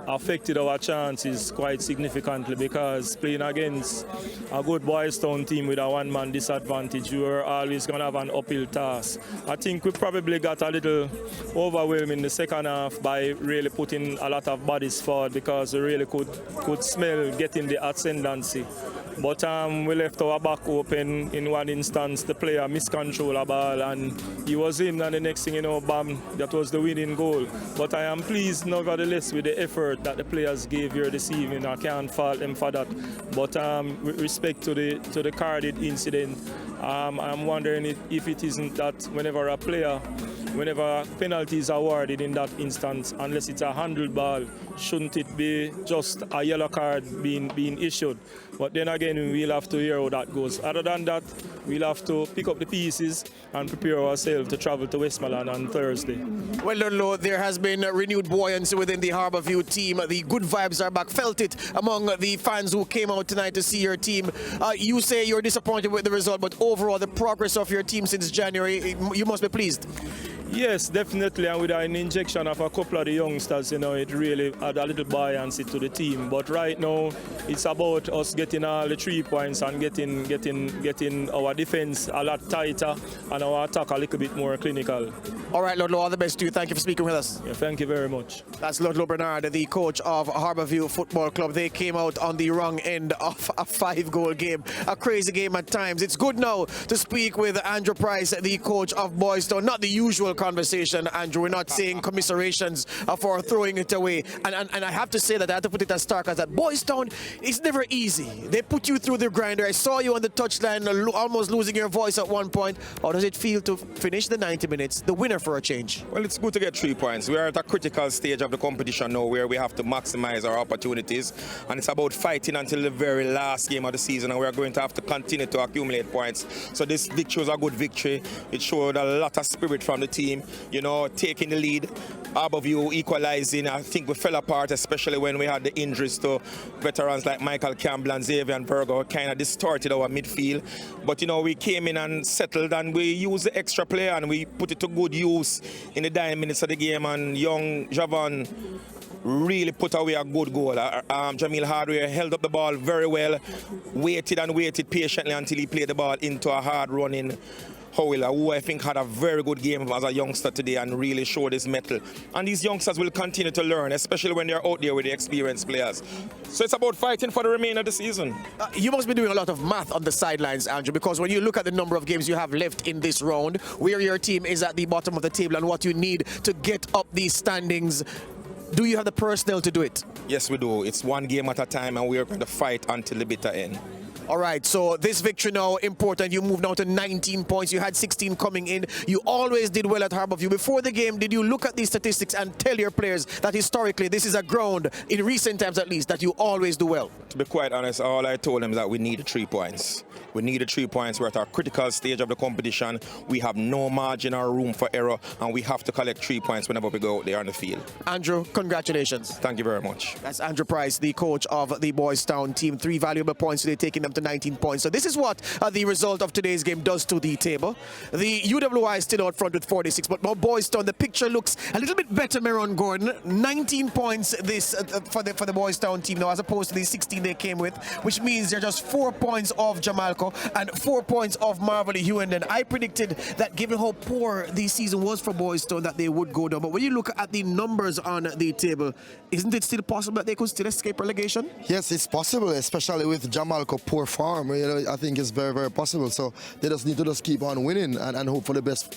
affected our chances quite significantly, because playing against a good Boys Town team with a one-man disadvantage, we were always going to have an uphill task. I think we probably got a little overwhelmed in the second half by really putting a lot of bodies forward, because we really could smell getting the ascendancy. But we left our back open in one instance. The player miscontrolled a ball and he was in, and the next thing you know, bam, that was the winning goal. But I am pleased nevertheless with the effort that the players gave here this evening. I can't fault them for that. But with respect to the carded incident, I'm wondering if it isn't that whenever a player whenever penalties are awarded in that instance, unless it's a handball, shouldn't it be just a yellow card being issued? But then again, we'll have to hear how that goes. Other than that, we'll have to pick up the pieces and prepare ourselves to travel to Westmoreland on Thursday. Well, Ludlow, there has been renewed buoyancy within the Harbourview team. The good vibes are back. Felt it among the fans who came out tonight to see your team. You say you're disappointed with the result, but overall, the progress of your team since January, you must be pleased. Yes, definitely, and with an injection of a couple of the youngsters, you know, it really add a little buoyancy to the team. But right now, it's about us getting all the 3 points and getting our defense a lot tighter and our attack a little bit more clinical. All right, Ludlow, all the best to you. Thank you for speaking with us. Yeah, thank you very much. That's Ludlow Bernard, the coach of Harbourview Football Club. They came out on the wrong end of a 5-goal game, a crazy game at times. It's good now to speak with Andrew Price, the coach of Boys Town. Not the usual conversation, Andrew. We're not saying commiserations for throwing it away. And I have to say that I have to put it as stark as that. Boys Town, it's never easy. They put you through the grinder. I saw you on the touchline almost losing your voice at one point. How does it feel to finish the 90 minutes, the winner for a change? Well, it's good to get 3 points. We are at a critical stage of the competition now where we have to maximize our opportunities, and it's about fighting until the very last game of the season, and we are going to have to continue to accumulate points. So this victory was a good victory. It showed a lot of spirit from the team, you know, taking the lead. Harbourview equalizing. I think we fell apart, especially when we had the injuries to veterans like Michael Campbell and Xavier Berger, kind of distorted our midfield. But, you know, we came in and settled, and we used the extra player and we put it to good use in the dying minutes of the game, and young Javon really put away a good goal. Jamil Hardware held up the ball very well, waited and waited patiently until he played the ball into a hard-running Howler, who I think had a very good game as a youngster today and really showed his mettle. And these youngsters will continue to learn, especially when they're out there with the experienced players. So it's about fighting for the remainder of the season. You must be doing a lot of math on the sidelines, Andrew, because when you look at the number of games you have left in this round, where your team is at the bottom of the table and what you need to get up these standings, do you have the personnel to do it? Yes, we do. It's one game at a time, and we are going to fight until the bitter end. All right, so this victory now important. You moved now to 19 points. You had 16 coming in. You always did well at Harbourview. Before the game, did you look at these statistics and tell your players that historically this is a ground, in recent times at least, that you always do well? To be quite honest, all I told them is that we need 3 points. We needed 3 points. We're at our critical stage of the competition. We have no margin or room for error, and we have to collect 3 points whenever we go out there on the field. Andrew, congratulations. Thank you very much. That's Andrew Price, the coach of the Boys Town team. 3 valuable points today, taking them to 19 points. So this is what the result of today's game does to the table. The UWI is still out front with 46, but Boys Town, the picture looks a little bit better, Meron Gordon. 19 points this for the Boys Town team now, as opposed to the 16 they came with, which means they're just 4 points off Jamalco and 4 points off Marvelly Hughenden. I predicted that given how poor the season was for Boys Town that they would go down. But when you look at the numbers on the table, isn't it still possible that they could still escape relegation? Yes, it's possible, especially with Jamalco poor form. You know, I think it's very, very possible. So they just need to just keep on winning and hope for the best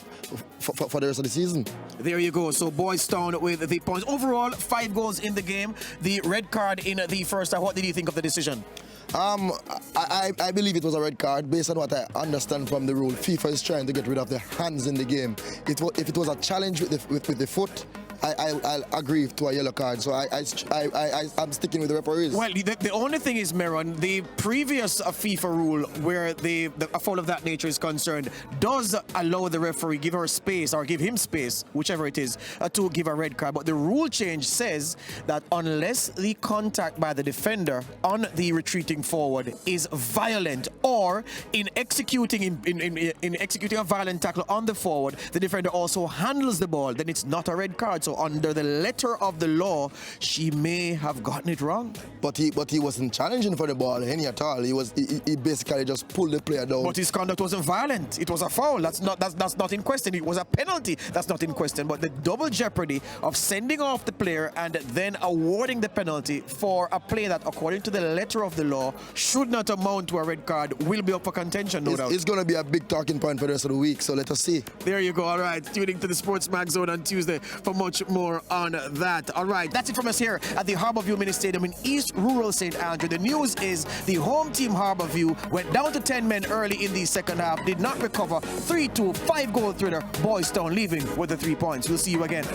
for the rest of the season. There you go. So Boys Town with the points. Overall, 5 goals in the game. The red card in the first half. What did you think of the decision? I believe it was a red card based on what I understand from the rule. FIFA is trying to get rid of the hands in the game. If it was a challenge with the foot, I'll agree to a yellow card. So I'm sticking with the referees. Well, the only thing is, Meron, the previous FIFA rule where a foul of that nature is concerned does allow the referee give her space or give him space, whichever it is, to give a red card. But the rule change says that unless the contact by the defender on the retreating forward is violent, or in executing a violent tackle on the forward, the defender also handles the ball, then it's not a red card. So under the letter of the law, she may have gotten it wrong. But he wasn't challenging for the ball any at all. He basically just pulled the player down. But his conduct wasn't violent. It was a foul. That's not in question. It was a penalty. That's not in question. But the double jeopardy of sending off the player and then awarding the penalty for a play that, according to the letter of the law, should not amount to a red card will be up for contention, no doubt. It's going to be a big talking point for the rest of the week. So let us see. There you go. All right. Tuning to the Sports Mag Zone on Tuesday for much much more on that. All right, that's it from us here at the Harborview Mini Stadium in East Rural St. Andrew. The news is the home team Harborview went down to 10 men early in the second half, did not recover. 3-2, 5-goal thriller. Boys Town leaving with the 3 points. We'll see you again.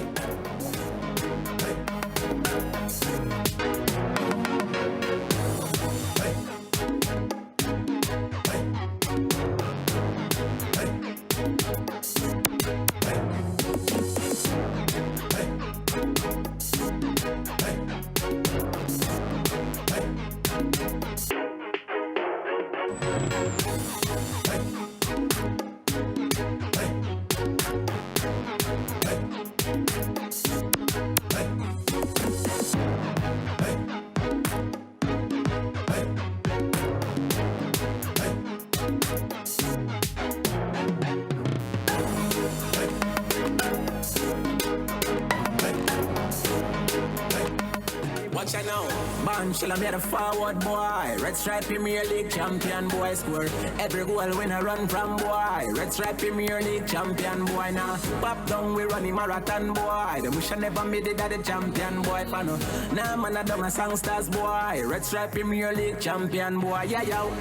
Watch out now, Banshilla made a forward boy. Red Stripe Premier League champion boy score. Every goal when I run from boy. Red Stripe Premier League champion boy now. Pop down we run a marathon boy. The wish I never made it that the champion boy pano. Nah man I done a songsters boy. Red Stripe Premier League champion boy. Yeah yo.